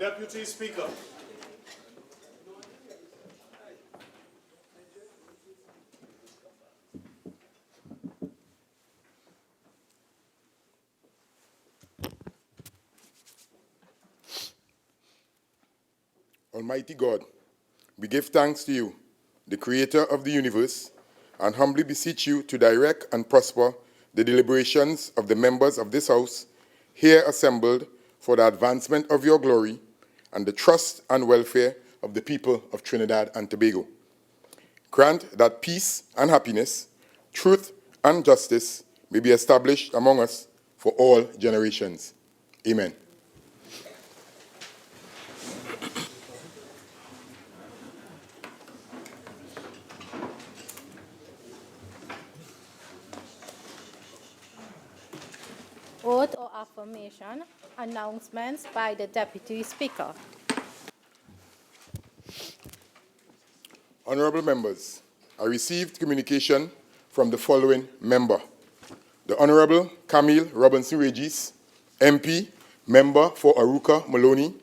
Deputy Speaker. Almighty God, we give thanks to you, the creator of the universe, and humbly beseech you to direct and prosper the deliberations of the members of this House here assembled for the advancement of your glory and the trust and welfare of the people of Trinidad and Tobago. Grant that peace and happiness, truth and justice may be established among us for all generations. Amen. Oath or affirmation, announcements by the Deputy Speaker. Honorable members, I received communication from the following member: the Honorable Camille Robinson-Regis, MP, member for Aruka Maloney,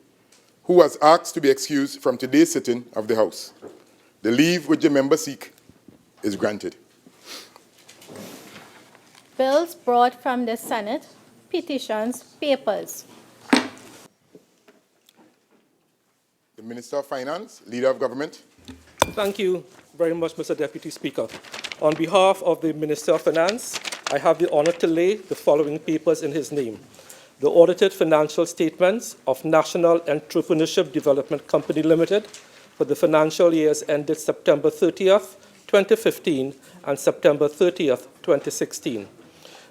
who was asked to be excused from today's sitting of the House. The leave which the member seek is granted. Bills brought from the Senate, petitions, papers. The Minister of Finance, Leader of Government. Thank you very much, Mr. Deputy Speaker. On behalf of the Minister of Finance, I have the honor to lay the following papers in his name: the audited financial statements of National Entrepreneurship Development Company Limited for the financial years ended September 30th, 2015 and September 30th, 2016.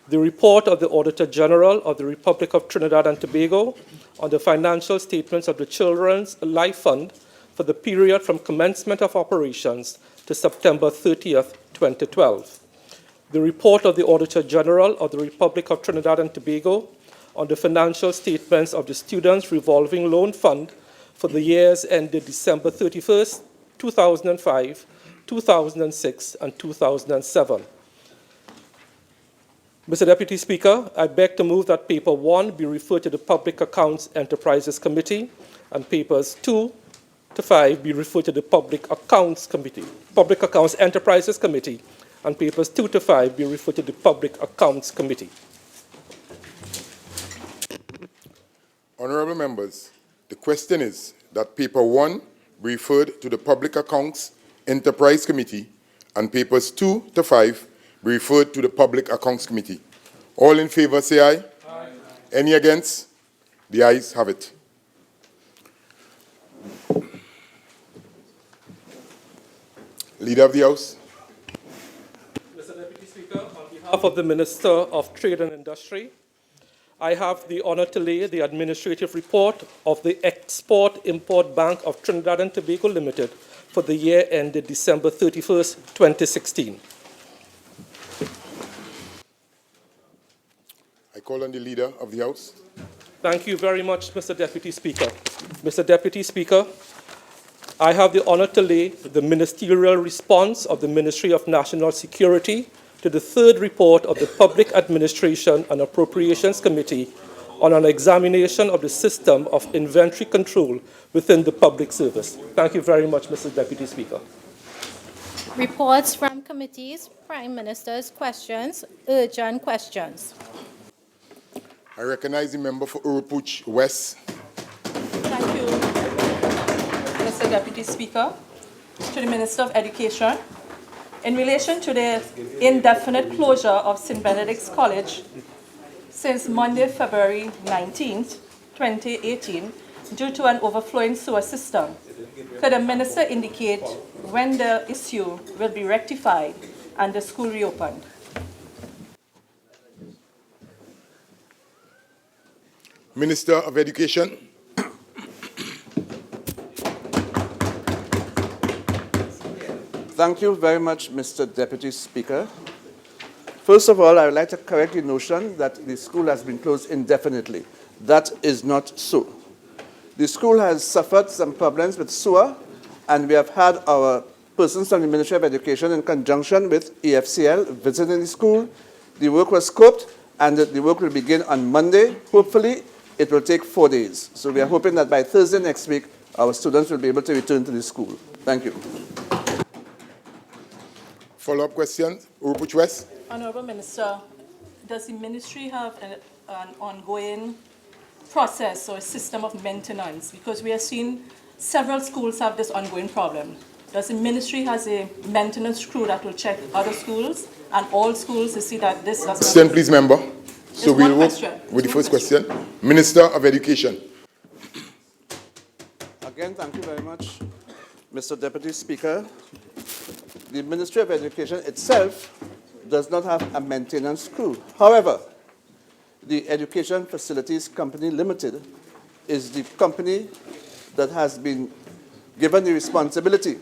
The report of the Auditor General of the Republic of Trinidad and Tobago on the financial statements of the Children's Life Fund for the period from commencement of operations to September 30th, 2012. The report of the Auditor General of the Republic of Trinidad and Tobago on the financial statements of the Students' Revolving Loan Fund for the years ended December 31st, 2005, 2006, and 2007. Mr. Deputy Speaker, I beg to move that Paper 1 be referred to the Public Accounts Enterprises Committee and Papers 2 to 5 be referred to the Public Accounts Enterprises Committee and Papers 2 to 5 be referred to the Public Accounts Committee. Honorable members, the question is that Paper 1 be referred to the Public Accounts Enterprise Committee and Papers 2 to 5 be referred to the Public Accounts Committee. All in favor say aye. Aye. Any against? The ayes have it. Leader of the House. Mr. Deputy Speaker, on behalf of the Minister of Trade and Industry, I have the honor to lay the administrative report of the Export-Import Bank of Trinidad and Tobago Limited for the year ended December 31st, 2016. I call on the Leader of the House. Thank you very much, Mr. Deputy Speaker. Mr. Deputy Speaker, I have the honor to lay the ministerial response of the Ministry of National Security to the third report of the Public Administration and Appropriations Committee on an examination of the system of inventory control within the public service. Thank you very much, Mr. Deputy Speaker. Reports from committees, Prime Minister's questions, urgent questions. I recognize the member for Urupuch West. Thank you, Mr. Deputy Speaker. To the Minister of Education, in relation to the indefinite closure of St. Benedict's College since Monday, February 19th, 2018, due to an overflowing sewer system, could the Minister indicate when the issue will be rectified and the school reopened? Minister of Education. Thank you very much, Mr. Deputy Speaker. First of all, I would like to correct the notion that the school has been closed indefinitely. That is not so. The school has suffered some problems with sewer, and we have had our persons from the Ministry of Education in conjunction with EFCL visiting the school. The work was scoped, and the work will begin on Monday, hopefully it will take 4 days. So we are hoping that by Thursday next week, our students will be able to return to the school. Thank you. Follow-up question, Urupuch West. Honorable Minister, does the ministry have an ongoing process or a system of maintenance? Because we are seeing several schools have this ongoing problem. Does the ministry has a maintenance crew that will check other schools and all schools to see that this does not... Question, please, member. So Just one we'll work question. with the Just one first question. Minister of Education. Again, thank you very much, Mr. Deputy Speaker. The Ministry of Education itself does not have a maintenance crew. However, the Education Facilities Company Limited is the company that has been given the responsibility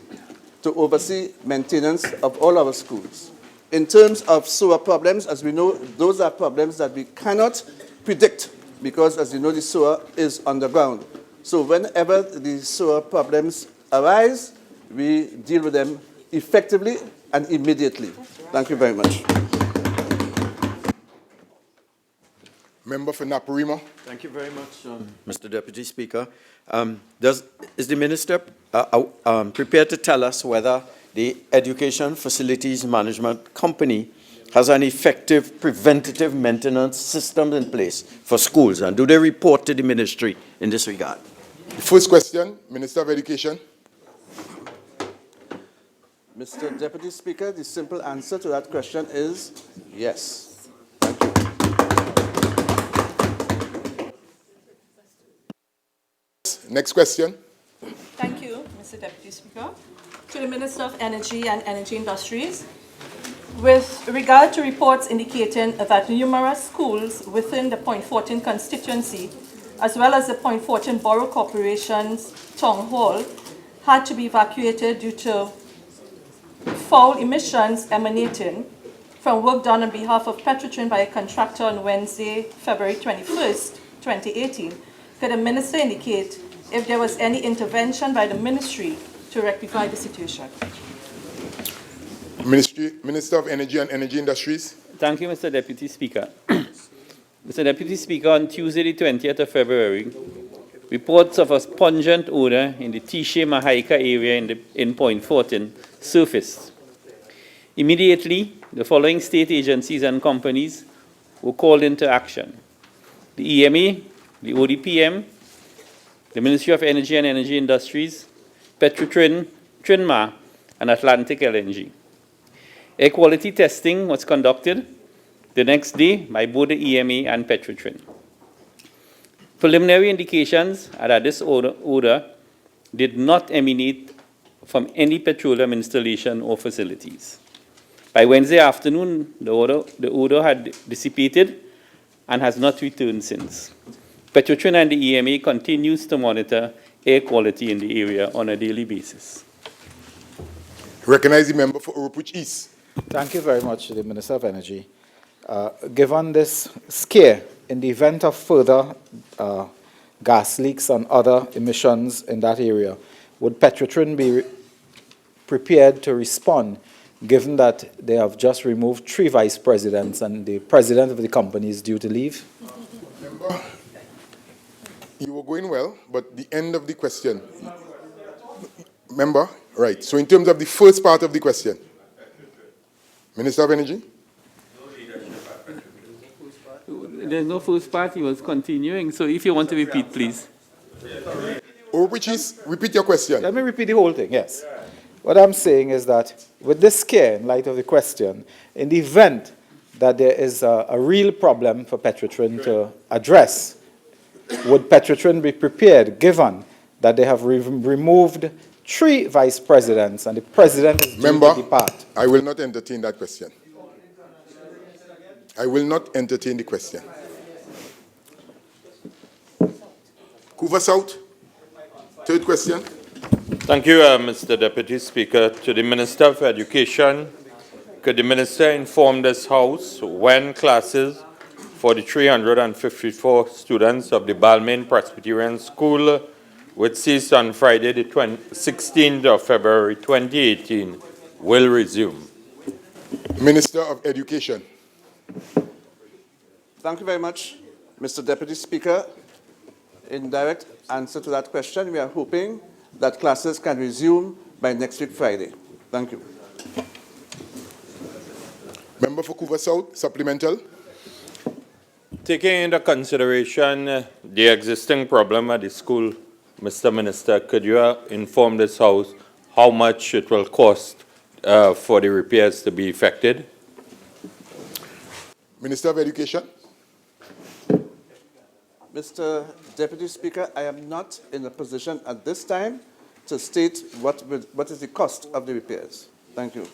to oversee maintenance of all our schools. In terms of sewer problems, as we know, those are problems that we cannot predict because, as you know, the sewer is underground. So whenever the sewer problems arise, we deal with them effectively and immediately. Thank you very much. Member for Naparima. Thank you very much, Mr. Deputy Speaker. Is the Minister prepared to tell us whether the Education Facilities Management Company has an effective preventative maintenance system in place for schools, and do they report to the ministry in this regard? The first question, Minister of Education. Mr. Deputy Speaker, the simple answer to that question is yes. Next question. Thank you, Mr. Deputy Speaker. To the Minister of Energy and Energy Industries, with regard to reports indicating that numerous schools within the Point 14 constituency, as well as the Point 14 Borough Corporation's Town Hall, had to be evacuated due to foul emissions emanating from work done on behalf of Petrotrin by a contractor on Wednesday, February 21st, 2018, could the Minister indicate if there was any intervention by the ministry to rectify the situation? Minister of Energy and Energy Industries. Thank you, Mr. Deputy Speaker. Mr. Deputy Speaker, on Tuesday, the 20th of February, reports of a pungent odor in the Tishe Mahaika area in Point 14 surfaced. Immediately, the following state agencies and companies were called into action: the EMA, the ODPM, the Ministry of Energy and Energy Industries, Petrotrin, Trinma, and Atlantic LNG. Air quality testing was conducted the next day by both the EMA and Petrotrin. Preliminary indications are that this odor did not emanate from any petroleum installation or facilities. By Wednesday afternoon, the odor had dissipated and has not returned since. Petrotrin and the EMA continues to monitor air quality in the area on a daily basis. Recognize the member for Urupuch East. Thank you very much to the Minister of Energy. Given this scare, in the event of further gas leaks and other emissions in that area, would Petrotrin be prepared to respond, given that they have just removed 3 vice presidents and the president of the company is due to leave? Member, you were going well, but the end of the question. Member, right. So in terms of the first part of the question, Minister of Energy? There's no first part, he was continuing, so if you want to repeat, please. Urupuch East, repeat your question. Let me repeat the whole thing, yes. What I'm saying is that with this scare, in light of the question, in the event that there is a real problem for Petrotrin to address, would Petrotrin be prepared, given that they have removed 3 vice presidents and the president is due to depart? I will not entertain that question. I will not entertain the question. Couva South, third question. Thank you, Mr. Deputy Speaker. To the Minister of Education, could the Minister inform this House when classes for the 354 students of the Balmain Presbyterian School, which ceased on Friday, the 16th of February 2018, will resume? Minister of Education. Thank you very much, Mr. Deputy Speaker. in direct answer to that question, we are hoping that classes can resume by next week, Friday. Thank you. Member for Couva South, supplemental. Taking into consideration the existing problem at the school, Mr. Minister, could you inform this House how much it will cost for the repairs to be effected? Minister of Education. Mr. Deputy Speaker, I am not in a position at this time to state what is the cost of the repairs. Thank you.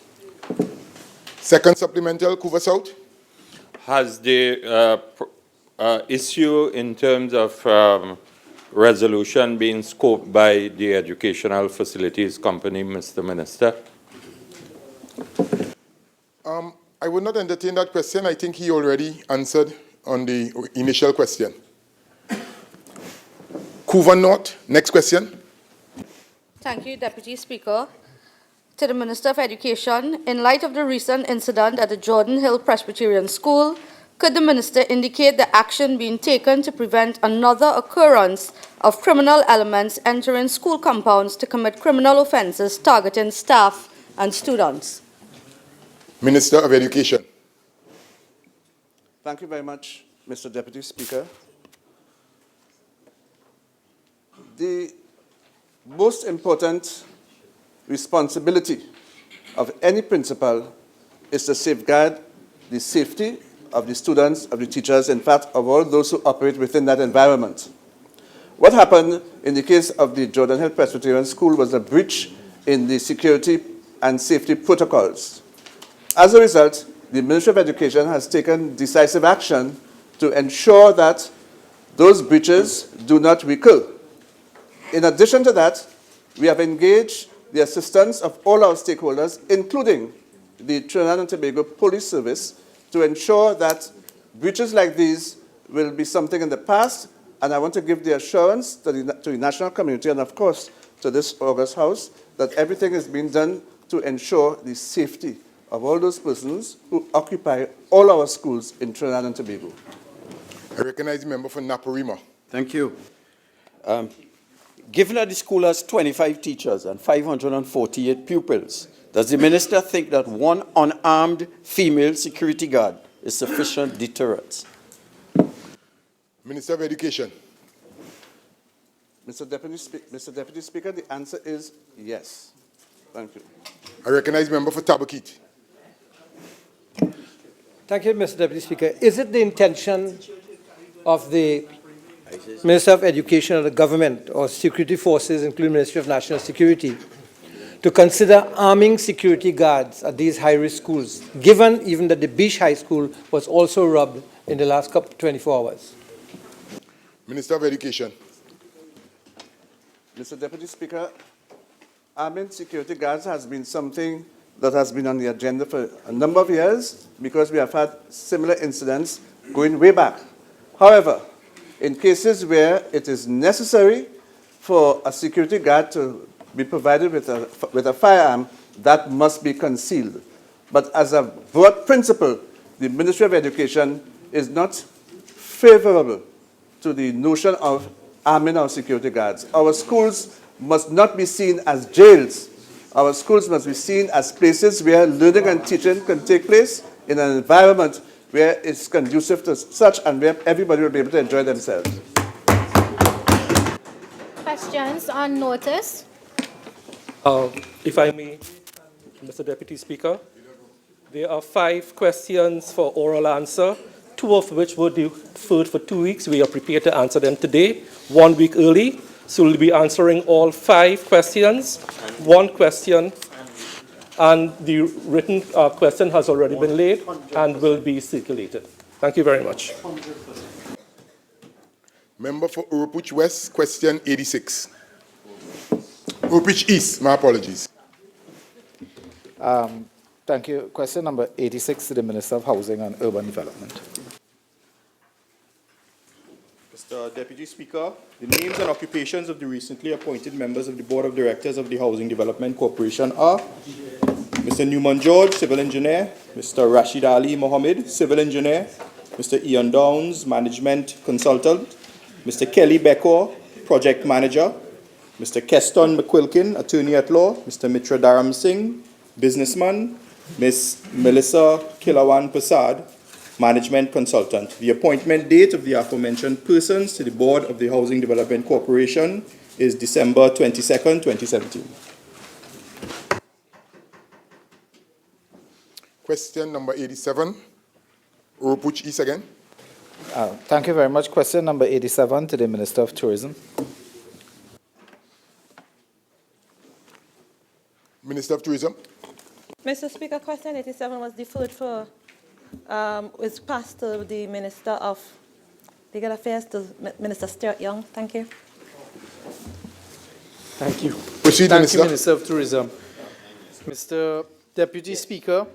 Second supplemental, Couva South. Has the issue in terms of resolution been scoped by the Educational Facilities Company, Mr. Minister? I would not entertain that question. I think he already answered on the initial question. Couva North, next question. Thank you, Deputy Speaker. To the Minister of Education, in light of the recent incident at the Jordan Hill Presbyterian School, could the Minister indicate the action being taken to prevent another occurrence of criminal elements entering school compounds to commit criminal offences targeting staff and students? Minister of Education. Thank you very much, Mr. Deputy Speaker. The most important responsibility of any principal is to safeguard the safety of the students, of the teachers, in fact, of all those who operate within that environment. What happened in the case of the Jordan Hill Presbyterian School was a breach in the security and safety protocols. As a result, the Ministry of Education has taken decisive action to ensure that those breaches do not recur. In addition to that, we have engaged the assistance of all our stakeholders, including the Trinidad and Tobago Police Service, to ensure that breaches like these will be something in the past. And I want to give the assurance to the national community and, of course, to this August House that everything is being done to ensure the safety of all those persons who occupy all our schools in Trinidad and Tobago. I recognize the member for Naparima. Thank you. Given that the school has 25 teachers and 548 pupils, does the minister think that one unarmed female security guard is sufficient deterrent? Minister of Education. Mr. Deputy Speaker, the answer is yes. Thank you. I recognize the member for Tabakit. Thank you, Mr. Deputy Speaker. Is it the intention of the Minister of Education or the government or security forces, including Ministry of National Security, to consider arming security guards at these high-risk schools, given even that the Beach High School was also robbed in the last 24 hours? Minister of Education. Mr. Deputy Speaker, arming security guards has been something that has been on the agenda for a number of years because we have had similar incidents going way back. However, in cases where it is necessary for a security guard to be provided with a firearm, that must be concealed. But as a broad principle, the Ministry of Education is not favorable to the notion of arming our security guards. Our schools must not be seen as jails. Our schools must be seen as places where learning and teaching can take place in an environment where it's conducive to such and where everybody will be able to enjoy themselves. Questions on notice? If I may, Mr. Deputy Speaker, there are 5 questions for oral answer, 2 of which were deferred for 2 weeks. We are prepared to answer them today, 1 week early. So we'll be answering all 5 questions, 1 question, and the written question has already been laid and will be circulated. Thank you very much. Member for Urupuch West, question 86. Urupuch East, my apologies. Thank you. Question number 86 to the Minister of Housing and Urban Development. Mr. Deputy Speaker, the names and occupations of the recently appointed members of the Board of Directors of the Housing Development Corporation are Mr. Newman George, Civil Engineer, Mr. Rashid Ali Mohammed, Civil Engineer, Mr. Ian Downs, Management Consultant, Mr. Kelly Beckor, Project Manager, Mr. Keston McQuilkin, Attorney at Law, Mr. Mitra Dharam Singh, Businessman, Ms. Melissa Kilawan Prasad, Management Consultant. The appointment date of the aforementioned persons to the Board of the Housing Development Corporation is December 22nd, 2017. Question number 87. Urupuch East again. Thank you very much. Question number 87 to the Minister of Tourism. Minister of Tourism. Mr. Speaker, question 87 was deferred for, was passed to the Minister of Legal Affairs, to Minister Stuart Young. Thank you. Thank you. Proceed, Thank Minister. you, Minister of Tourism. Mr. Deputy Speaker,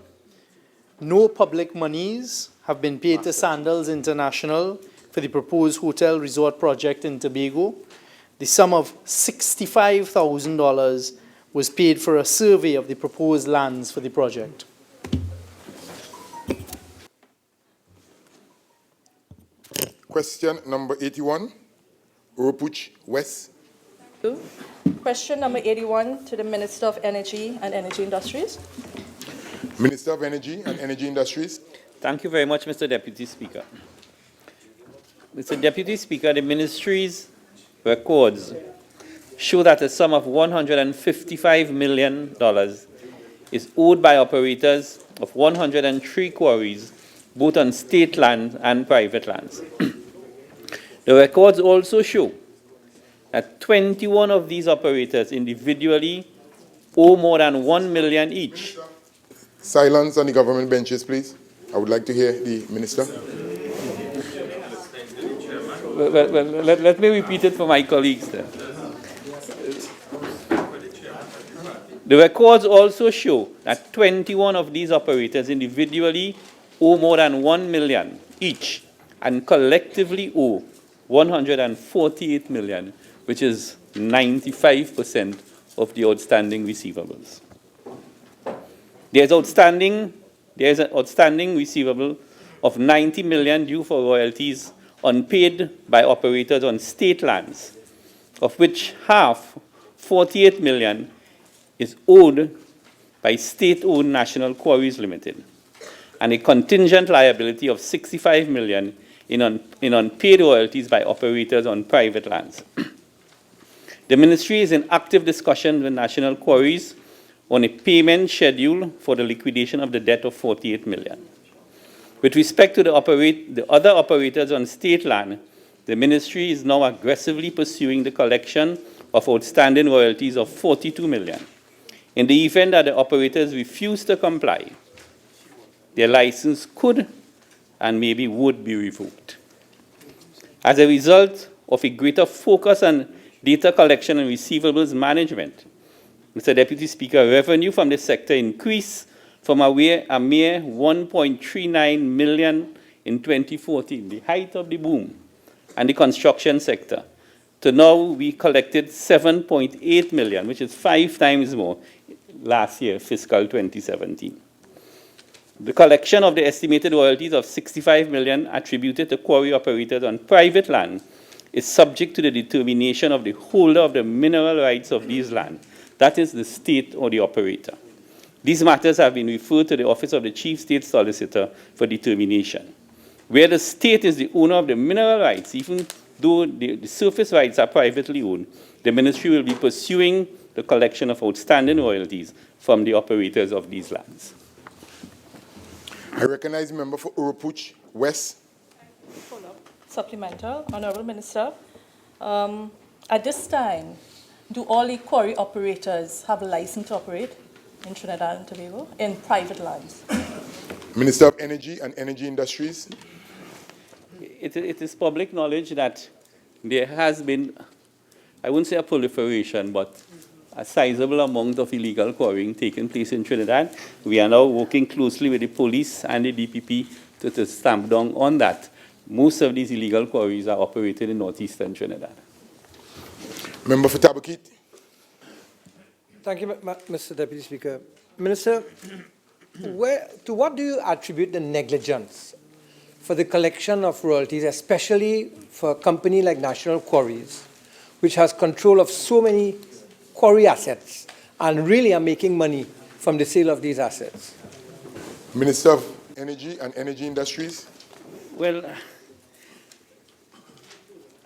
no public monies have been paid to Sandals International for the proposed hotel resort project in Tobago. The sum of $65,000 was paid for a survey of the proposed lands for the project. Question number 81. Urupuch West. Question number 81 to the Minister of Energy and Energy Industries. Minister of Energy and Energy Industries. Thank you very much, Mr. Deputy Speaker. Mr. Deputy Speaker, the Ministry's records show that a sum of $155 million is owed by operators of 103 quarries, both on state land and private lands. The records also show that 21 of these operators individually owe more than $1 million each. Silence on the government benches, please. I would like to hear the Minister. Let me repeat it for my colleagues then. The records also show that 21 of these operators individually owe more than $1 million each and collectively owe $148 million, which is 95% of the outstanding receivables. There is an outstanding receivable of $90 million due for royalties unpaid by operators on state lands, of which half, $48 million, is owed by state-owned National Quarries Limited, and a contingent liability of $65 million in unpaid royalties by operators on private lands. The Ministry is in active discussion with National Quarries on a payment schedule for the liquidation of the debt of $48 million. With respect to the other operators on state land, the Ministry is now aggressively pursuing the collection of outstanding royalties of $42 million. In the event that the operators refuse to comply, their license could and maybe would be revoked. As a result of a greater focus on data collection and receivables management, Mr. Deputy Speaker, revenue from the sector increased from a mere $1.39 million in 2014, the height of the boom, and the construction sector, to now we collected $7.8 million, which is 5 times more last year, fiscal 2017. The collection of the estimated royalties of $65 million attributed to quarry operators on private land is subject to the determination of the holder of the mineral rights of these lands, that is the state or the operator. These matters have been referred to the Office of the Chief State Solicitor for determination. Where the state is the owner of the mineral rights, even though the surface rights are privately owned, the Ministry will be pursuing the collection of outstanding royalties from the operators of these lands. I recognize the member for Urupuch West. Supplemental, Honorable Minister. At this time, do all the quarry operators have a license to operate in Trinidad and Tobago in private lands? Minister of Energy and Energy Industries. It is public knowledge that there has been, I wouldn't say a proliferation, but a sizable amount of illegal quarrying taking place in Trinidad. We are now working closely with the police and the DPP to stamp down on that. Most of these illegal quarries are operated in northeastern Trinidad. Member for Tabakit. Thank you, Mr. Deputy Speaker. Minister, to what do you attribute the negligence for the collection of royalties, especially for a company like National Quarries, which has control of so many quarry assets and really are making money from the sale of these assets? Minister of Energy and Energy Industries. Well,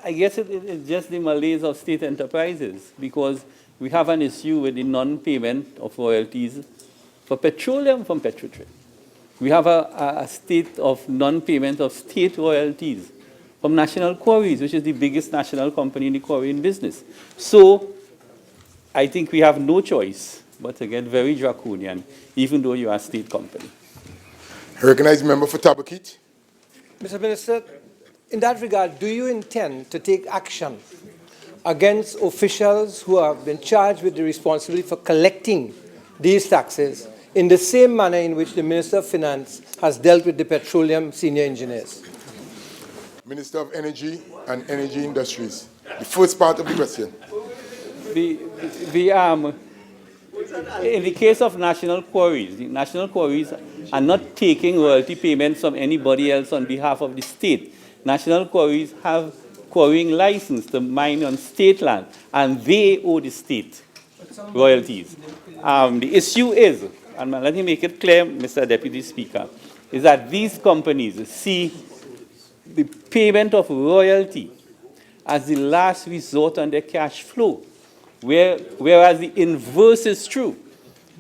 I guess it's just the malaise of state enterprises, because we have an issue with the non-payment of royalties for petroleum from Petrotrade. We have a state of non-payment of state royalties from National Quarries, which is the biggest national company in the quarrying business. So I think we have no choice but to get very draconian, even though you are a state company. I recognize the member for Tabakit. Mr. Minister, in that regard, do you intend to take action against officials who have been charged with the responsibility for collecting these taxes in the same manner in which the Minister of Finance has dealt with the petroleum senior engineers? Minister of Energy and Energy Industries. The first part of the question. In the case of National Quarries, the National Quarries are not taking royalty payments from anybody else on behalf of the state. National Quarries have quarrying license to mine on state land, and they owe the state royalties. The issue is, and let me make it clear, Mr. Deputy Speaker, is that these companies see the payment of royalty as the last resort on their cash flow, whereas the inverse is true.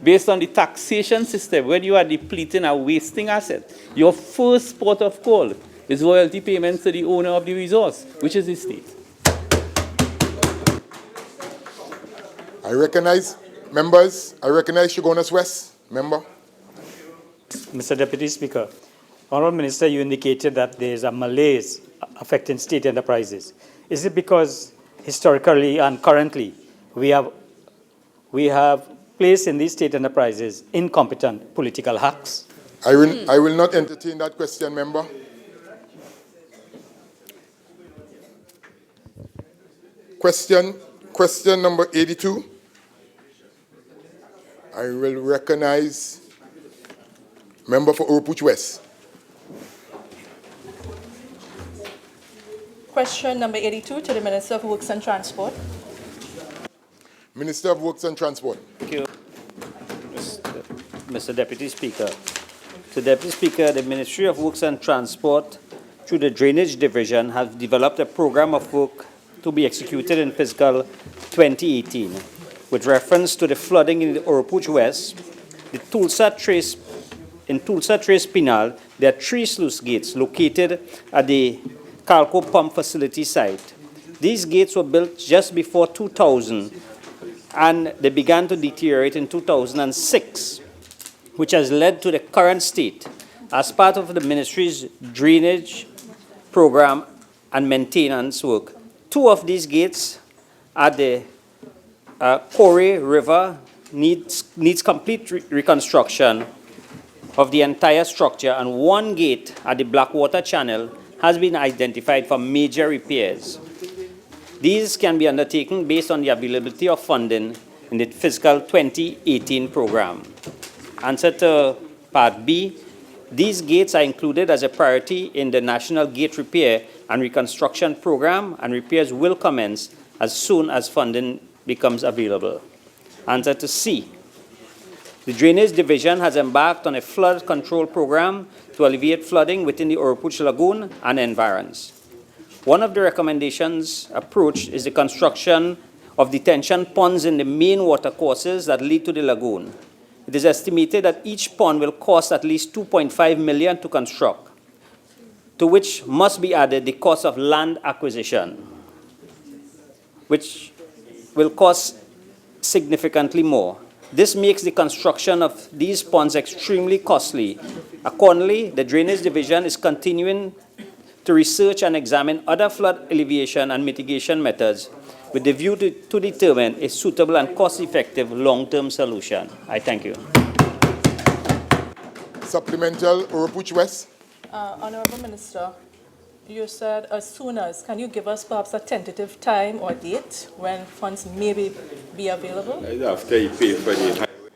Based on the taxation system, when you are depleting a wasting asset, your first port of call is royalty payments to the owner of the resource, which is the state. I recognize members. I recognize Shogunas West. Member. Mr. Deputy Speaker, Honourable Minister, you indicated that there is a malaise affecting state enterprises. Is it because historically and currently we have placed in these state enterprises incompetent political hacks? I will not entertain that question, member. Question number 82. I will recognize member for Oropouche West. Question number 82 to the Minister of Works and Transport. Minister of Works and Transport. Thank you, Mr. Deputy Speaker. To the Deputy Speaker, the Ministry of Works and Transport, through the Drainage Division, has developed a program of work to be executed in fiscal 2018. With reference to the flooding in the Oropouche West, in Tulsa Trace Pinal, there are 3 sluice gates located at the Calco Pump Facility site. These gates were built just before 2000, and they began to deteriorate in 2006, which has led to the current state. As part of the ministry's drainage program and maintenance work, 2 of these gates at the Corey River needs complete reconstruction of the entire structure, and 1 gate at the Blackwater Channel has been identified for major repairs. These can be undertaken based on the availability of funding in the fiscal 2018 program. Answer to Part B, these gates are included as a priority in the National Gate Repair and Reconstruction Program, and repairs will commence as soon as funding becomes available. Answer to C, the Drainage Division has embarked on a flood control program to alleviate flooding within the Oropouche Lagoon and environs. One of the recommendations approached is the construction of detention ponds in the main watercourses that lead to the lagoon. It is estimated that each pond will cost at least $2.5 million to construct, to which must be added the cost of land acquisition, which will cost significantly more. This makes the construction of these ponds extremely costly. Accordingly, the Drainage Division is continuing to research and examine other flood alleviation and mitigation methods with the view to determine a suitable and cost-effective long-term solution. I thank you. Supplemental, Oropouche West. Honourable Minister, you said as soon as. Can you give us perhaps a tentative time or date when funds may be available? After you pay for the highway.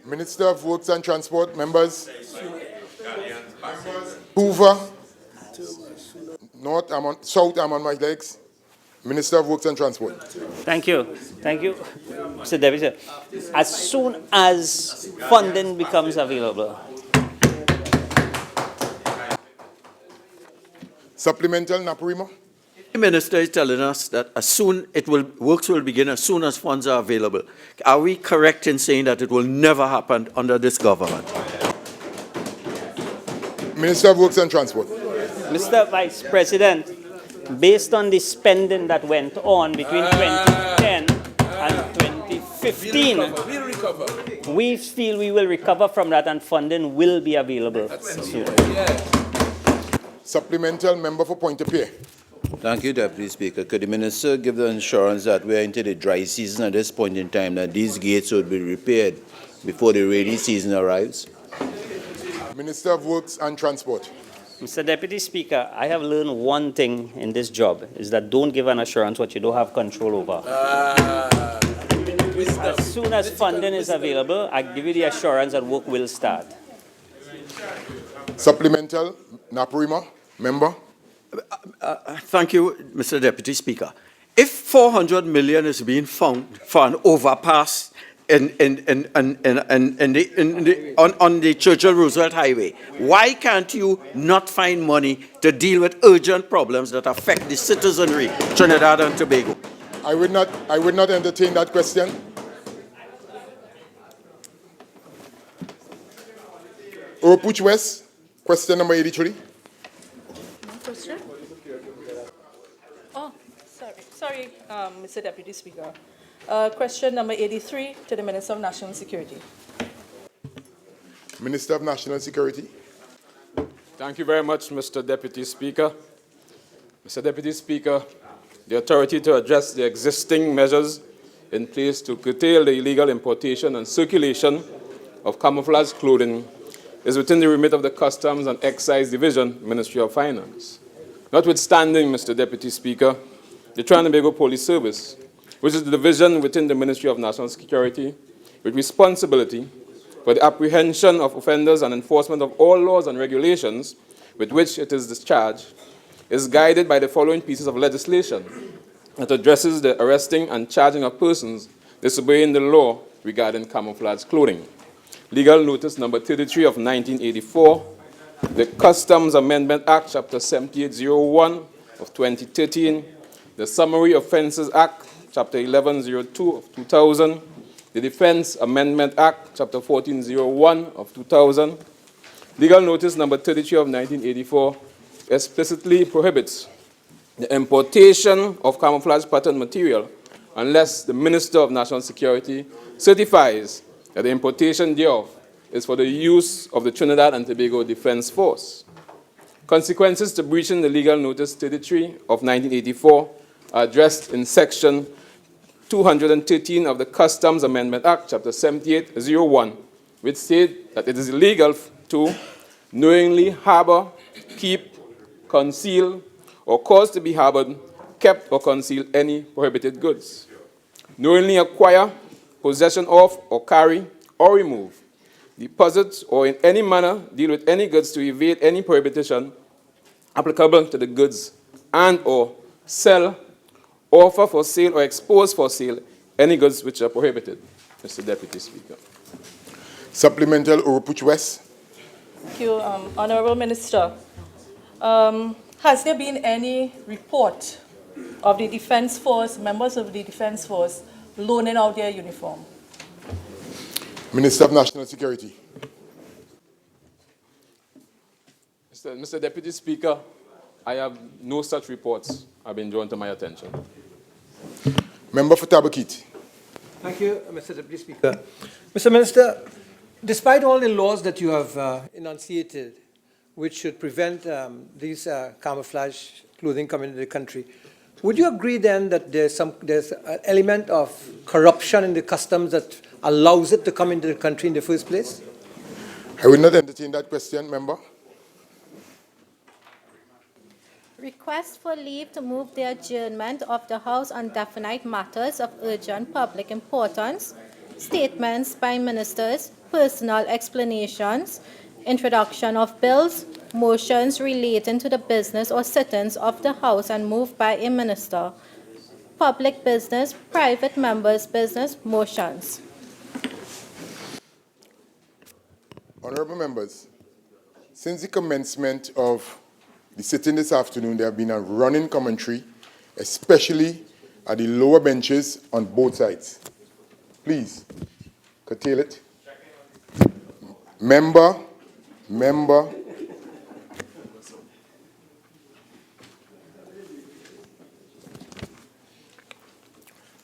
Minister of Works and Transport, members. Hoover, North, South, I'm on my legs. Minister of Works and Transport. Thank you. Thank you, Mr. Deputy. As soon as funding becomes available. Supplemental, Naparima. The minister is telling us that works will begin as soon as funds are available. Are we correct in saying that it will never happen under this government? Minister of Works and Transport. Mr. Vice President, based on the spending that went on between 2010 and 2015, we feel we will recover from that and funding will be available soon. Supplemental, member for Point of Peer. Thank you, Deputy Speaker. Could the minister give the assurance that we're into the dry season at this point in time, that these gates will be repaired before the rainy season arrives? Minister of Works and Transport. Mr. Deputy Speaker, I have learned one thing in this job, is that don't give an assurance what you don't have control over. As soon as funding is available, I give you the assurance that work will start. Supplemental, Naparima, member. Thank you, Mr. Deputy Speaker. If 400 million is being found for an overpass on the Churchill Roosevelt Highway, why can't you not find money to deal with urgent problems that affect the citizenry, Trinidad and Tobago? I would not entertain that question. Opuch West, question number 83. Oh, sorry, Mr. Deputy Speaker. Question number 83 to the Minister of National Security. Minister of National Security. Thank you very much, Mr. Deputy Speaker. Mr. Deputy Speaker, the authority to address the existing measures in place to curtail the illegal importation and circulation of camouflage clothing is within the remit of the Customs and Excise Division, Ministry of Finance. Notwithstanding, Mr. Deputy Speaker, the Trinidad and Tobago Police Service, which is the division within the Ministry of National Security, with responsibility for the apprehension of offenders and enforcement of all laws and regulations with which it is discharged, is guided by the following pieces of legislation that addresses the arresting and charging of persons disobeying the law regarding camouflage clothing. Legal Notice number 33 of 1984, the Customs Amendment Act, Chapter 7801 of 2013, the Summary Offences Act, Chapter 1102 of 2000, the Defense Amendment Act, Chapter 1401 of 2000. Legal Notice number 33 of 1984 explicitly prohibits the importation of camouflage pattern material unless the Minister of National Security certifies that the importation thereof is for the use of the Trinidad and Tobago Defense Force. Consequences to breaching the Legal Notice 33 of 1984 are addressed in Section 213 of the Customs Amendment Act, Chapter 7801, which state that it is illegal to knowingly harbor, keep, conceal, or cause to be harbored, kept, or conceal any prohibited goods. Knowingly acquire, possession of, or carry, or remove, deposit, or in any manner deal with any goods to evade any prohibition applicable to the goods, and or sell, offer for sale, or expose for sale any goods which are prohibited. Mr. Deputy Speaker. Supplemental, Orupuch West. Thank you, Honourable Minister. Has there been any report of the Defence Force, members of the Defence Force, loaning out their uniform? Minister of National Security. Mr. Deputy Speaker, I have no such reports have been drawn to my attention. Member for Tabakit. Thank you, Mr. Deputy Speaker. Mr. Minister, despite all the laws that you have enunciated, which should prevent these camouflage clothing coming into the country, would you agree then that there's an element of corruption in the customs that allows it to come into the country in the first place? I will not entertain that question, member. Request for leave to move the adjournment of the House on definite matters of urgent public importance, statements by ministers, personal explanations, introduction of bills, motions relating to the business or sittings of the House and moved by a minister. Public business, private members' business, motions. Honorable members, since the commencement of the sitting this afternoon, there have been a running commentary, especially at the lower benches on both sides. Please, curtail it. Member.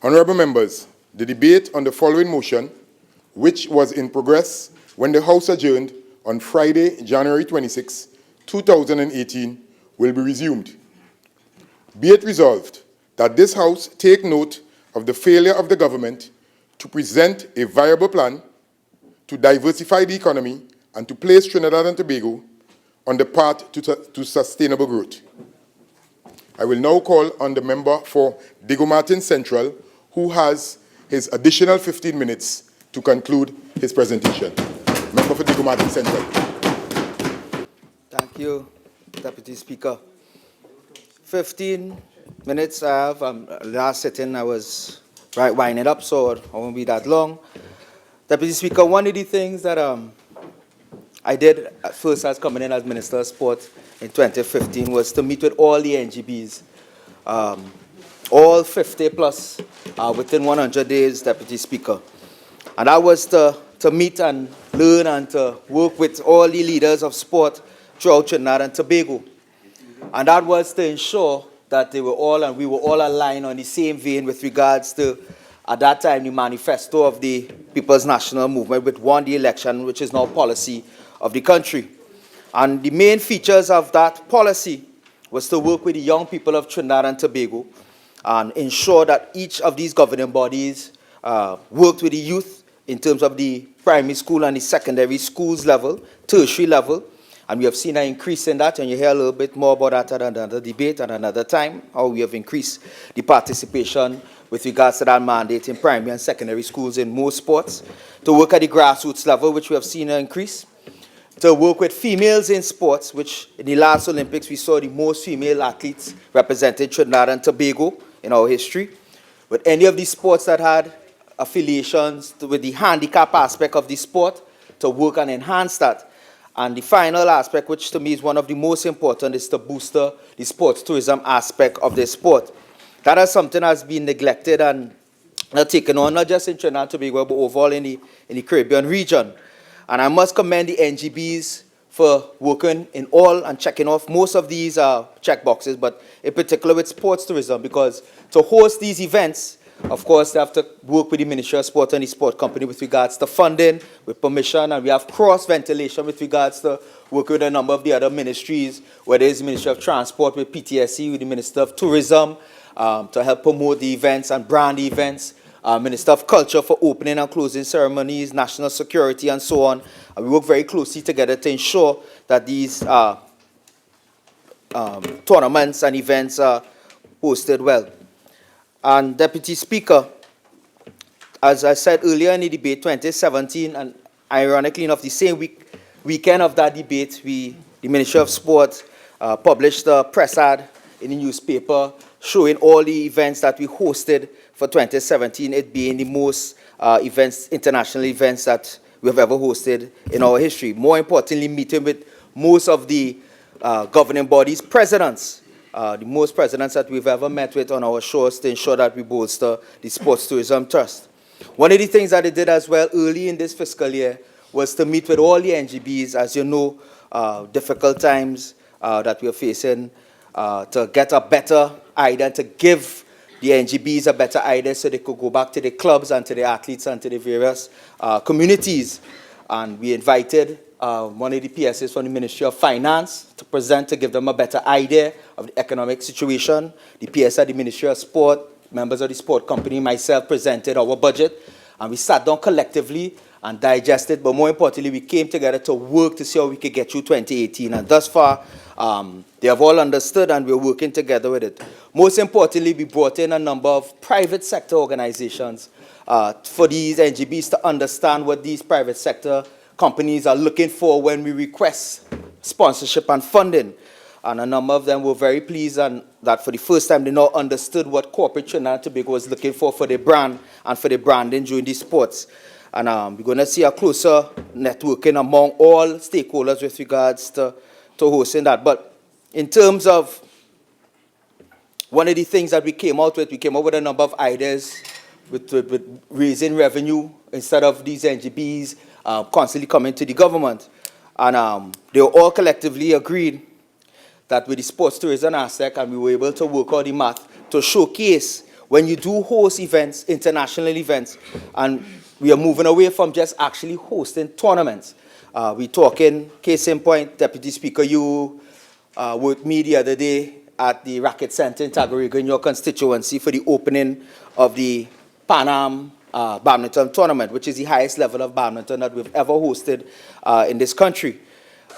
Honorable members, the debate on the following motion, which was in progress when the House adjourned on Friday, January 26, 2018, will be resumed. Be it resolved that this House take note of the failure of the government to present a viable plan to diversify the economy and to place Trinidad and Tobago on the path to sustainable growth. I will now call on the member for Diego Martin Central, who has his additional 15 minutes to conclude his presentation. Member for Diego Martin Central. Thank you, Deputy Speaker. 15 minutes I have. Last sitting I was winding up, so I won't be that long. Deputy Speaker, one of the things that I did at first as coming in as Minister of Sport in 2015 was to meet with all the NGBs, all 50 plus within 100 days, Deputy Speaker. And that was to meet and learn and to work with all the leaders of sport throughout Trinidad and Tobago. And that was to ensure that they were all and we were all aligned on the same vein with regards to, at that time, the manifesto of the People's National Movement, which won the election, which is now policy of the country. And the main features of that policy was to work with the young people of Trinidad and Tobago and ensure that each of these governing bodies worked with the youth in terms of the primary school and the secondary schools level, tertiary level. And we have seen an increase in that, and you hear a little bit more about that at another debate at another time, how we have increased the participation with regards to that mandate in primary and secondary schools in most sports, to work at the grassroots level, which we have seen an increase, to work with females in sports, which in the last Olympics we saw the most female athletes represented Trinidad and Tobago in our history, with any of these sports that had affiliations with the handicap aspect of the sport, to work and enhance that. And the final aspect, which to me is one of the most important, is to boost the sports tourism aspect of the sport. That is something that has been neglected and not taken on, not just in Trinidad and Tobago, but overall in the Caribbean region. And I must commend the NGBs for working in all and checking off most of these check boxes, but in particular with sports tourism, because to host these events, of course, they have to work with the Ministry of Sport and the sport company with regards to funding, with permission, and we have cross-ventilation with regards to working with a number of the other ministries, whether it's the Ministry of Transport with PTSC, with the Minister of Tourism, to help promote the events and brand events, Minister of Culture for opening and closing ceremonies, national security, and so on. And we work very closely together to ensure that these tournaments and events are hosted well. And Deputy Speaker, as I said earlier in the debate 2017, and ironically enough, the same weekend of that debate, the Ministry of Sport published a press ad in the newspaper showing all the events that we hosted for 2017, it being the most international events that we have ever hosted in our history. More importantly, meeting with most of the governing bodies, presidents, the most presidents that we've ever met with on our shores to ensure that we bolster the Sports Tourism Trust. One of the things that they did as well early in this fiscal year was to meet with all the NGBs, as you know, difficult times that we are facing, to get a better idea, to give the NGBs a better idea so they could go back to the clubs and to the athletes and to the various communities. And we invited one of the PSs from the Ministry of Finance to present, to give them a better idea of the economic situation. The PS at the Ministry of Sport, members of the sport company, myself presented our budget, and we sat down collectively and digested, but more importantly, we came together to work to see how we could get through 2018. And thus far, they have all understood and we're working together with it. Most importantly, we brought in a number of private sector organizations for these NGBs to understand what these private sector companies are looking for when we request sponsorship and funding. And a number of them were very pleased and that for the first time they now understood what corporate Trinidad and Tobago was looking for their brand and for their branding during these sports. And we're going to see a closer networking among all stakeholders with regards to hosting that. But in terms of one of the things that we came up with a number of ideas with raising revenue instead of these NGBs constantly coming to the government. And they were all collectively agreed that with the sports tourism aspect, and we were able to work out the math to showcase when you do host events, international events, and we are moving away from just actually hosting tournaments. We're talking, case in point, Deputy Speaker, you were with me the other day at the Racket Center in Tobago in your constituency for the opening of the Pan Am badminton tournament, which is the highest level of badminton that we've ever hosted in this country.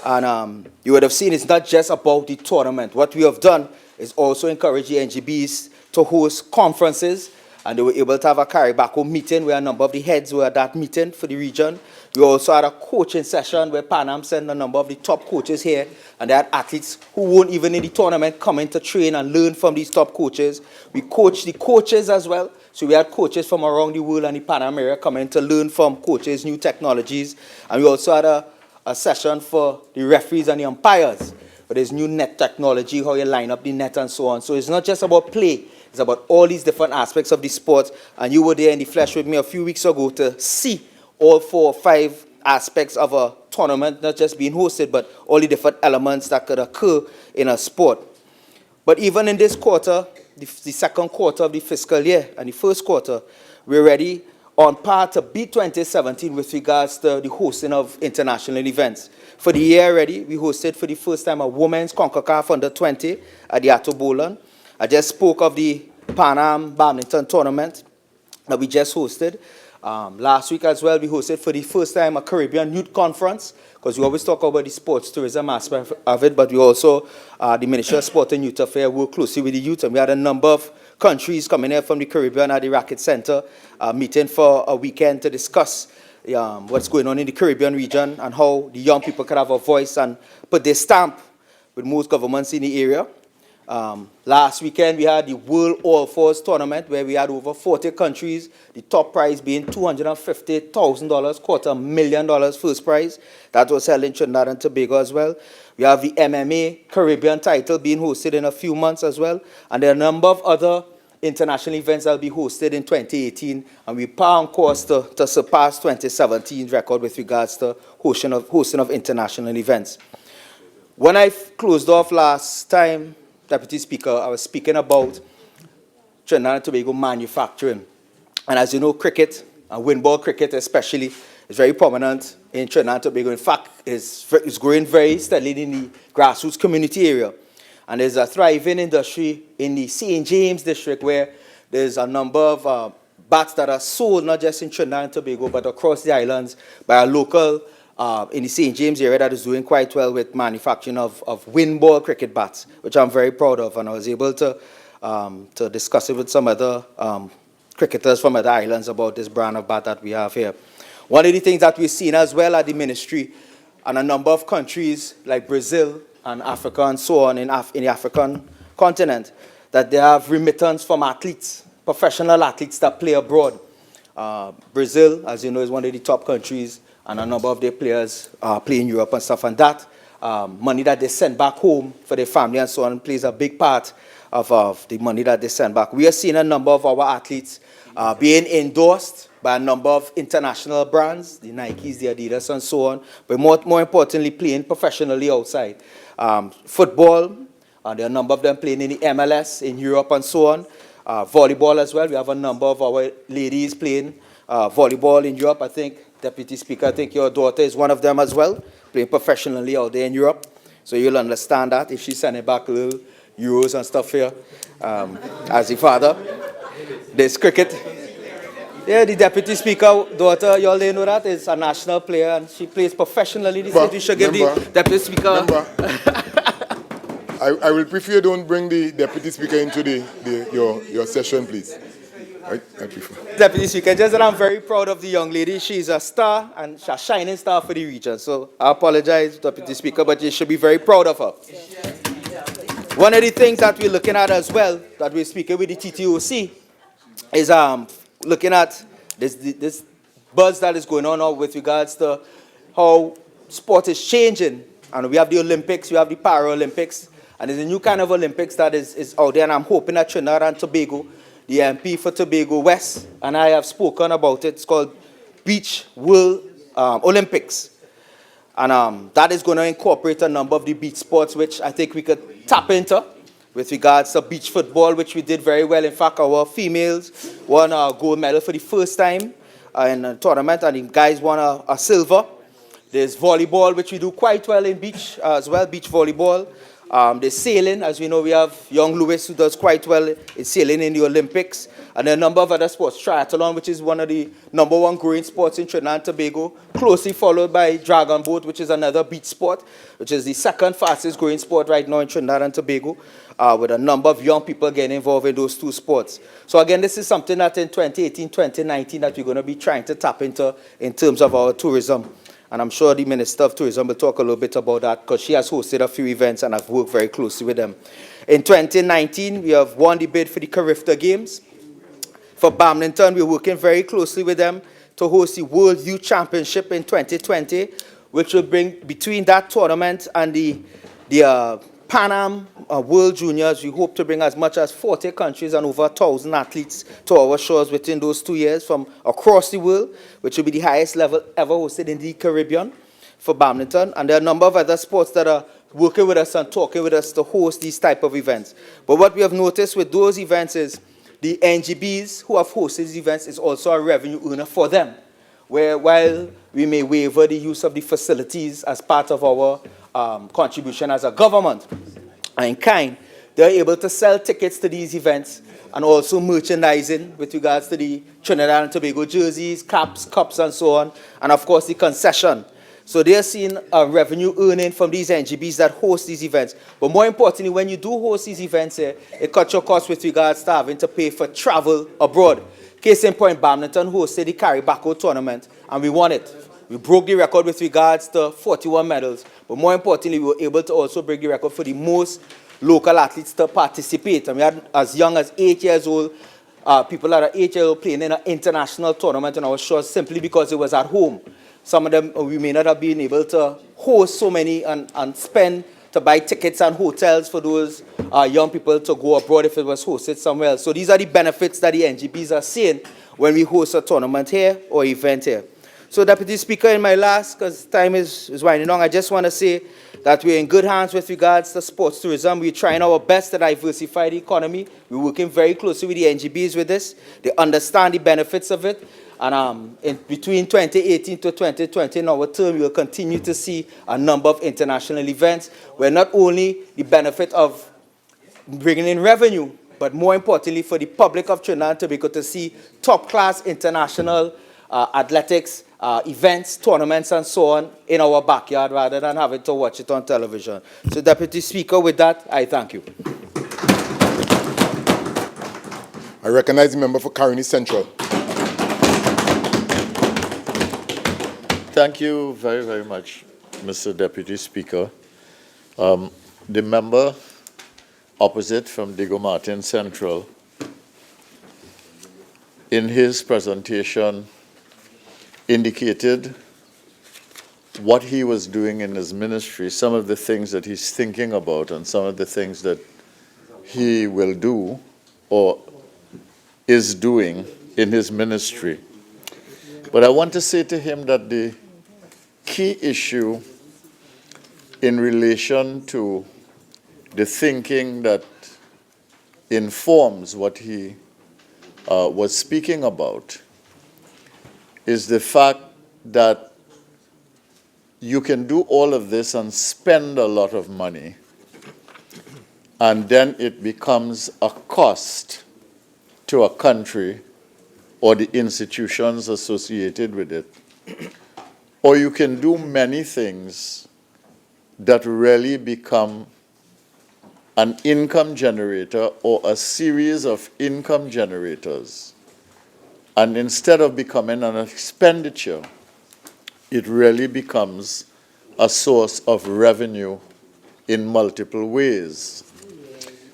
And you would have seen it's not just about the tournament. What we have done is also encourage the NGBs to host conferences, and they were able to have a carry-back-home meeting where a number of the heads were at that meeting for the region. We also had a coaching session where Pan Am sent a number of the top coaches here, and they had athletes who weren't even in the tournament coming to train and learn from these top coaches. We coached the coaches as well, so we had coaches from around the world and the Pan Am area coming to learn from coaches, new technologies, and we also had a session for the referees and the umpires. But there's new net technology, how you line up the net and so on. So it's not just about play, it's about all these different aspects of the sport. And you were there in the flesh with me a few weeks ago to see all 4 or 5 aspects of a tournament, not just being hosted, but all the different elements that could occur in a sport. But even in this quarter, the second quarter of the fiscal year and the first quarter, we're ready on par to beat 2017 with regards to the hosting of international events. For the year already, we hosted for the first time a women's CONCACAF Under-20 at the Tobago. I just spoke of the Pan Am badminton tournament that we just hosted. Last week as well, we hosted for the first time a Caribbean Youth Conference, because we always talk about the sports tourism aspect of it, but we also, the Ministry of Sport and Youth Affairs, work closely with the youth, and we had a number of countries coming here from the Caribbean at the Racket Center, meeting for a weekend to discuss what's going on in the Caribbean region and how the young people can have a voice and put their stamp with most governments in the area. Last weekend, we had the World All Fours tournament where we had over 40 countries, the top prize being $250,000, $250,000 first prize. That was held in Trinidad and Tobago as well. We have the MMA Caribbean title being hosted in a few months as well. And there are a number of other international events that will be hosted in 2018. And we are on course to surpass 2017's record with regards to hosting of international events. When I closed off last time, Deputy Speaker, I was speaking about Trinidad and Tobago manufacturing. And as you know, cricket, and windball cricket especially, is very prominent in Trinidad and Tobago. In fact, it's growing very steadily in the grassroots community area. And there's a thriving industry in the St. James district where there's a number of bats that are sold not just in Trinidad and Tobago, but across the islands by a local in the St. James area that is doing quite well with manufacturing of windball cricket bats, which I'm very proud of. And I was able to discuss it with some other cricketers from other islands about this brand of bat that we have here. One of the things that we've seen as well at the ministry and a number of countries like Brazil and Africa and so on in the African continent, that they have remittance from athletes, professional athletes that play abroad. Brazil, as you know, is one of the top countries, and a number of their players play in Europe and stuff. And that money that they send back home for their family and so on plays a big part of the money that they send back. We are seeing a number of our athletes being endorsed by a number of international brands, the Nikes, the Adidas, and so on, but more importantly, playing professionally outside. Football, there are a number of them playing in the MLS in Europe and so on. Volleyball as well, we have a number of our ladies playing volleyball in Europe. I think, Deputy Speaker, I think your daughter is one of them as well, playing professionally out there in Europe. So you'll understand that if she's sending back little euros and stuff here as the father. There's cricket. Yeah, the Deputy Speaker daughter, you all know that, is a national player and she plays professionally. We should give the Deputy Speaker. I will prefer you don't bring the Deputy Speaker into your session, please. Deputy Speaker, just that I'm very proud of the young lady. She's a star and a shining star for the region. So I apologize, Deputy Speaker, but you should be very proud of her. One of the things that we're looking at as well, that we're speaking with the TTOC, is looking at this buzz that is going on now with regards to how sport is changing. And we have the Olympics, we have the Paralympics, and there's a new kind of Olympics that is out there, and I'm hoping that Trinidad and Tobago, the MP for Tobago West, and I have spoken about it. It's called Beach World Olympics. And that is going to incorporate a number of the beach sports, which I think we could tap into with regards to beach football, which we did very well. In fact, our females won a gold medal for the first time in a tournament, and the guys won a silver. There's volleyball, which we do quite well in beach as well, beach volleyball. There's sailing. As we know, we have young Lewis, who does quite well in sailing in the Olympics. And a number of other sports. Triathlon, which is one of the #1 growing sports in Trinidad and Tobago, closely followed by dragon boat, which is another beach sport, which is the second fastest growing sport right now in Trinidad and Tobago, with a number of young people getting involved in those two sports. So again, this is something that in 2018, 2019, that we're going to be trying to tap into in terms of our tourism. And I'm sure the Minister of Tourism will talk a little bit about that, because she has hosted a few events and I've worked very closely with them. In 2019, we have won the bid for the Carifta Games. For Badminton, we're working very closely with them to host the World Youth Championship in 2020, which will bring, between that tournament and the Pan Am World Juniors, we hope to bring as much as 40 countries and over 1,000 athletes to our shores within those 2 years from across the world, which will be the highest level ever hosted in the Caribbean for badminton. And there are a number of other sports that are working with us and talking with us to host these type of events. But what we have noticed with those events is the NGBs who have hosted these events is also a revenue earner for them, where while we may waiver the use of the facilities as part of our contribution as a government in kind, they're able to sell tickets to these events and also merchandising with regards to the Trinidad and Tobago jerseys, caps, cups, and so on, and of course the concession. So they're seeing a revenue earning from these NGBs that host these events. But more importantly, when you do host these events, it cuts your costs with regards to having to pay for travel abroad. Case in point, Badminton hosted the Caribacco tournament, and we won it. We broke the record with regards to 41 medals, but more importantly, we were able to also break the record for the most local athletes to participate. And we had as young as 8 years old, people that are 8 years old playing in an international tournament on our shores simply because it was at home. Some of them, we may not have been able to host so many and spend to buy tickets and hotels for those young people to go abroad if it was hosted somewhere else. So these are the benefits that the NGBs are seeing when we host a tournament here or event here. So, Deputy Speaker, in my last, because time is winding down, I just want to say that we're in good hands with regards to sports tourism. We're trying our best to diversify the economy. We're working very closely with the NGBs with this. They understand the benefits of it. And between 2018 to 2020, in our term, we will continue to see a number of international events where not only the benefit of bringing in revenue, but more importantly for the public of Trinidad and Tobago to see top-class international athletics, events, tournaments, and so on in our backyard rather than having to watch it on television. So, Deputy Speaker, with that, I thank you. I recognize the member for Caroni Central. Thank you very, very much, Mr. Deputy Speaker. The member opposite from Diego Martin Central, in his presentation, indicated what he was doing in his ministry, some of the things that he's thinking about and some of the things that he will do or is doing in his ministry. But I want to say to him that the key issue in relation to the thinking that informs what he was speaking about is the fact that you can do all of this and spend a lot of money, and then it becomes a cost to a country or the institutions associated with it. Or you can do many things that really become an income generator or a series of income generators And instead of becoming an expenditure, it really becomes a source of revenue in multiple ways.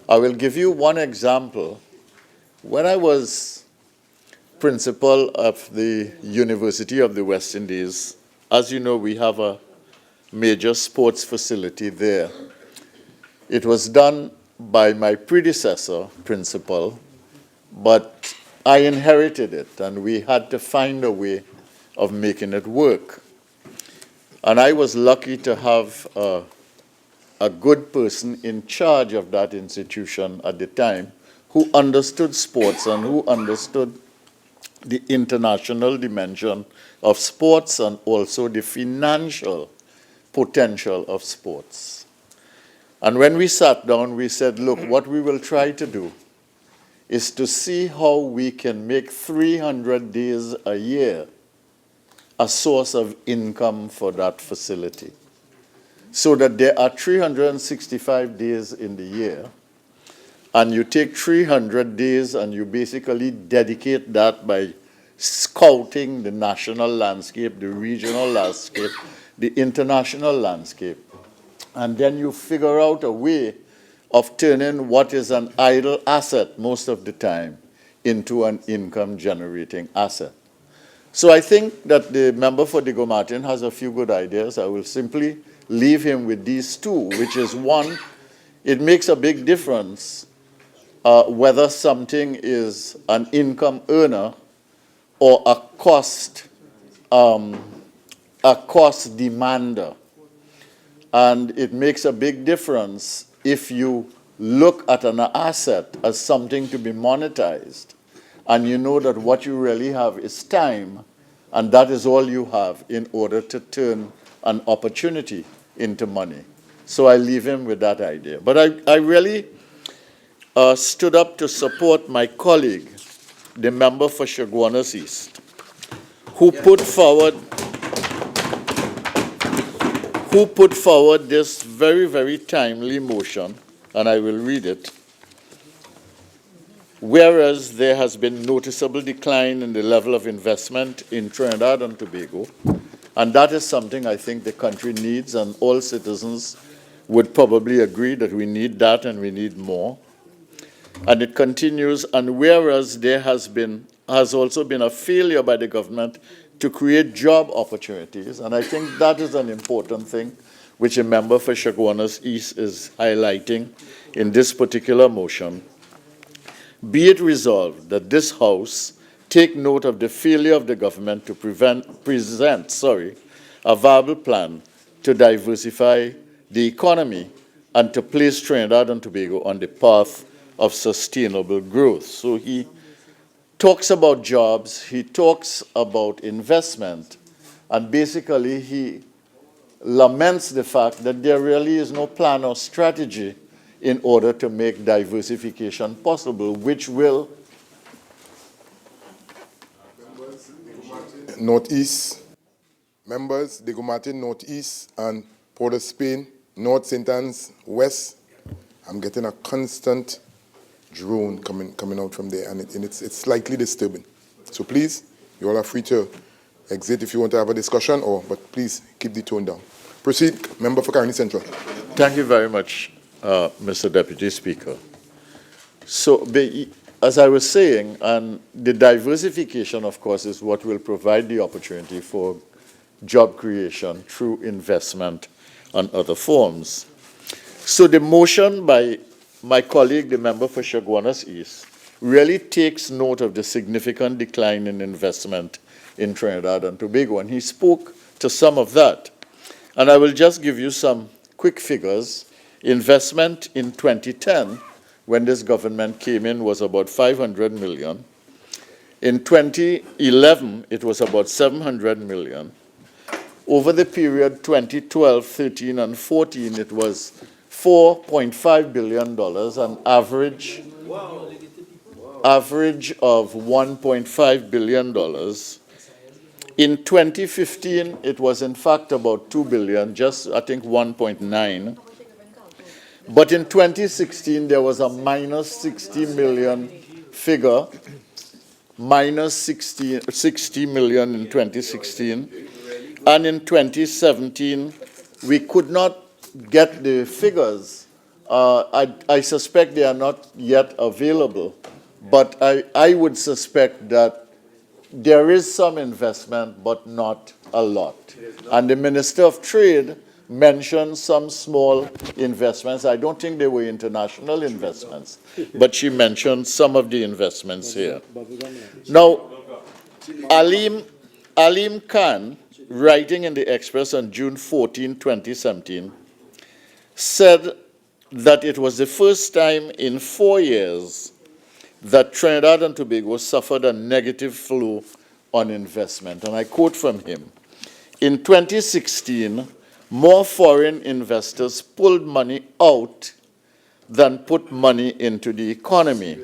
I will give you one example. When I was principal of the University of the West Indies, as you know, we have a major sports facility there. It was done by my predecessor, principal, but I inherited it, and we had to find a way of making it work. And I was lucky to have a good person in charge of that institution at the time who understood sports and who understood the international dimension of sports and also the financial potential of sports. And when we sat down, we said, look, what we will try to do is to see how we can make 300 days a year a source of income for that facility, so that there are 365 days in the year, and you take 300 days and you basically dedicate that by scouting the national landscape, the regional landscape, the international landscape, and then you figure out a way of turning what is an idle asset most of the time into an income-generating asset. So I think that the member for Diego Martin has a few good ideas. I will simply leave him with these two, which is one, it makes a big difference whether something is an income earner or a cost demander. And it makes a big difference if you look at an asset as something to be monetized, and you know that what you really have is time, and that is all you have in order to turn an opportunity into money. So I leave him with that idea. But I really stood up to support my colleague, the member for Chaguanas East, who put forward this very, very timely motion, and I will read it. Whereas there has been noticeable decline in the level of investment in Trinidad and Tobago, and that is something I think the country needs, and all citizens would probably agree that we need that and we need more. And it continues, and whereas there has also been a failure by the government to create job opportunities, and I think that is an important thing which a member for Chaguanas East is highlighting in this particular motion. Be it resolved that this House take note of the failure of the government to present a viable plan to diversify the economy and to place Trinidad and Tobago on the path of sustainable growth. So he talks about jobs, he talks about investment, and basically he laments the fact that there really is no plan or strategy in order to make diversification possible, which will... Northeast, members, Diego Martin, Northeast, and Port of Spain, North St. Anne's, West. I'm getting a constant drone coming out from there, and it's slightly disturbing. So please, you all are free to exit if you want to have a discussion, but please keep the tone down. Proceed, member for Caroni Central. Thank you very much, Mr. Deputy Speaker. So, as I was saying, and the diversification, of course, is what will provide the opportunity for job creation through investment and other forms. So the motion by my colleague, the member for Chaguanas East, really takes note of the significant decline in investment in Trinidad and Tobago, and he spoke to some of that. And I will just give you some quick figures. Investment in 2010, when this government came in, was about 500 million. In 2011, it was about 700 million. Over the period 2012, 13, and 14, it was $4.5 billion, an average of $1.5 billion. In 2015, it was in fact about 2 billion, just I think 1.9. But in 2016, there was a minus 60 million figure, minus 60 million in 2016. And in 2017, we could not get the figures. I suspect they are not yet available, but I would suspect that there is some investment, but not a lot. And the Minister of Trade mentioned some small investments. I don't think they were international investments, but she mentioned some of the investments here. Now, Alim Khan, writing in the Express on June 14, 2017, said that it was the first time in 4 years that Trinidad and Tobago suffered a negative flow on investment. And I quote from him, "In 2016, more foreign investors pulled money out than put money into the economy."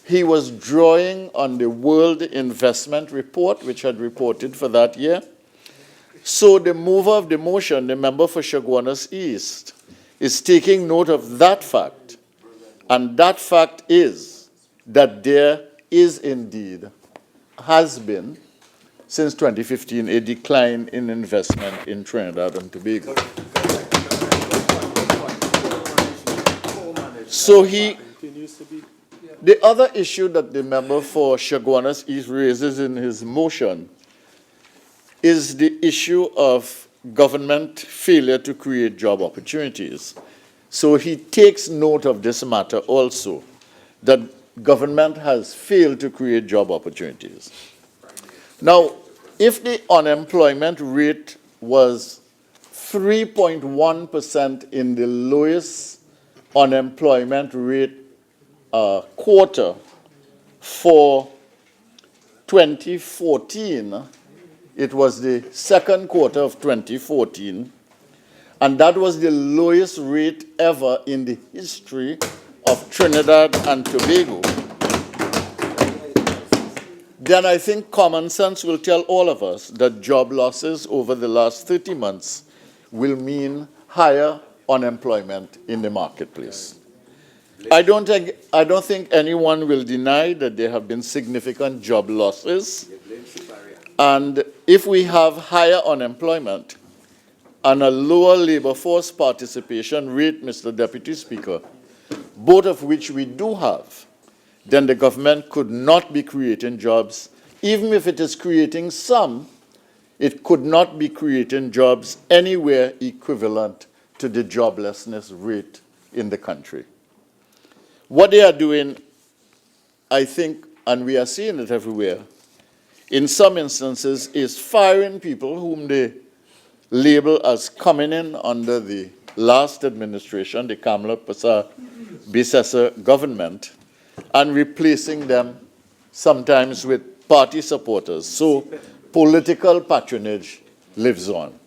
He was drawing on the World Investment Report, which had reported for that year. So the mover of the motion, the member for Chaguanas East, is taking note of that fact. And that fact is that there is indeed, has been, since 2015, a decline in investment in Trinidad and Tobago. So the other issue that the member for Chaguanas East raises in his motion is the issue of government failure to create job opportunities. So he takes note of this matter also, that government has failed to create job opportunities. Now, if the unemployment rate was 3.1% in the lowest unemployment rate quarter for 2014, it was the second quarter of 2014, and that was the lowest rate ever in the history of Trinidad and Tobago. Then I think common sense will tell all of us that job losses over the last 30 months will mean higher unemployment in the marketplace. I don't think anyone will deny that there have been significant job losses. And if we have higher unemployment and a lower labor force participation rate, Mr. Deputy Speaker, both of which we do have, then the government could not be creating jobs. Even if it is creating some, it could not be creating jobs anywhere equivalent to the joblessness rate in the country. What they are doing, I think, and we are seeing it everywhere, in some instances, is firing people whom they label as coming in under the last administration, the Kamala Bisesa government, and replacing them sometimes with party supporters. So political patronage lives on.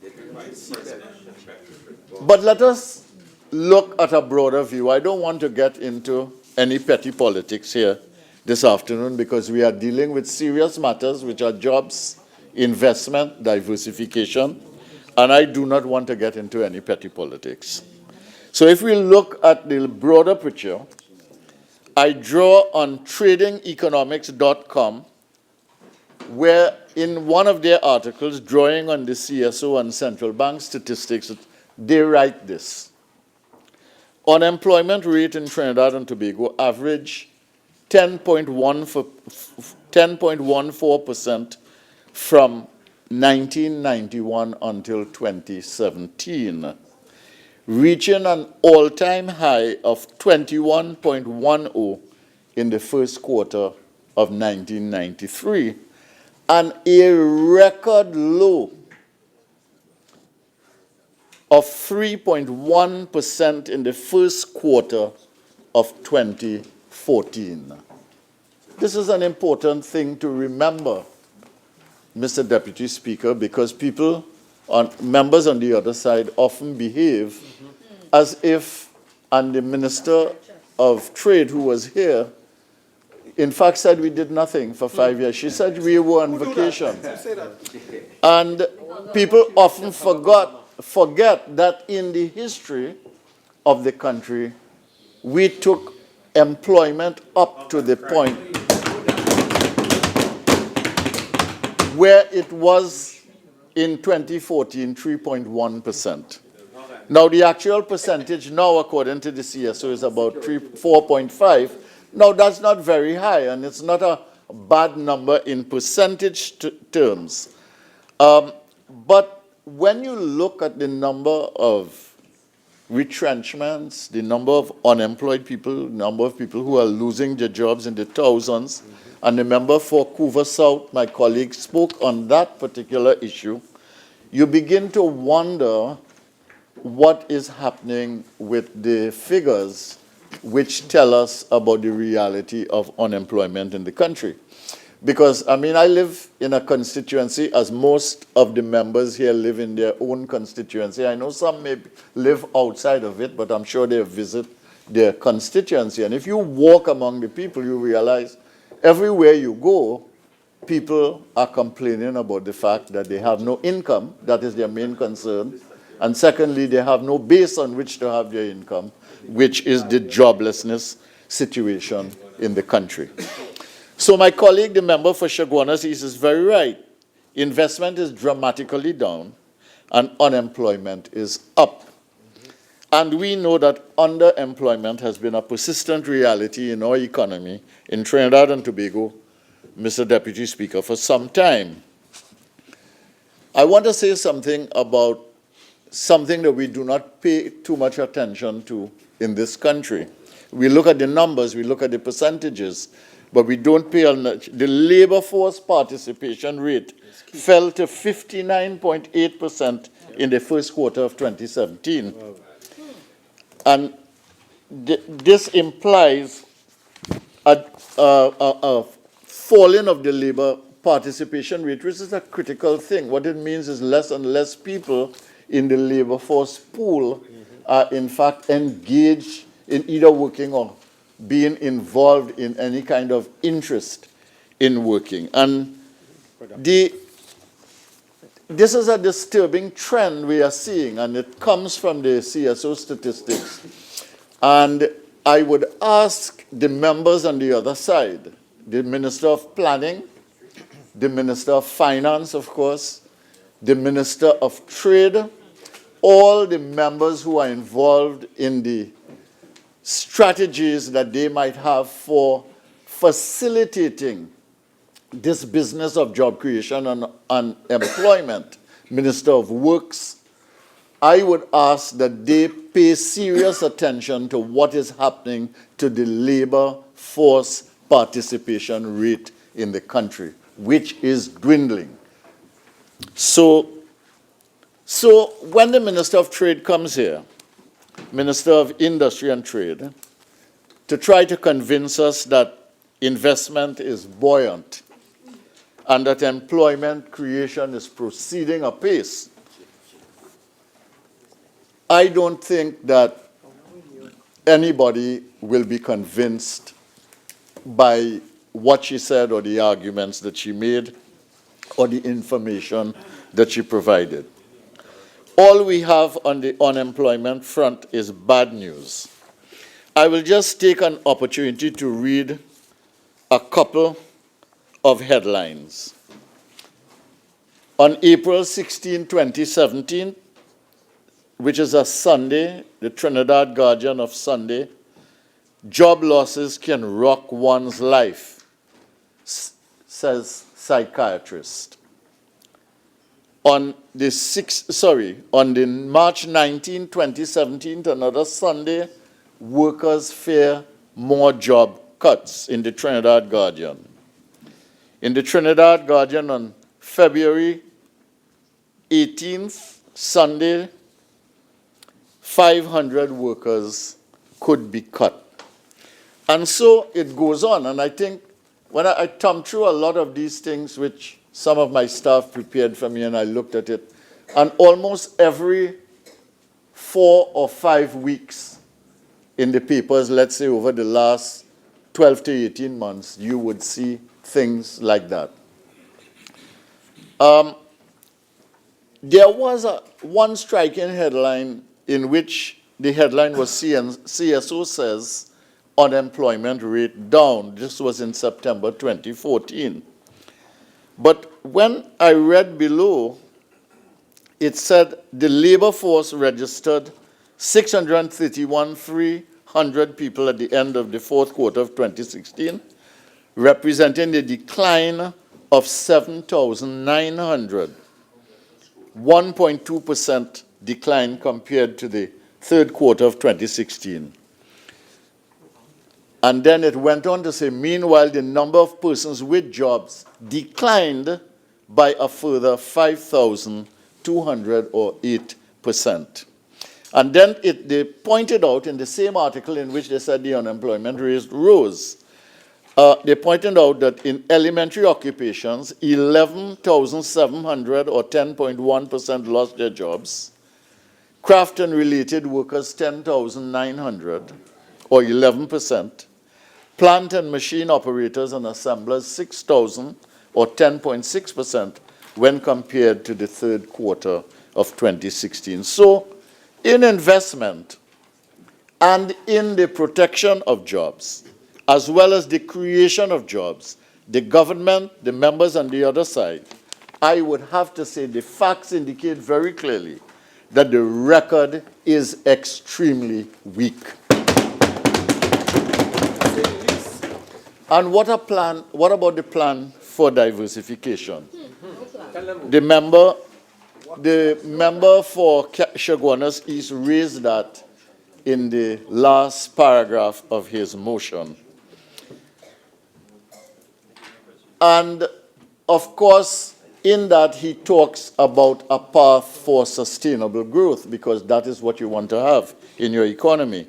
But let us look at a broader view. I don't want to get into any petty politics here this afternoon because we are dealing with serious matters which are jobs, investment, diversification, and I do not want to get into any petty politics. So if we look at the broader picture, I draw on tradingeconomics.com, where in one of their articles, drawing on the CSO and central bank statistics, they write this. Unemployment rate in Trinidad and Tobago average 10.14% from 1991 until 2017, reaching an all-time high of 21.10 in the first quarter of 1993, and a record low of 3.1% in the first quarter of 2014. This is an important thing to remember, Mr. Deputy Speaker, because members on the other side often behave as if, and the Minister of Trade who was here, in fact said we did nothing for 5 years. She said we were on vacation. And people often forget that in the history of the country, we took employment up to the point. where it was in 2014, 3.1%. Now, the actual percentage now, according to the CSO, is about 4.5. Now, that's not very high, and it's not a bad number in percentage terms. But when you look at the number of retrenchments, the number of unemployed people, the number of people who are losing their jobs in the thousands, and the member for Couva South, my colleague, spoke on that particular issue, you begin to wonder what is happening with the figures which tell us about the reality of unemployment in the country. Because, I mean, I live in a constituency, as most of the members here live in their own constituency. I know some may live outside of it, but I'm sure they visit their constituency. And if you walk among the people, you realize everywhere you go, people are complaining about the fact that they have no income. That is their main concern. And secondly, they have no base on which to have their income, which is the joblessness situation in the country. So my colleague, the member for Chaguanas East, is very right. Investment is dramatically down and unemployment is up. And we know that underemployment has been a persistent reality in our economy in Trinidad and Tobago, Mr. Deputy Speaker, for some time. I want to say something about something that we do not pay too much attention to in this country. We look at the numbers, we look at the percentages, but we don't pay on the labor force participation rate fell to 59.8% in the first quarter of 2017. And this implies a falling of the labor participation rate, which is a critical thing. What it means is less and less people in the labor force pool are in fact engaged in either working or being involved in any kind of interest in working. And this is a disturbing trend we are seeing, and it comes from the CSO statistics. And I would ask the members on the other side, the Minister of Planning, the Minister of Finance, of course, the Minister of Trade, all the members who are involved in the strategies that they might have for facilitating this business of job creation and employment, Minister of Works, I would ask that they pay serious attention to what is happening to the labor force participation rate in the country, which is dwindling. So when the Minister of Trade comes here, Minister of Industry and Trade, to try to convince us that investment is buoyant and that employment creation is proceeding apace, I don't think that anybody will be convinced by what she said or the arguments that she made or the information that she provided. All we have on the unemployment front is bad news. I will just take an opportunity to read a couple of headlines. On April 16, 2017, which is a Sunday, the Trinidad Guardian of Sunday, job losses can rock one's life, says psychiatrist. On the March 19, 2017, another Sunday, workers fear more job cuts in the Trinidad Guardian. In the Trinidad Guardian on February 18th, Sunday, 500 workers could be cut. And so it goes on. And I think when I thumb through a lot of these things, which some of my staff prepared for me and I looked at it, and almost every 4 or 5 weeks in the papers, let's say over the last 12 to 18 months, you would see things like that. There was one striking headline in which the headline was CSO says unemployment rate down. This was in September 2014. But when I read below, it said the labor force registered 631,300 people at the end of the fourth quarter of 2016, representing a decline of 7,900, 1.2% decline compared to the third quarter of 2016. And then it went on to say, meanwhile, the number of persons with jobs declined by a further 5,200 or 8%. And then they pointed out in the same article in which they said the unemployment rate rose, they pointed out that in elementary occupations, 11,700 or 10.1% lost their jobs. Craft and related workers, 10,900 or 11%. Plant and machine operators and assemblers, 6,000 or 10.6% when compared to the third quarter of 2016. So in investment and in the protection of jobs, as well as the creation of jobs, the government, the members on the other side, I would have to say the facts indicate very clearly that the record is extremely weak. And what about the plan for diversification? The member for Chaguanas East raised that in the last paragraph of his motion. And of course, in that he talks about a path for sustainable growth, because that is what you want to have in your economy.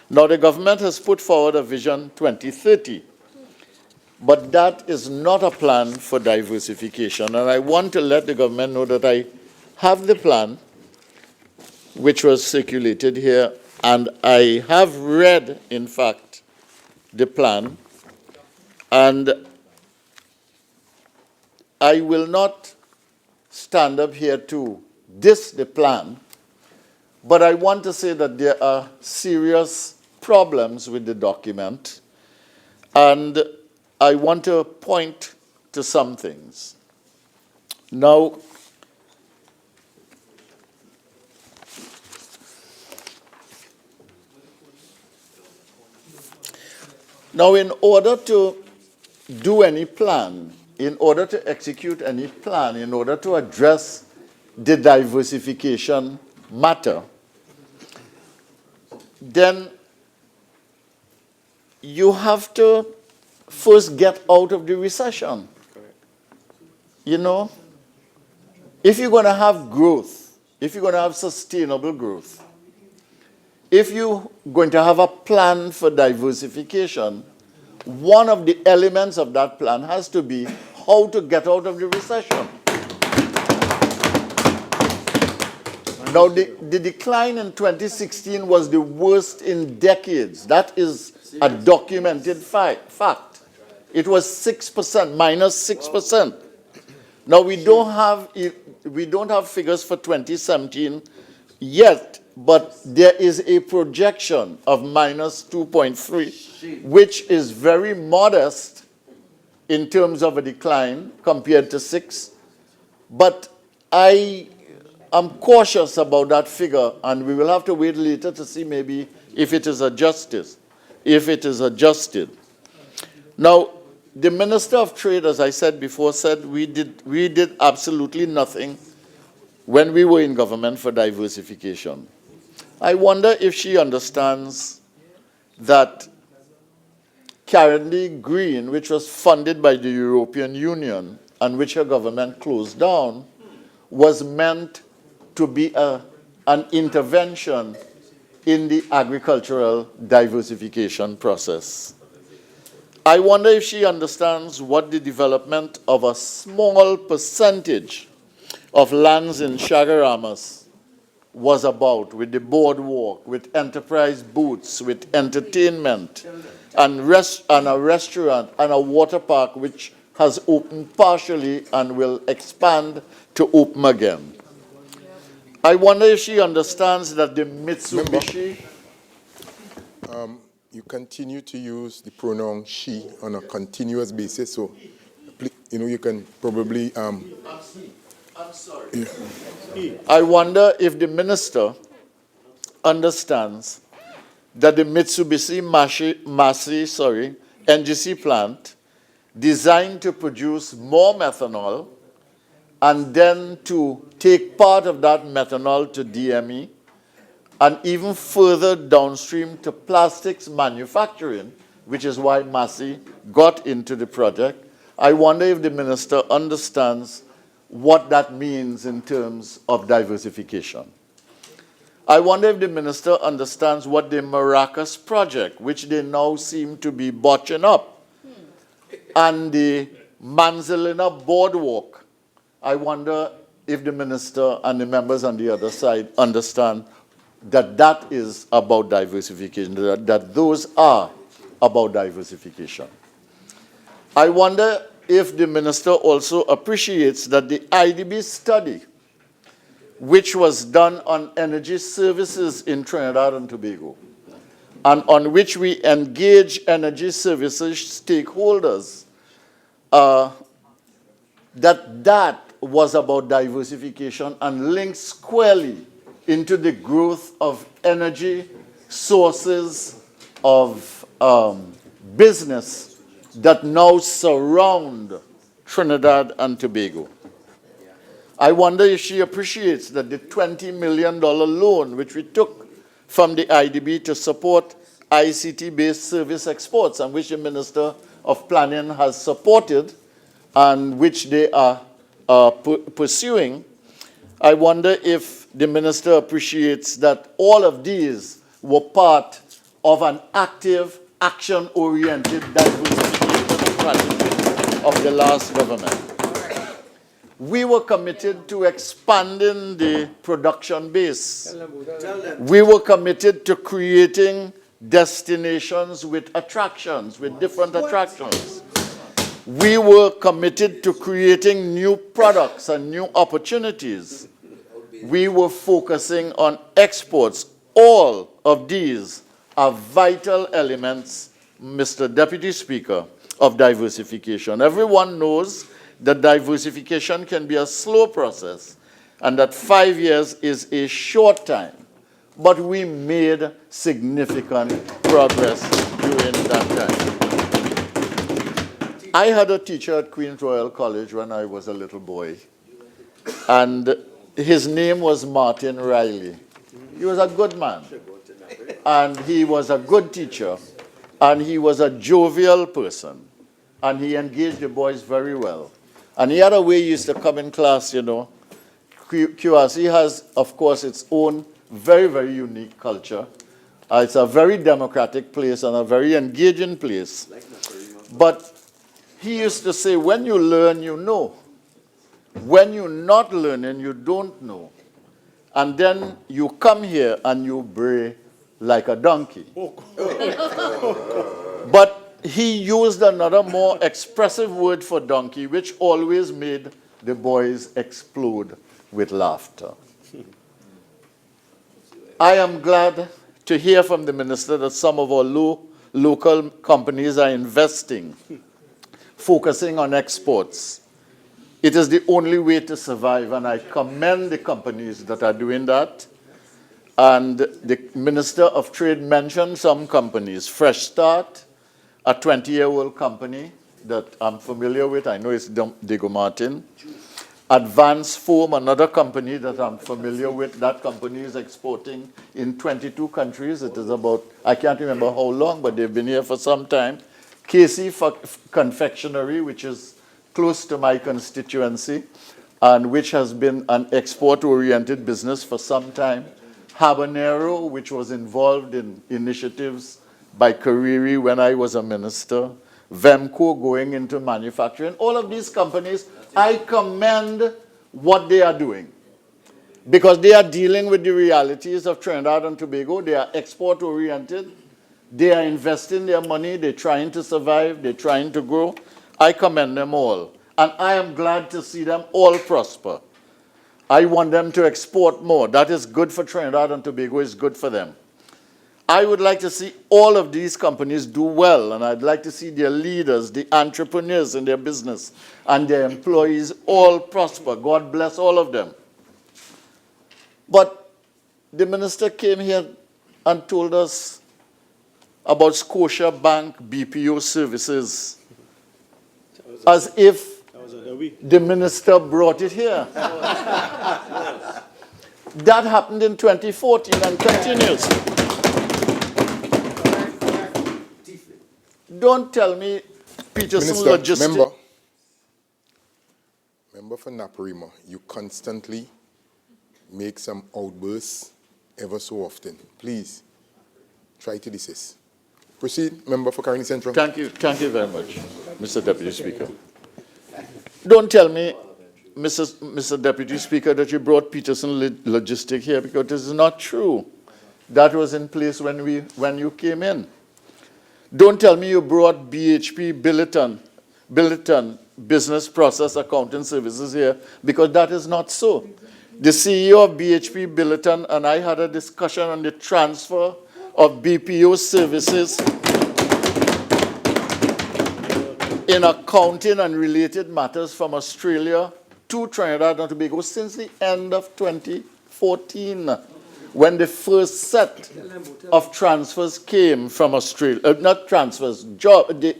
Now, the government has put forward a Vision 2030, but that is not a plan for diversification. And I want to let the government know that I have the plan, which was circulated here, and I have read, in fact, the plan, and I will not stand up here to diss the plan, but I want to say that there are serious problems with the document, and I want to point to some things. Now, in order to do any plan, in order to execute any plan, in order to address the diversification matter, then you have to first get out of the recession. You know, if you're going to have growth, if you're going to have sustainable growth, if you're going to have a plan for diversification, one of the elements of that plan has to be how to get out of the recession. Now, the decline in 2016 was the worst in decades. That is a documented fact. It was 6%, minus 6%. Now, we don't have figures for 2017 yet, but there is a projection of minus 2.3, which is very modest in terms of a decline compared to 6. But I am cautious about that figure, and we will have to wait later to see maybe if it is adjusted. Now, the Minister of Trade, as I said before, said we did absolutely nothing when we were in government for diversification. I wonder if she understands that Carnegie Green, which was funded by the European Union and which her government closed down, was meant to be an intervention in the agricultural diversification process. I wonder if she understands what the development of a small percentage of lands in Chagaramas was about, with the boardwalk, with enterprise booths, with entertainment, and a restaurant and a water park which has opened partially and will expand to open again. I wonder if she understands that the Mitsubishi... you continue to use the pronoun she on a continuous basis, so you can probably. I'm sorry. I wonder if the minister understands that the Mitsubishi Massey NGC plant, designed to produce more methanol and then to take part of that methanol to DME and even further downstream to plastics manufacturing, which is why Massey got into the project. I wonder if the minister understands what that means in terms of diversification. I wonder if the minister understands what the Maracas project, which they now seem to be botching up, and the Manzanilla boardwalk. I wonder if the minister and the members on the other side understand that that is about diversification, that those are about diversification. I wonder if the minister also appreciates that the IDB study, which was done on energy services in Trinidad and Tobago, and on which we engage energy services stakeholders, that was about diversification and linked squarely into the growth of energy sources of business that now surround Trinidad and Tobago. I wonder if she appreciates that the $20 million loan which we took from the IDB to support ICT-based service exports, and which the Minister of Planning has supported and which they are pursuing, I wonder if the Minister appreciates that all of these were part of an active, action-oriented diversification strategy of the last government. We were committed to expanding the production base. We were committed to creating destinations with attractions, with different attractions. We were committed to creating new products and new opportunities. We were focusing on exports. All of these are vital elements, Mr. Deputy Speaker, of diversification. Everyone knows that diversification can be a slow process and that 5 years is a short time, but we made significant progress during that time. I had a teacher at Queen's Royal College when I was a little boy, and his name was Martin Riley. He was a good man, and he was a good teacher, and he was a jovial person, and he engaged the boys very well. And he had a way he used to come in class, QRC has, of course, its own very, very unique culture. It's a very democratic place and a very engaging place. But he used to say, when you learn, you know. When you're not learning, you don't know. And then you come here and you bray like a donkey. But he used another more expressive word for donkey, which always made the boys explode with laughter. I am glad to hear from the minister that some of our local companies are investing, focusing on exports. It is the only way to survive, and I commend the companies that are doing that. And the Minister of Trade mentioned some companies. Fresh Start, a 20-year-old company that I'm familiar with. I know it's Diego Martin. Advanced Foam, another company that I'm familiar with. That company is exporting in 22 countries. It is about, I can't remember how long, but they've been here for some time. Casey Confectionery, which is close to my constituency, and which has been an export-oriented business for some time. Habanero, which was involved in initiatives by Kariri when I was a minister. Vemco going into manufacturing. All of these companies, I commend what they are doing, because they are dealing with the realities of Trinidad and Tobago. They are export-oriented. They are investing their money. They're trying to survive. They're trying to grow. I commend them all. And I am glad to see them all prosper. I want them to export more. That is good for Trinidad and Tobago. It's good for them. I would like to see all of these companies do well, and I'd like to see their leaders, the entrepreneurs in their business, and their employees all prosper. God bless all of them. But the minister came here and told us about Scotia Bank BPO services, as if the minister brought it here. That happened in 2014 and continues. Don't tell me Peterson Minister, Logistics. member for Naparima, you constantly make some outbursts ever so often. Please, try to desist. Proceed, member for Caroni Central. Thank you very much, Mr. Deputy Speaker. Don't tell me, Mr. Deputy Speaker, that you brought Peterson Logistics here, because this is not true. That was in place when you came in. Don't tell me you brought BHP Billiton Business Process Accounting Services here, because that is not so. The CEO of BHP Billiton and I had a discussion on the transfer of BPO services in accounting and related matters from Australia to Trinidad and Tobago since the end of 2014, when the first set of transfers came from Australia. Not transfers, the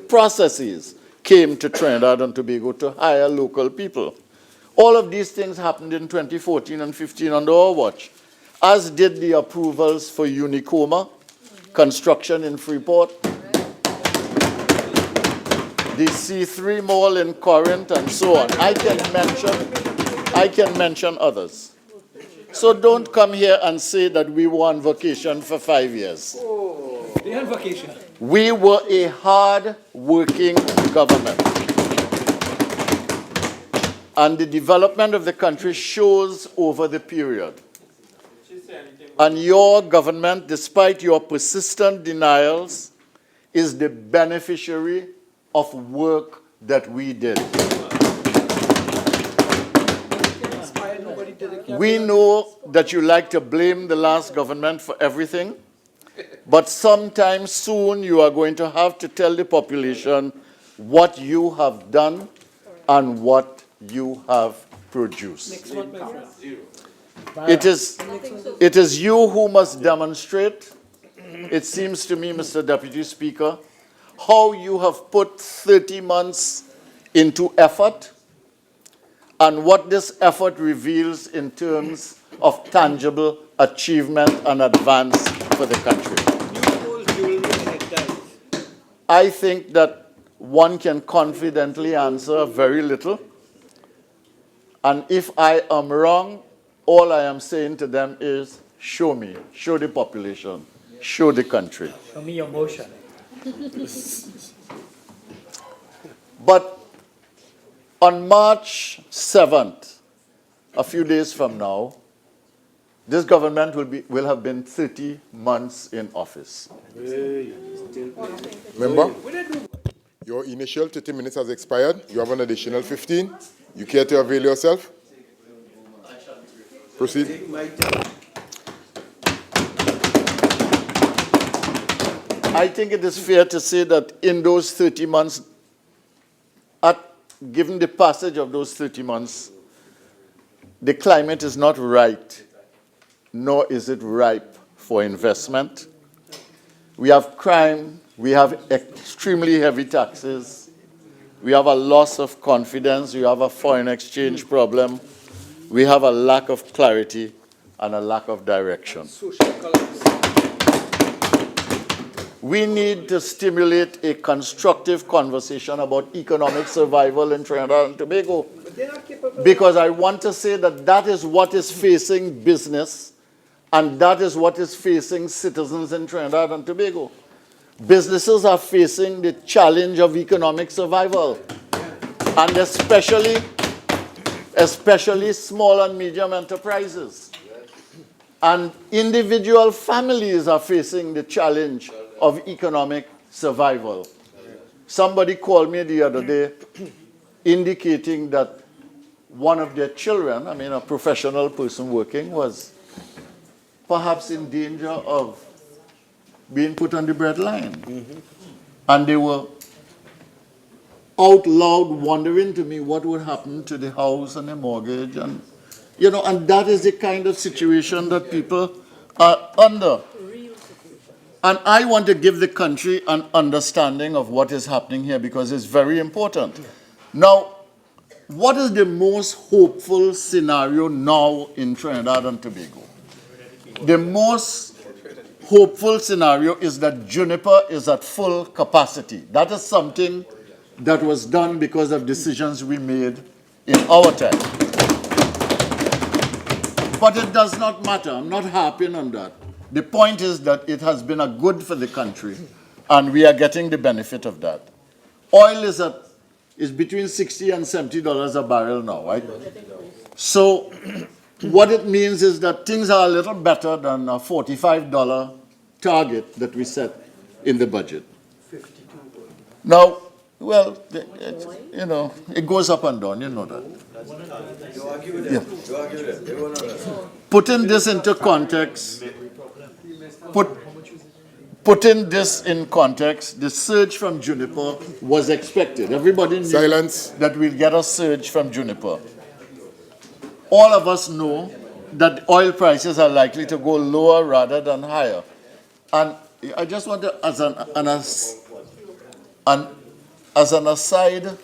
processes came to Trinidad and Tobago to hire local people. All of these things happened in 2014 and 15 under our watch, as did the approvals for Unicoma, construction in Freeport, the C3 Mall in Corinth, and so on. I can mention others. So don't come here and say that we were on vacation for 5 years. They're on vacation. We were a hard-working government. And the development of the country shows over the period. And your government, despite your persistent denials, is the beneficiary of work that we did. We know that you like to blame the last government for everything, but sometime soon you are going to have to tell the population what you have done and what you have produced. It is you who must demonstrate, it seems to me, Mr. Deputy Speaker, how you have put 30 months into effort and what this effort reveals in terms of tangible achievement and advance for the country. I think that one can confidently answer very little. And if I am wrong, all I am saying to them is, show me, show the population, show the country. Show me your motion. But on March 7th, a few days from now, this government will have been 30 months in office. Member, your initial 30 minutes has expired. You have an additional 15. You care to avail yourself? Proceed. I think it is fair to say that in those 30 months, given the passage of those 30 months, the climate is not right, nor is it ripe for investment. We have crime, we have extremely heavy taxes, we have a loss of confidence, we have a foreign exchange problem, we have a lack of clarity and a lack of direction. We need to stimulate a constructive conversation about economic survival in Trinidad and Tobago. Because I want to say that that is what is facing business and that is what is facing citizens in Trinidad and Tobago. Businesses are facing the challenge of economic survival, and especially small and medium enterprises. And individual families are facing the challenge of economic survival. Somebody called me the other day indicating that one of their children, I mean a professional person working, was perhaps in danger of being put on the breadline. And they were out loud wondering to me what would happen to the house and the mortgage. And, and that is the kind of situation that people are under. And I want to give the country an understanding of what is happening here because it's very important. Now, what is the most hopeful scenario now in Trinidad and Tobago? The most hopeful scenario is that Juniper is at full capacity. That is something that was done because of decisions we made in our time. But it does not matter. I'm not harping on that. The point is that it has been a good for the country, and we are getting the benefit of that. Oil is between $60 and $70 a barrel now, right? So what it means is that things are a little better than a $45 target that we set in the budget. Now, well, it goes up and down, you know that. Yeah. Putting this into context, putting this in context, the surge from Juniper was expected. Everybody knew that we'll get a surge from Juniper. All of us know that oil prices are likely to go lower rather than higher. And I just want to, as an aside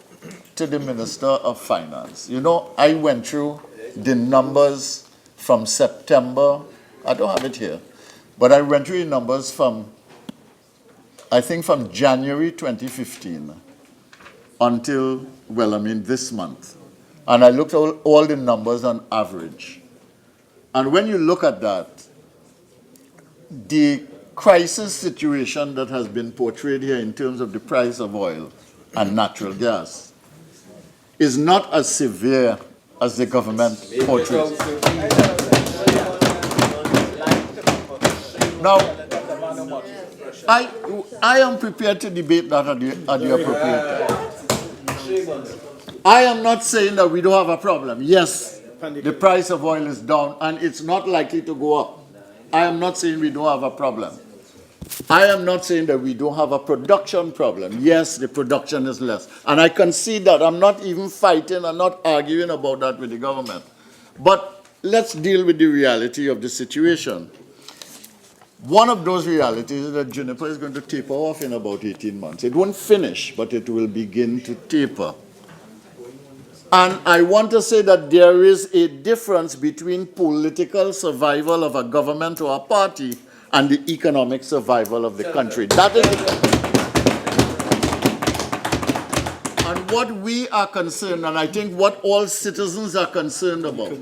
to the Minister of Finance, I went through the numbers from September. I don't have it here, but I went through the numbers from January 2015 until, this month. And I looked at all the numbers on average. And when you look at that, the crisis situation that has been portrayed here in terms of the price of oil and natural gas is not as severe as the government portrays. Now, I am prepared to debate that at the appropriate time. I am not saying that we don't have a problem. Yes, the price of oil is down and it's not likely to go up. I am not saying we don't have a problem. I am not saying that we don't have a production problem. Yes, the production is less. And I concede that. I'm not even fighting, I'm not arguing about that with the government. But let's deal with the reality of the situation. One of those realities is that Juniper is going to taper off in about 18 months. It won't finish, but it will begin to taper. And I want to say that there is a difference between political survival of a government or a party and the economic survival of the country. That is and what we are concerned, and I think what all citizens are concerned about,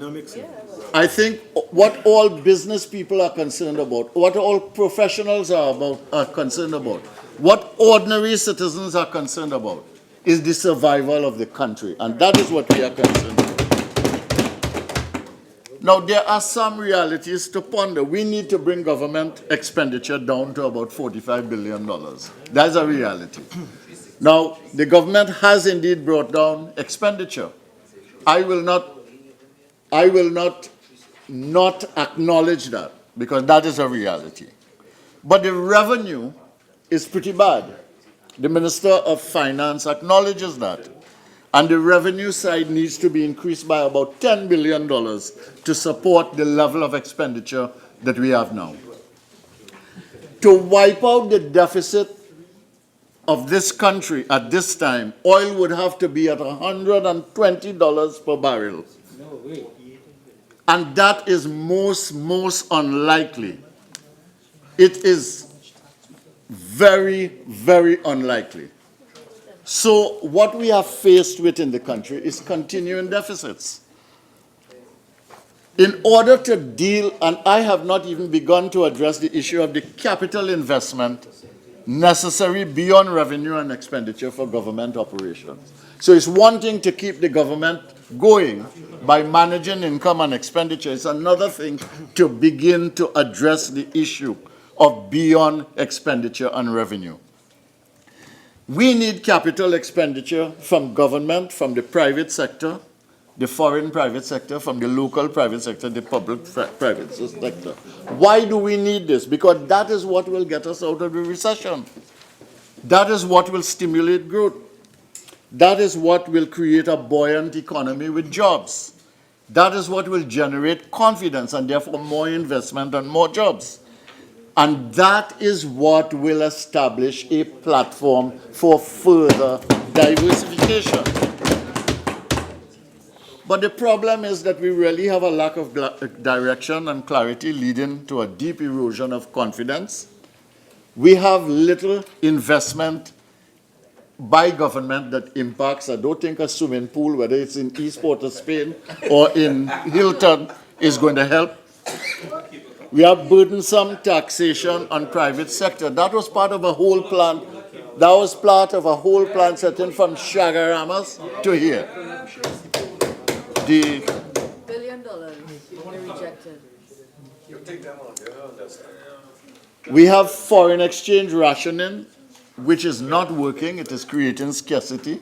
I think what all business people are concerned about, what all professionals are concerned about, what ordinary citizens are concerned about, is the survival of the country. And that is what we are concerned about. Now, there are some realities to ponder. We need to bring government expenditure down to about $45 billion. That's a reality. Now, the government has indeed brought down expenditure. I will not acknowledge that, because that is a reality. But the revenue is pretty bad. The Minister of Finance acknowledges that. And the revenue side needs to be increased by about $10 billion to support the level of expenditure that we have now. To wipe out the deficit of this country at this time, oil would have to be at $120 per barrel. And that is most unlikely. It is very, very unlikely. So what we are faced with in the country is continuing deficits. In order to deal, and I have not even begun to address the issue of the capital investment necessary beyond revenue and expenditure for government operations. So it's one thing to keep the government going by managing income and expenditure. It's another thing to begin to address the issue of beyond expenditure and revenue. We need capital expenditure from government, from the private sector, the foreign private sector, from the local private sector, the public private sector. Why do we need this? Because that is what will get us out of the recession. That is what will stimulate growth. That is what will create a buoyant economy with jobs. That is what will generate confidence and therefore more investment and more jobs. And that is what will establish a platform for further diversification. But the problem is that we really have a lack of direction and clarity, leading to a deep erosion of confidence. We have little investment by government that impacts. I don't think a swimming pool, whether it's in Eastport of Spain or in Hilton, is going to help. We have burdensome taxation on private sector. That was part of a whole plan. That was part of a whole plan setting from Shagaramas to here. The $1 billion rejected. We have foreign exchange rationing, which is not working. It is creating scarcity.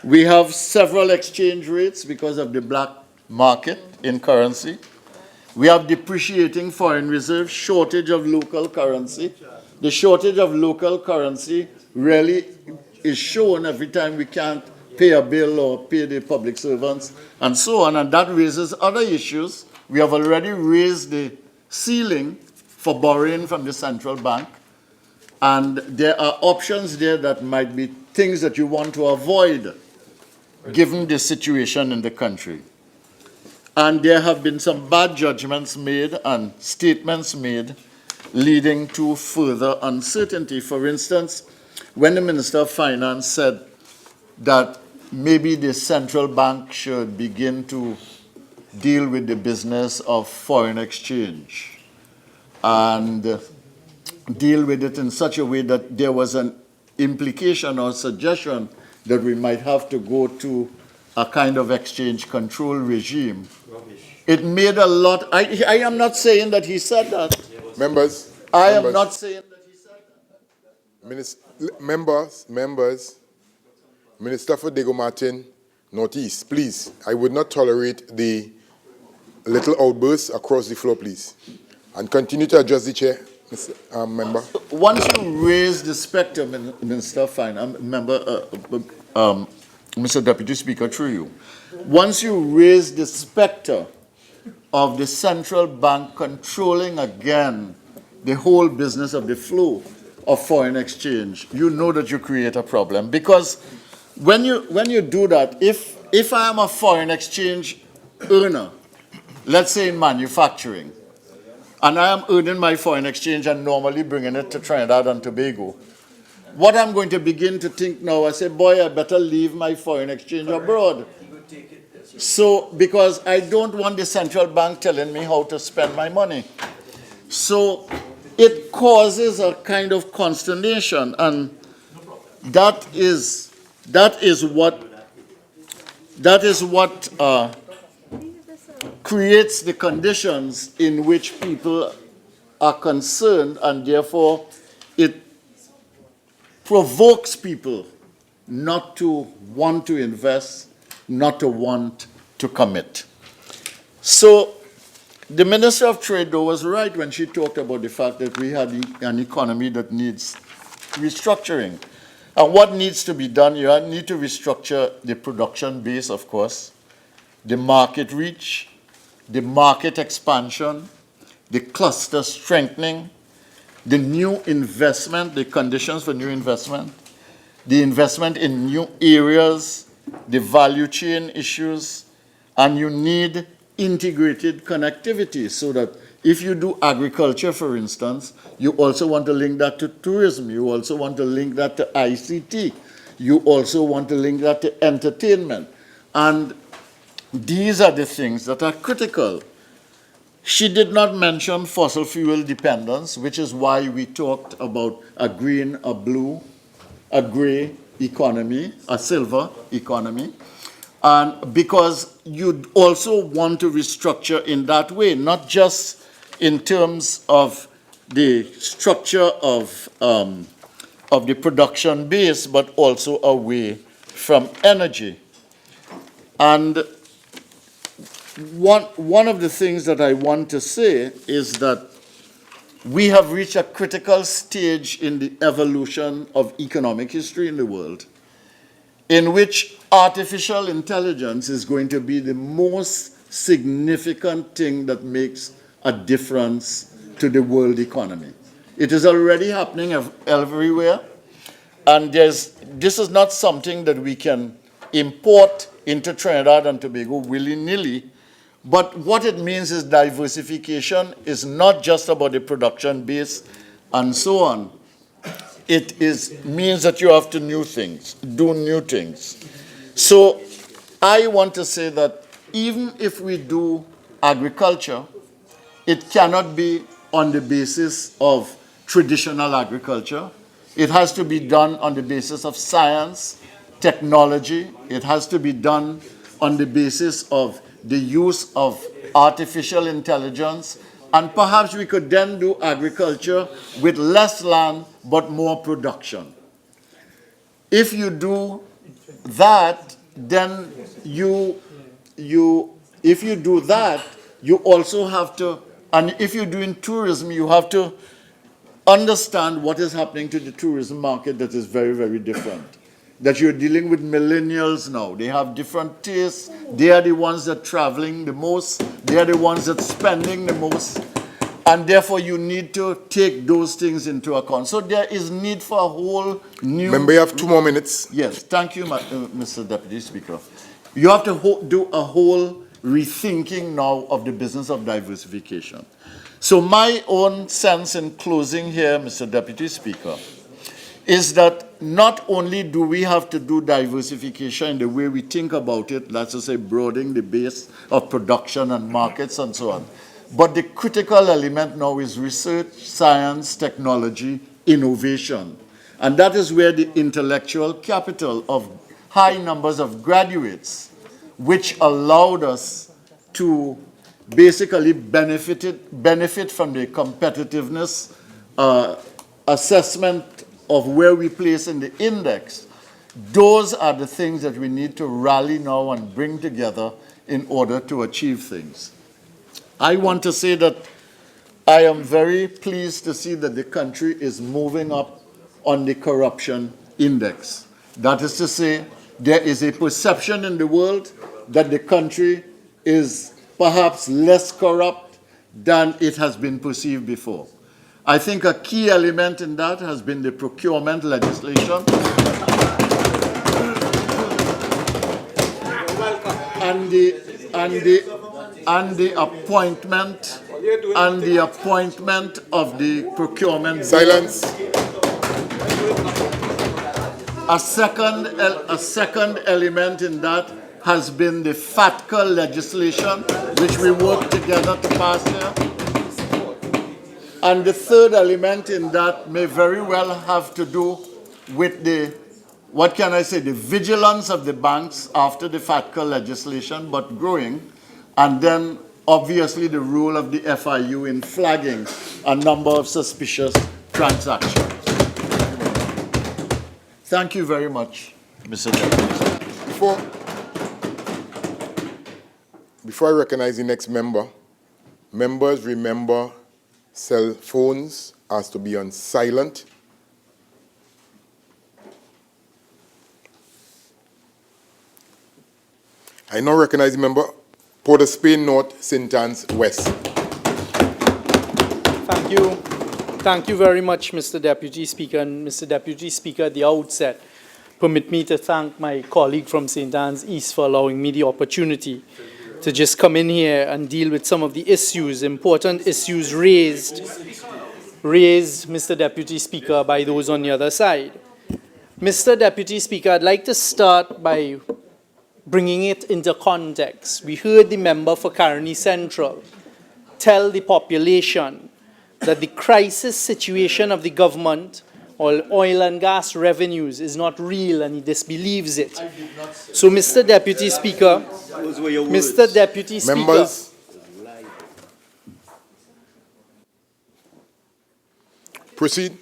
We have several exchange rates because of the black market in currency. We have depreciating foreign reserves, shortage of local currency. The shortage of local currency really is shown every time we can't pay a bill or pay the public servants and so on, and that raises other issues. We have already raised the ceiling for borrowing from the central bank, and there are options there that might be things that you want to avoid given the situation in the country. And there have been some bad judgments made and statements made leading to further uncertainty. For instance, when the Minister of Finance said that maybe the central bank should begin to deal with the business of foreign exchange and deal with it in such a way that there was an implication or suggestion that we might have to go to a kind of exchange control regime. It made a lot. I am not saying that he said that. Members. I am not saying that he said that. Members. Minister for Diego Martin, Northeast, please. I would not tolerate the little outbursts across the floor, please. And continue to address the chair, member. Once you raise the spectrum, Minister of Finance, Mr. Deputy Speaker, through you. Once you raise the specter of the central bank controlling again the whole business of the flow of foreign exchange, you know that you create a problem. Because when you do that, if I am a foreign exchange earner, let's say in manufacturing, and I am earning my foreign exchange and normally bringing it to Trinidad and Tobago, what I'm going to begin to think now, I say, boy, I better leave my foreign exchange abroad. So, because I don't want the central bank telling me how to spend my money. So, it causes a kind of consternation, and that is what creates the conditions in which people are concerned, and therefore it provokes people not to want to invest, not to want to commit. So the Minister of Trade, though, was right when she talked about the fact that we had an economy that needs restructuring. And what needs to be done? You need to restructure the production base, of course, the market reach, the market expansion, the cluster strengthening, the new investment, the conditions for new investment, the investment in new areas, the value chain issues, and you need integrated connectivity so that if you do agriculture, for instance, you also want to link that to tourism, you also want to link that to ICT, you also want to link that to entertainment. And these are the things that are critical. She did not mention fossil fuel dependence, which is why we talked about a green, a blue, a gray economy, a silver economy. And because you also want to restructure in that way, not just in terms of the structure of the production base, but also away from energy. And one of the things that I want to say is that we have reached a critical stage in the evolution of economic history in the world, in which artificial intelligence is going to be the most significant thing that makes a difference to the world economy. It is already happening everywhere, and this is not something that we can import into Trinidad and Tobago willy-nilly, but what it means is diversification is not just about the production base and so on. It means that you have to do new things. So I want to say that even if we do agriculture, it cannot be on the basis of traditional agriculture. It has to be done on the basis of science, technology. It has to be done on the basis of the use of artificial intelligence. And perhaps we could then do agriculture with less land but more production. If you do that, then if you do that, you also have to, and if you're doing tourism, you have to understand what is happening to the tourism market that is very, very different. That you're dealing with millennials now. They have different tastes. They are the ones that are traveling the most. They are the ones that are spending the most. And therefore, you need to take those things into account. So there is need for a whole new... Member, you have 2 more minutes. Yes, thank you, Mr. Deputy Speaker. You have to do a whole rethinking now of the business of diversification. So my own sense in closing here, Mr. Deputy Speaker, is that not only do we have to do diversification in the way we think about it, let's just say broadening the base of production and markets and so on, but the critical element now is research, science, technology, innovation. And that is where the intellectual capital of high numbers of graduates, which allowed us to basically benefit from the competitiveness assessment of where we place in the index. Those are the things that we need to rally now and bring together in order to achieve things. I want to say that I am very pleased to see that the country is moving up on the corruption index. That is to say, there is a perception in the world that the country is perhaps less corrupt than it has been perceived before. I think a key element in that has been the procurement legislation and the appointment of the procurement. Silence. A second element in that has been the FATCA legislation, which we worked together to pass here. And the third element in that may very well have to do with the, what can I say, the vigilance of the banks after the FATCA legislation, but growing, and then obviously the role of the FIU in flagging a number of suspicious transactions. Thank you very much, Mr. Deputy. Before I recognize the next member, members remember cell phones has to be on silent. I now recognize the member, Port of Spain North, St. Anne's West. Thank you. Thank you very much, Mr. Deputy Speaker. And Mr. Deputy Speaker, at the outset, permit me to thank my colleague from St. Anne's East for allowing me the opportunity to just come in here and deal with some of the issues, important issues raised, Mr. Deputy Speaker, by those on the other side. Mr. Deputy Speaker, I'd like to start by bringing it into context. We heard the member for Caroni Central tell the population that the crisis situation of the government or oil and gas revenues is not real, and he disbelieves it. So, Mr. Deputy Speaker, Members. Proceed.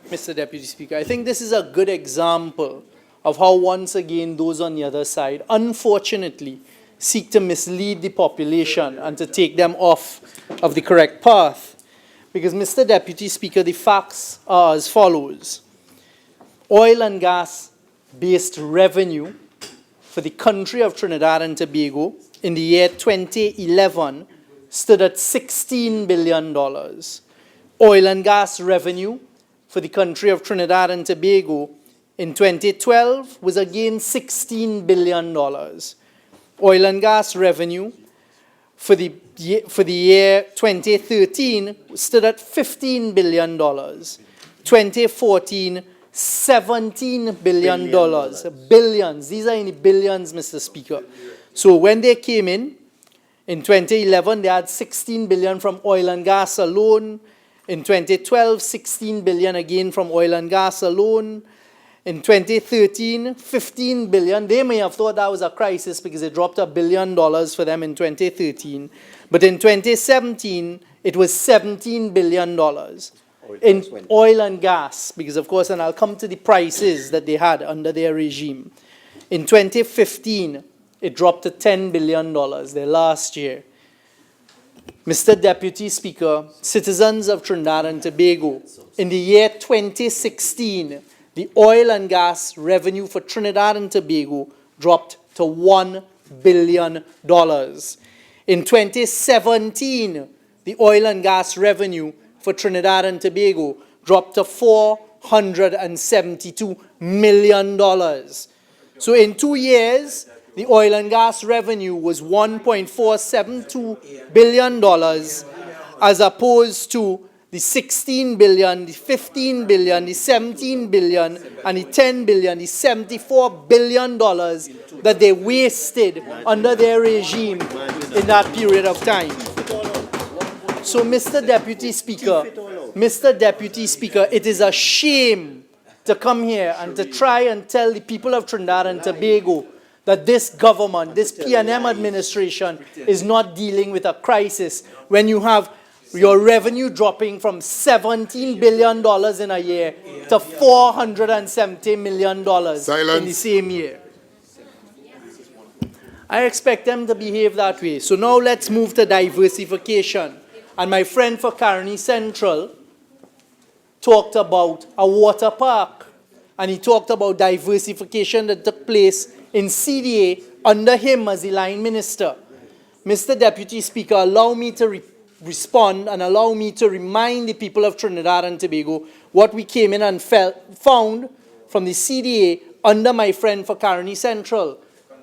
Mr. Deputy Speaker, I think this is a good example of how, once again, those on the other side, unfortunately, seek to mislead the population and to take them off of the correct path. Because, Mr. Deputy Speaker, the facts are as follows. Oil and gas-based revenue for the country of Trinidad and Tobago in the year 2011 stood at $16 billion. Oil and gas revenue for the country of Trinidad and Tobago in 2012 was again $16 billion. Oil and gas revenue for the year 2013 stood at $15 billion. 2014, $17 billion. Billions. These are in the billions, Mr. Speaker. So when they came in 2011, they had $16 billion from oil and gas alone. In 2012, $16 billion again from oil and gas alone. In 2013, $15 billion. They may have thought that was a crisis because it dropped $1 billion for them in 2013. But in 2017, it was $17 billion in oil and gas, because of course, and I'll come to the prices that they had under their regime. In 2015, it dropped to $10 billion, their last year. Mr. Deputy Speaker, citizens of Trinidad and Tobago, in the year 2016, the oil and gas revenue for Trinidad and Tobago dropped to $1 billion. In 2017, the oil and gas revenue for Trinidad and Tobago dropped to $472 million. So in 2 years, the oil and gas revenue was $1.472 billion, as opposed to the $16 billion, the $15 billion, the $17 billion, and the $10 billion, the $74 billion that they wasted under their regime in that period of time. So, Mr. Deputy Speaker, it is a shame to come here and to try and tell the people of Trinidad and Tobago that this government, this PNM administration, is not dealing with a crisis when you have your revenue dropping from $17 billion in a year to $470 million in the same year. I expect them to behave that way. So now let's move to diversification. And my friend for Caroni Central talked about a water park. And he talked about diversification that took place in CDA under him as the line minister. Mr. Deputy Speaker, allow me to respond and allow me to remind the people of Trinidad and Tobago what we came in and found from the CDA under my friend for Caroni Central.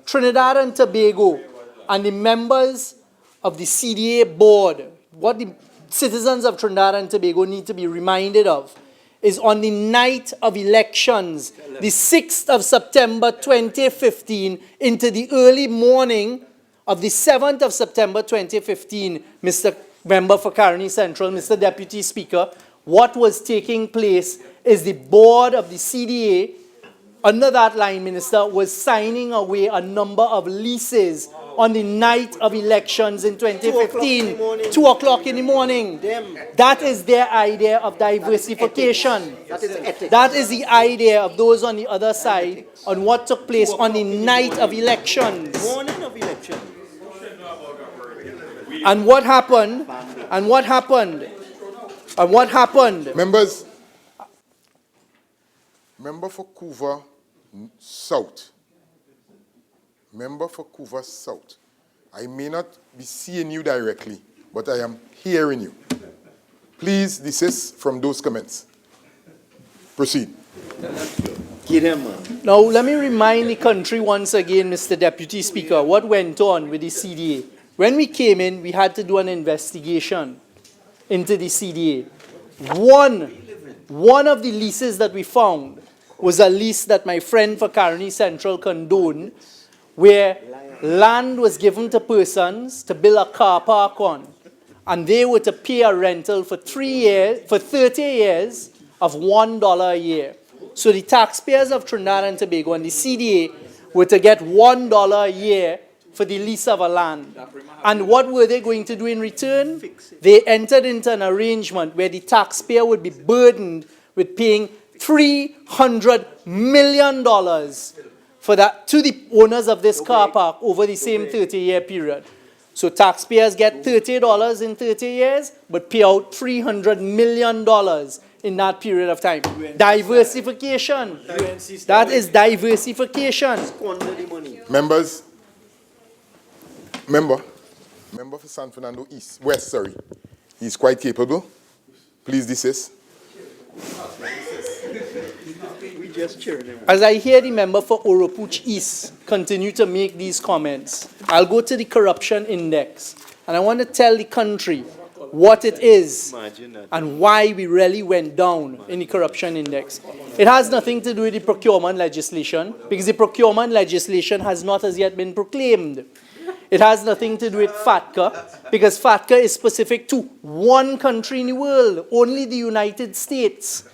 Trinidad and Tobago and the members of the CDA board, what the citizens of Trinidad and Tobago need to be reminded of is on the night of elections, the 6th of September 2015, into the early morning of the 7th of September 2015, Mr. Member for Caroni Central, Mr. Deputy Speaker, what was taking place is the board of the CDA, under that line minister, was signing away a number of leases on the night of elections in 2015. 2 o'clock in the morning. That is their idea of diversification. That is the idea of those on the other side on what took place on the night of elections. Morning of election. And what happened? And what happened? And what happened? Members, member for Couva South. Member for Couva South. I may not be seeing you directly, but I am hearing you. Please desist from those comments. Proceed. Now, let me remind the country once again, Mr. Deputy Speaker, what went on with the CDA. When we came in, we had to do an investigation into the CDA. One of the leases that we found was a lease that my friend for Caroni Central condoned, where land was given to persons to build a car park on, and they were to pay a rental for 30 years of $1 a year. So the taxpayers of Trinidad and Tobago and the CDA were to get $1 a year for the lease of a land. And what were they going to do in return? They entered into an arrangement where the taxpayer would be burdened with paying $300 million for that, to the owners of this car park over the same 30-year period. So taxpayers get $30 in 30 years, but pay out $300 million in that period of time. Diversification. That is diversification. Members, member for San Fernando East, West, sorry. He's quite capable. Please desist. As I hear the member for Oropuch East continue to make these comments, I'll go to the corruption index, and I want to tell the country what it is and why we really went down in the corruption index. It has nothing to do with the procurement legislation, because the procurement legislation has not as yet been proclaimed. It has nothing to do with FATCA, because FATCA is specific to one country in the world, only the United States.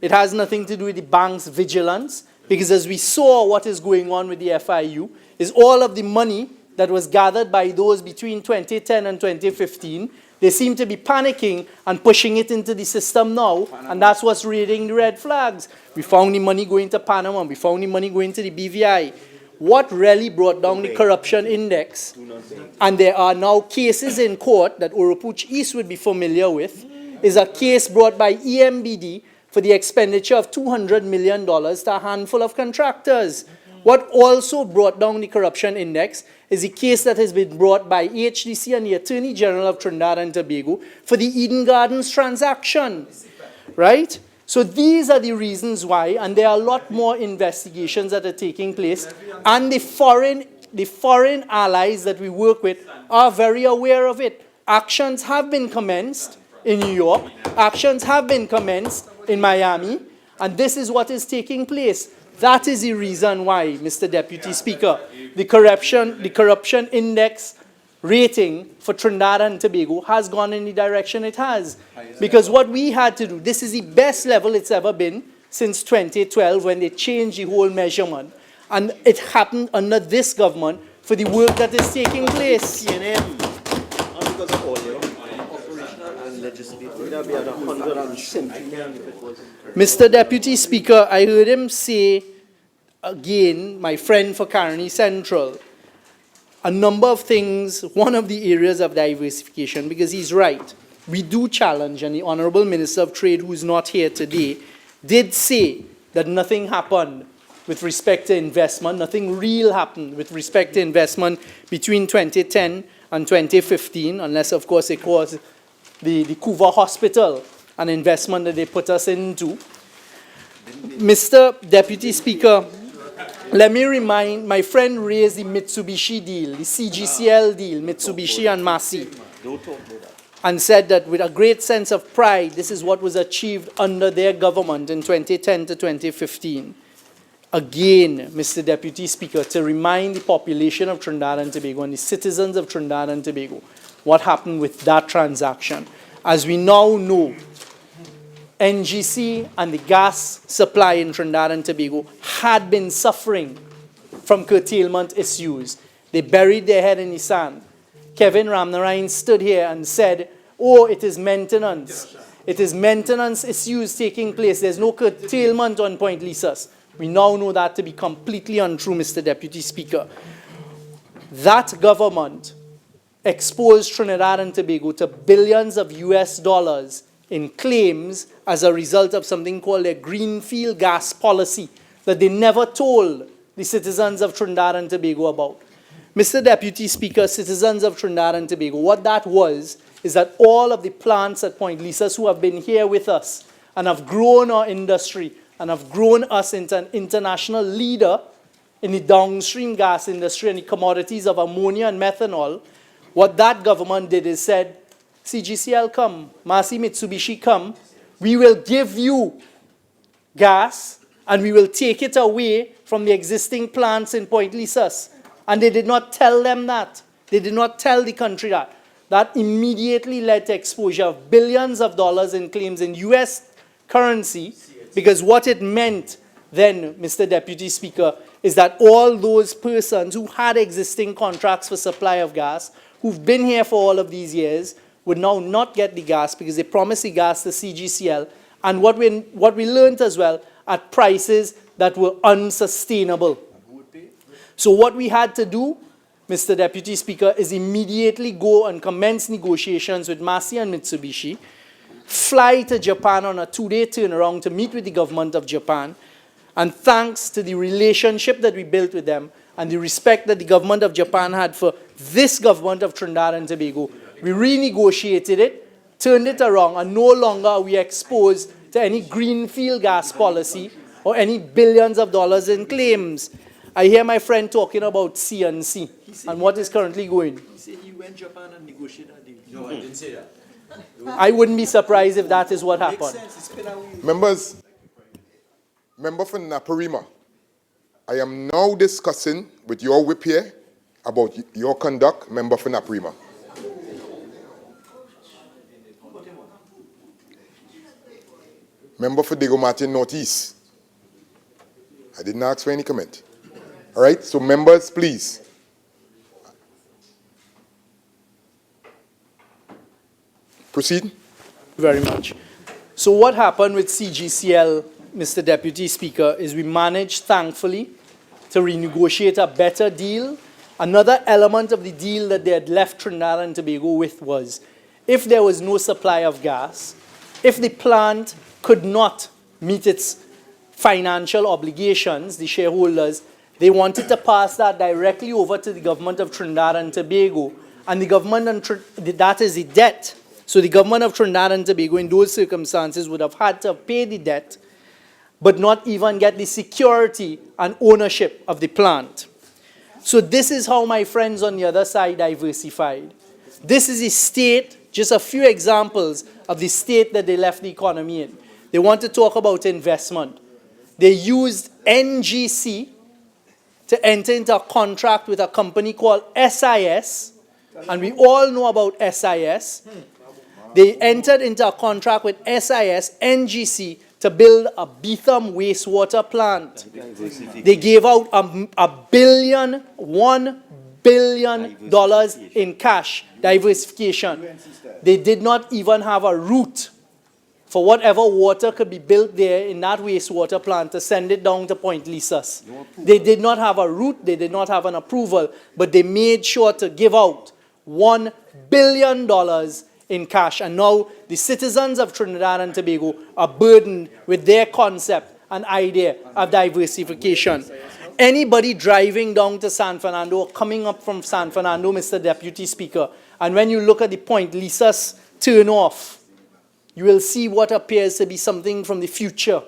It has nothing to do with the bank's vigilance, because as we saw what is going on with the FIU, is all of the money that was gathered by those between 2010 and 2015, they seem to be panicking and pushing it into the system now, and that's what's raising the red flags. We found the money going to Panama, we found the money going to the BVI. What really brought down the corruption index, and there are now cases in court that Oropuch East would be familiar with, is a case brought by EMBD for the expenditure of $200 million to a handful of contractors. What also brought down the corruption index is a case that has been brought by HDC and the Attorney General of Trinidad and Tobago for the Eden Gardens transaction, right? So these are the reasons why, and there are a lot more investigations that are taking place, and the foreign allies that we work with are very aware of it. Actions have been commenced in New York, actions have been commenced in Miami, and this is what is taking place. That is the reason why, Mr. Deputy Speaker, the corruption index rating for Trinidad and Tobago has gone in the direction it has. Because what we had to do, this is the best level it's ever been since 2012 when they changed the whole measurement. And it happened under this government for the work that is taking place. Mr. Deputy Speaker, I heard him say, again, my friend for Caroni Central, a number of things, one of the areas of diversification, because he's right. We do challenge, and the Honorable Minister of Trade, who's not here today, did say that nothing happened with respect to investment, nothing real happened with respect to investment between 2010 and 2015, unless, of course, it was the Cuba Hospital, an investment that they put us into. Mr. Deputy Speaker, let me remind, my friend raised the Mitsubishi deal, the CGCL deal, Mitsubishi and Massey, and said that with a great sense of pride, this is what was achieved under their government in 2010 to 2015. Again, Mr. Deputy Speaker, to remind the population of Trinidad and Tobago and the citizens of Trinidad and Tobago what happened with that transaction. As we now know, NGC and the gas supply in Trinidad and Tobago had been suffering from curtailment issues. They buried their head in the sand. Kevin Ramnarine stood here and said, oh, it is maintenance. It is maintenance issues taking place. There's no curtailment on Point Lisas. We now know that to be completely untrue, Mr. Deputy Speaker. That government exposed Trinidad and Tobago to billions of US dollars in claims as a result of something called a greenfield gas policy that they never told the citizens of Trinidad and Tobago about. Mr. Deputy Speaker, citizens of Trinidad and Tobago, what that was is that all of the plants at Point Lisas who have been here with us and have grown our industry and have grown us into an international leader in the downstream gas industry and the commodities of ammonia and methanol, what that government did is said, CGCL come, Massey Mitsubishi come, we will give you gas and we will take it away from the existing plants in Point Lisas. And they did not tell them that. They did not tell the country that. That immediately led to exposure of billions of dollars in claims in US currency, because what it meant then, Mr. Deputy Speaker, is that all those persons who had existing contracts for supply of gas, who've been here for all of these years, would now not get the gas because they promised the gas to CGCL. And what we learned as well, at prices that were unsustainable. So what we had to do, Mr. Deputy Speaker, is immediately go and commence negotiations with Massey and Mitsubishi, fly to Japan on a 2-day turnaround to meet with the government of Japan, and thanks to the relationship that we built with them and the respect that the government of Japan had for this government of Trinidad and Tobago, we renegotiated it, turned it around, and no longer are we exposed to any greenfield gas policy or any billions of dollars in claims. I hear my friend talking about C&C and what is currently going. He said he went to Japan and negotiated a deal. No, I didn't say that. I wouldn't be surprised if that is what happened. Members, member for Naparima, I am now discussing with your whip here about your conduct, member for Naparima. Member for Diego Martin Northeast. I didn't ask for any comment. All right, so members, please. Proceed. Very much. So what happened with CGCL, Mr. Deputy Speaker, is we managed, thankfully, to renegotiate a better deal. Another element of the deal that they had left Trinidad and Tobago with was, if there was no supply of gas, if the plant could not meet its financial obligations, the shareholders, they wanted to pass that directly over to the government of Trinidad and Tobago. And the government, that is the debt. So the government of Trinidad and Tobago in those circumstances would have had to pay the debt, but not even get the security and ownership of the plant. So this is how my friends on the other side diversified. This is the state, just a few examples of the state that they left the economy in. They want to talk about investment. They used NGC to enter into a contract with a company called SIS, and we all know about SIS. They entered into a contract with SIS, NGC, to build a Betham wastewater plant. They gave out $1 billion in cash, diversification. They did not even have a route for whatever water could be built there in that wastewater plant to send it down to Point Lisas. They did not have a route, they did not have an approval, but they made sure to give out $1 billion in cash. And now the citizens of Trinidad and Tobago are burdened with their concept and idea of diversification. Anybody driving down to San Fernando or coming up from San Fernando, Mr. Deputy Speaker, and when you look at the Point Lisas turn off, you will see what appears to be something from the future.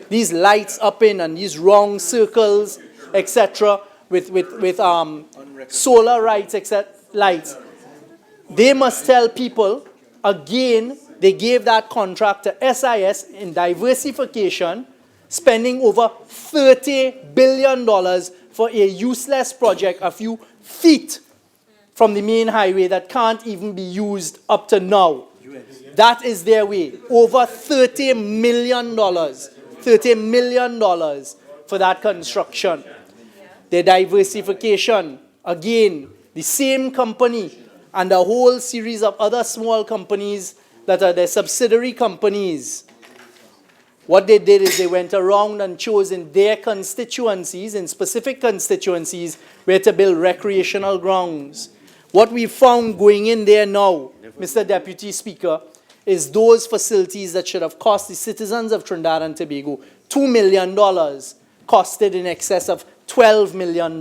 These lights up in and these wrong circles, etc., with solar lights, etc. lights. They must tell people, again, they gave that contract to SIS in diversification, spending over $30 billion for a useless project a few feet from the main highway that can't even be used up to now. That is their way. Over $30 million. $30 million for that construction. Their diversification, again, the same company and a whole series of other small companies that are their subsidiary companies. What they did is they went around and chose in their constituencies, in specific constituencies, where to build recreational grounds. What we found going in there now, Mr. Deputy Speaker, is those facilities that should have cost the citizens of Trinidad and Tobago $2 million, costed in excess of $12 million.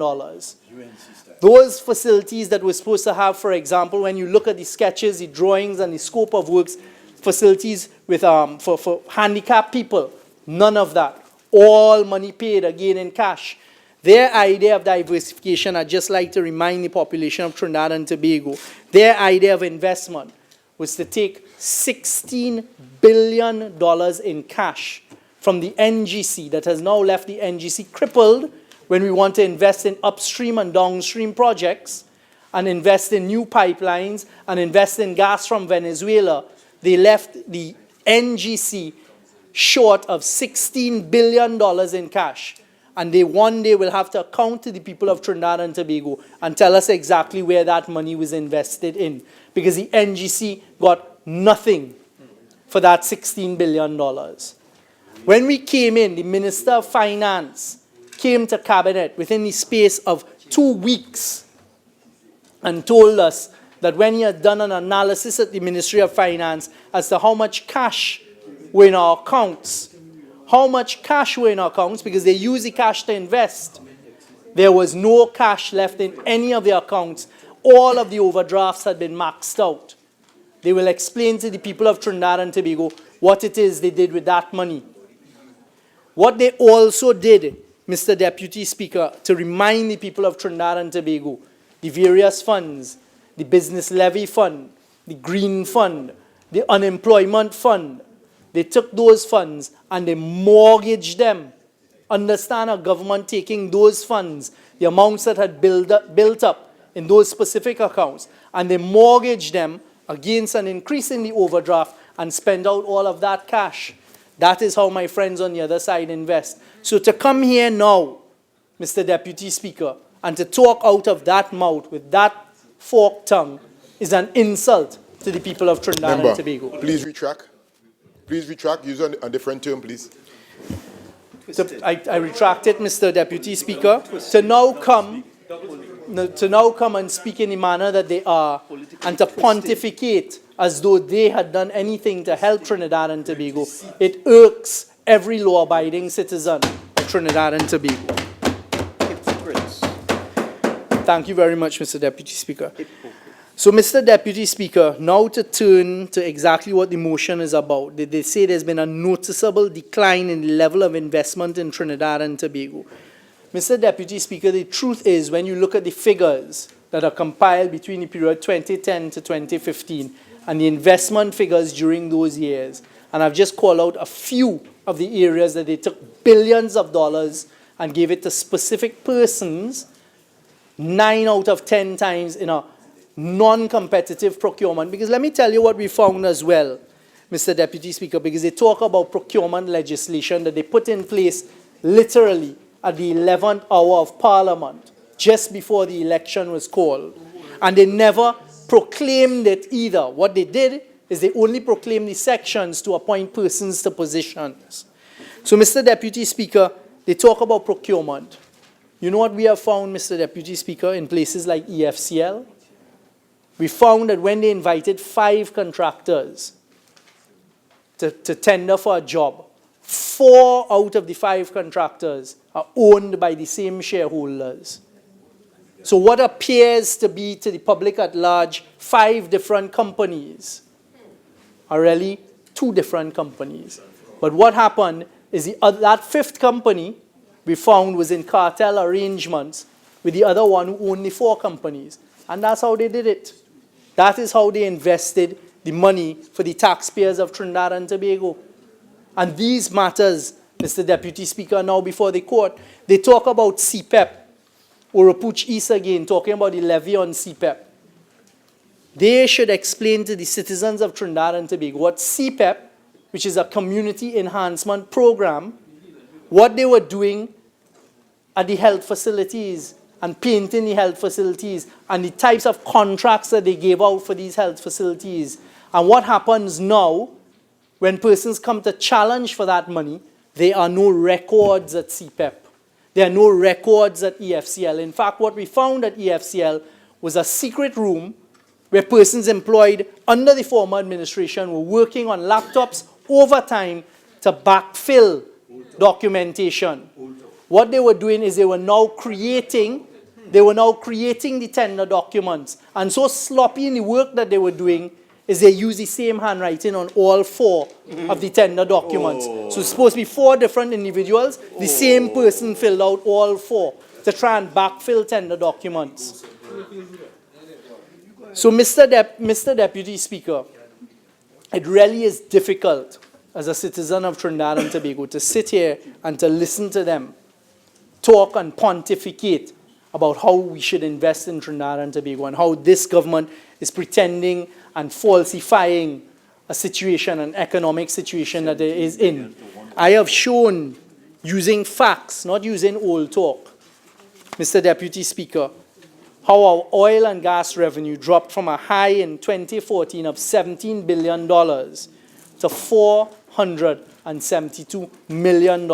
Those facilities that we're supposed to have, for example, when you look at the sketches, the drawings, and the scope of works, facilities with, for handicapped people, none of that. All money paid, again, in cash. Their idea of diversification, I'd just like to remind the population of Trinidad and Tobago, their idea of investment was to take $16 billion in cash from the NGC that has now left the NGC crippled when we want to invest in upstream and downstream projects and invest in new pipelines and invest in gas from Venezuela. They left the NGC short of $16 billion in cash. And they one day will have to account to the people of Trinidad and Tobago and tell us exactly where that money was invested in. Because the NGC got nothing for that $16 billion. When we came in, the Minister of Finance came to Cabinet within the space of 2 weeks and told us that when he had done an analysis at the Ministry of Finance as to how much cash were in our accounts, because they use the cash to invest, there was no cash left in any of the accounts. All of the overdrafts had been maxed out. They will explain to the people of Trinidad and Tobago what it is they did with that money. What they also did, Mr. Deputy Speaker, to remind the people of Trinidad and Tobago, the various funds, the Business Levy Fund, the Green Fund, the Unemployment Fund, they took those funds and they mortgaged them. Understand a government taking those funds, the amounts that had built up in those specific accounts, and they mortgaged them against an increase in the overdraft and spend out all of that cash. That is how my friends on the other side invest. So to come here now, Mr. Deputy Speaker, and to talk out of that mouth with that forked tongue is an insult to the people of Trinidad and Tobago. Please retract. Please retract. Use a different term, please. So I retract it, Mr. Deputy Speaker, to now come and speak in the manner that they are, and to pontificate as though they had done anything to help Trinidad and Tobago. It irks every law-abiding citizen of Trinidad and Tobago. Thank you very much, Mr. Deputy Speaker. So, Mr. Deputy Speaker, now to turn to exactly what the motion is about. They say there's been a noticeable decline in the level of investment in Trinidad and Tobago. Mr. Deputy Speaker, the truth is, when you look at the figures that are compiled between the period 2010 to 2015 and the investment figures during those years, and I've just called out a few of the areas that they took billions of dollars and gave it to specific persons, 9 out of 10 times in a non-competitive procurement. Because let me tell you what we found as well, Mr. Deputy Speaker, because they talk about procurement legislation that they put in place literally at the 11th hour of Parliament, just before the election was called. And they never proclaimed it either. What they did is they only proclaimed the sections to appoint persons to positions. So, Mr. Deputy Speaker, they talk about procurement. You know what we have found, Mr. Deputy Speaker, in places like EFCL? We found that when they invited 5 contractors to tender for a job, 4 out of the 5 contractors are owned by the same shareholders. So what appears to be to the public at large 5 different companies are really 2 different companies. But what happened is that 5th company we found was in cartel arrangements with the other one who owned the 4 companies. And that's how they did it. That is how they invested the money for the taxpayers of Trinidad and Tobago. And these matters, Mr. Deputy Speaker, are now before the court. They talk about CPEP, Oropuch East again, talking about the levy on CPEP. They should explain to the citizens of Trinidad and Tobago what CPEP, which is a community enhancement program, what they were doing at the health facilities and painting the health facilities and the types of contracts that they gave out for these health facilities. And what happens now when persons come to challenge for that money, there are no records at CPEP. There are no records at EFCL. In fact, what we found at EFCL was a secret room where persons employed under the former administration were working on laptops overtime to backfill documentation. What they were doing is they were now creating the tender documents. And so sloppy in the work that they were doing is they use the same handwriting on all 4 of the tender documents. So it's supposed to be 4 different individuals. The same person filled out all 4 to try and backfill tender documents. So, Mr. Deputy Speaker, it really is difficult as a citizen of Trinidad and Tobago to sit here and to listen to them talk and pontificate about how we should invest in Trinidad and Tobago and how this government is pretending and falsifying a situation, an economic situation that it is in. I have shown, using facts, not using old talk, Mr. Deputy Speaker, how our oil and gas revenue dropped from a high in 2014 of $17 billion to $400 $172 million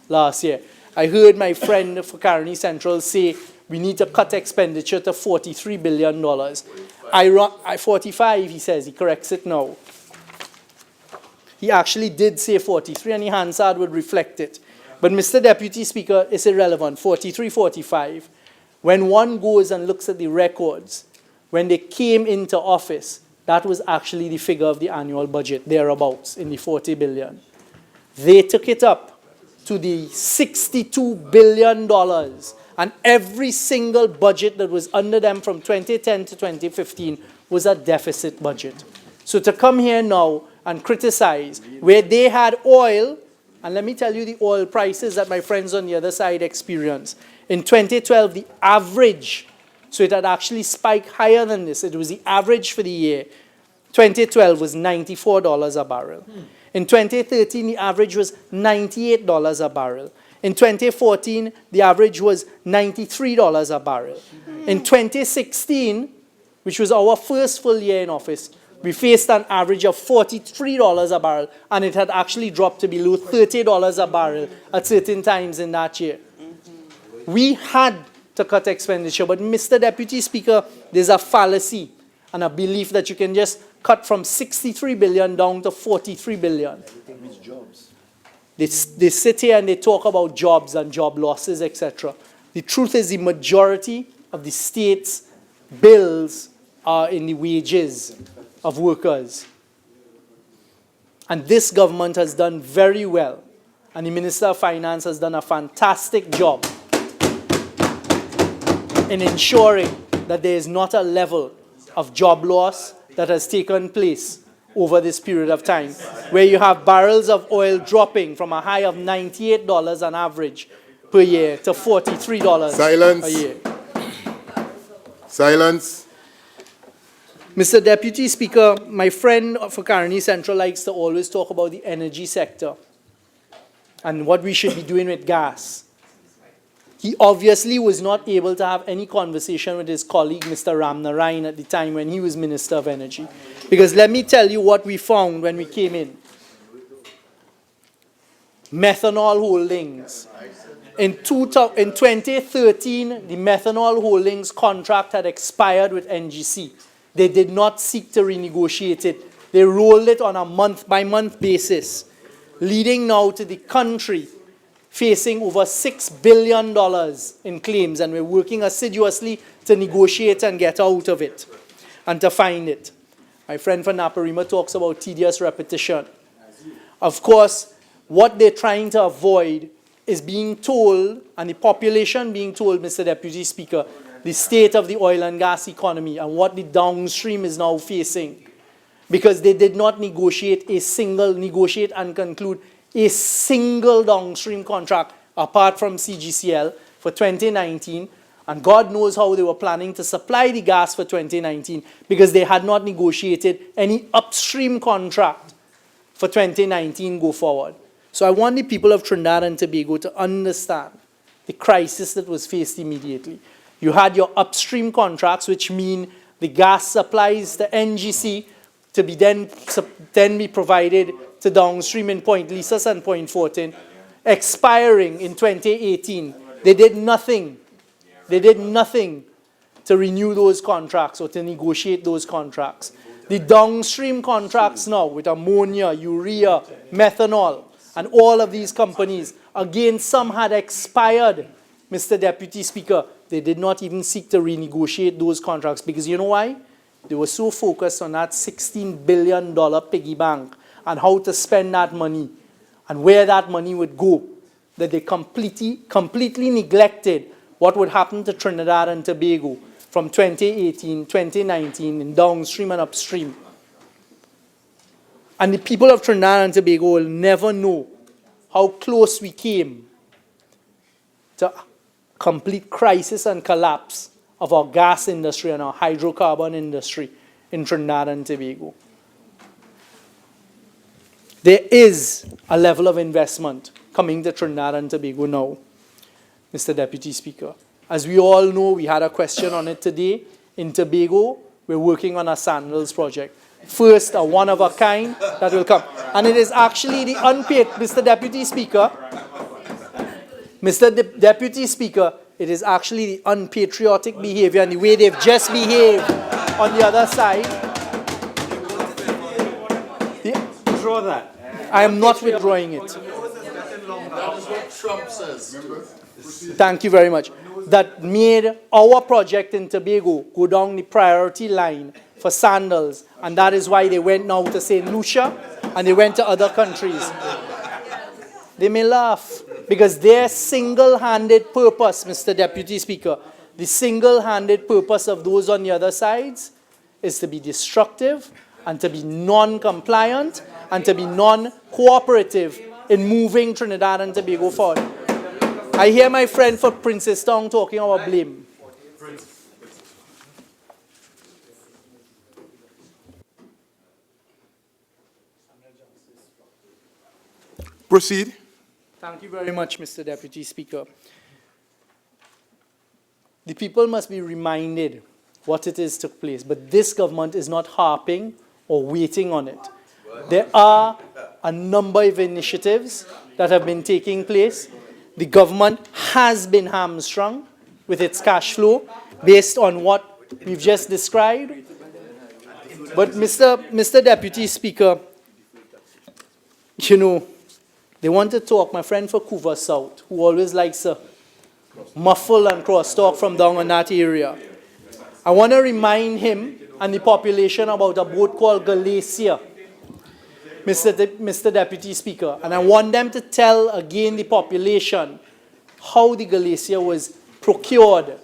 last year. I heard my friend for Caroni Central say we need to cut expenditure to $43 billion. 45, he says, he corrects it now. He actually did say 43, and the Hansard would reflect it. But Mr. Deputy Speaker, it's irrelevant, 43, 45. When one goes and looks at the records, when they came into office, that was actually the figure of the annual budget, thereabouts, in the 40 billion. They took it up to the $62 billion, and every single budget that was under them from 2010 to 2015 was a deficit budget. So to come here now and criticize where they had oil, and let me tell you the oil prices that my friends on the other side experienced. In 2012, the average, so it had actually spiked higher than this. It was the average for the year. 2012 was $94 a barrel. In 2013, the average was $98 a barrel. In 2014, the average was $93 a barrel. In 2016, which was our first full year in office, we faced an average of $43 a barrel, and it had actually dropped to below $30 a barrel at certain times in that year. We had to cut expenditure, but Mr. Deputy Speaker, there's a fallacy and a belief that you can just cut from 63 billion down to 43 billion. They sit here and they talk about jobs and job losses, etc. The truth is the majority of the state's bills are in the wages of workers. And this government has done very well, and the Minister of Finance has done a fantastic job in ensuring that there is not a level of job loss that has taken place over this period of time, where you have barrels of oil dropping from a high of $98 on average per year to $43 a year. Silence. Mr. Deputy Speaker, my friend for Caroni Central likes to always talk about the energy sector and what we should be doing with gas. He obviously was not able to have any conversation with his colleague, Mr. Ram Narayan, at the time when he was Minister of Energy. Because let me tell you what we found when we came in. Methanol holdings. In 2013, the methanol holdings contract had expired with NGC. They did not seek to renegotiate it. They rolled it on a month-by-month basis, leading now to the country facing over $6 billion in claims, and we're working assiduously to negotiate and get out of it and to find it. My friend from Naparima talks about tedious repetition. Of course, what they're trying to avoid is being told, and the population being told, Mr. Deputy Speaker, the state of the oil and gas economy and what the downstream is now facing, because they did not negotiate and conclude a single downstream contract apart from CGCL for 2019, and God knows how they were planning to supply the gas for 2019 because they had not negotiated any upstream contract for 2019 go forward. So I want the people of Trinidad and Tobago to understand the crisis that was faced immediately. You had your upstream contracts, which mean the gas supplies to NGC to be then be provided to downstream in Point Lisas and Point Fortin, expiring in 2018. They did nothing. They did nothing to renew those contracts or to negotiate those contracts. The downstream contracts now with ammonia, urea, methanol, and all of these companies, again, some had expired, Mr. Deputy Speaker. They did not even seek to renegotiate those contracts because you know why? They were so focused on that $16 billion piggy bank and how to spend that money and where that money would go, that they completely neglected what would happen to Trinidad and Tobago from 2018, 2019, in downstream and upstream. And the people of Trinidad and Tobago will never know how close we came to complete crisis and collapse of our gas industry and our hydrocarbon industry in Trinidad and Tobago. There is a level of investment coming to Trinidad and Tobago now, Mr. Deputy Speaker. As we all know, we had a question on it today. In Tobago, we're working on a Sandals project. first, a one-of-a-kind that will come. And it is actually the unpaid, Mr. Deputy Speaker, Deputy Speaker, it is actually the unpatriotic behavior and the way they've just behaved on the other side. Withdraw that. I am not withdrawing it. Thank you very much. That made our project in Tobago go down the priority line for sandals, and that is why they went now to St. Lucia and they went to other countries. They may laugh because their single-handed purpose, Mr. Deputy Speaker, the single-handed purpose of those on the other sides is to be destructive and to be non-compliant and to be non-cooperative in moving Trinidad and Tobago forward. I hear my friend for Princestown talking about blame. Proceed. Thank you very much, Mr. Deputy Speaker. The people must be reminded what it is took place, but this government is not harping or waiting on it. There are a number of initiatives that have been taking place. The government has been hamstrung with its cash flow based on what we've just described. But Mr. Deputy Speaker, you know, they want to talk, my friend for Couva South, who always likes to muffle and cross-talk from down in that area. I want to remind him and the population about a boat called Galacia, Mr. Deputy Speaker. And I want them to tell again the population how the Galacia was procured.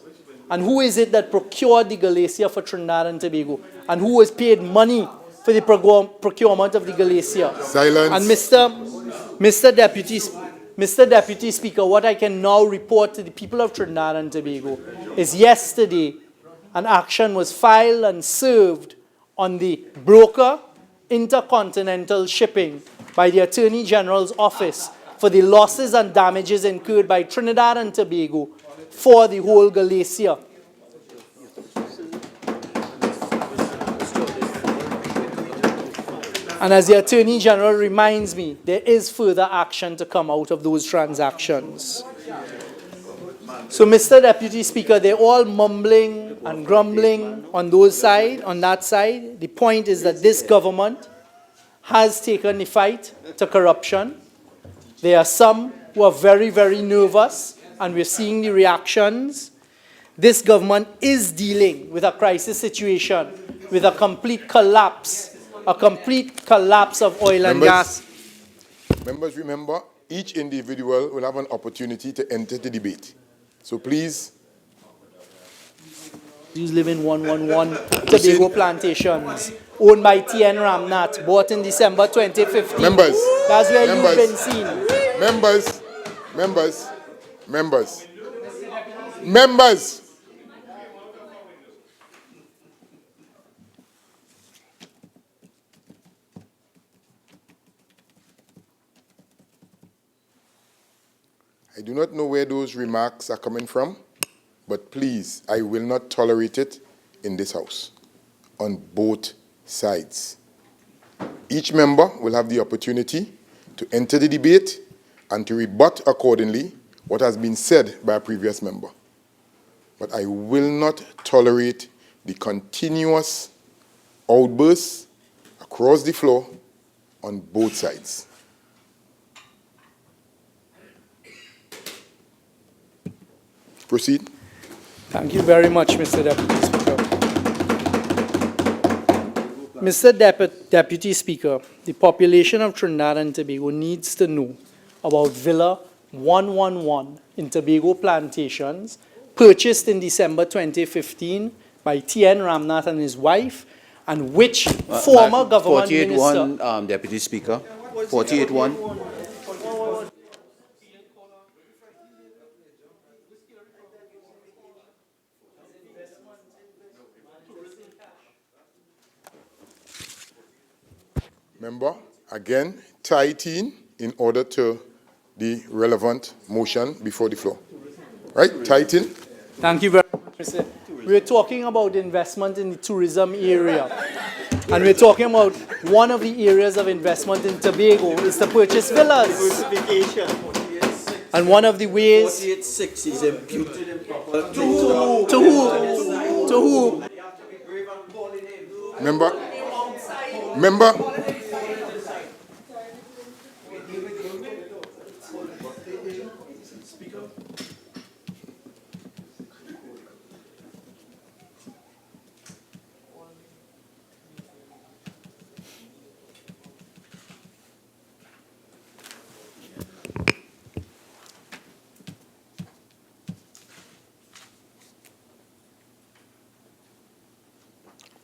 And who is it that procured the Galacia for Trinidad and Tobago? And who was paid money for the procurement of the Galacia? Silence. And Mr. Deputy Speaker, what I can now report to the people of Trinidad and Tobago is yesterday an action was filed and served on the broker Intercontinental Shipping by the Attorney General's office for the losses and damages incurred by Trinidad and Tobago for the whole Galacia. And as the Attorney General reminds me, there is further action to come out of those transactions. So, Mr. Deputy Speaker, they're all mumbling and grumbling on that side. The point is that this government has taken the fight to corruption. There are some who are very, very nervous, and we're seeing the reactions. This government is dealing with a crisis situation, with a complete collapse of oil and gas. Members, remember, each individual will have an opportunity to enter the debate. So please. These live in 111 Tobago plantations, owned by T.N. Ramnath, bought in December 2015. Members. That's where you've been seen. Members. I do not know where those remarks are coming from, but please, I will not tolerate it in this House, on both sides. Each member will have the opportunity to enter the debate and to rebut accordingly what has been said by a previous member. But I will not tolerate the continuous outbursts across the floor on both sides. Proceed. Thank you very much, Mr. Deputy Speaker. Mr. Deputy Speaker, the population of Trinidad and Tobago needs to know about Villa 111 in Tobago Plantations, purchased in December 2015 by T.N. Ramnath and his wife, and which former government minister... 48-1, Deputy Speaker. 48-1. Member, again, tie it in order to the relevant motion before the floor. Right? Tie it in. Thank you very much, Mr. We're talking about investment in the tourism area. And we're talking about one of the areas of investment in Tobago is to purchase villas. Diversification. And one of the ways... 48.6 is imputed improper. To who? To who? Member.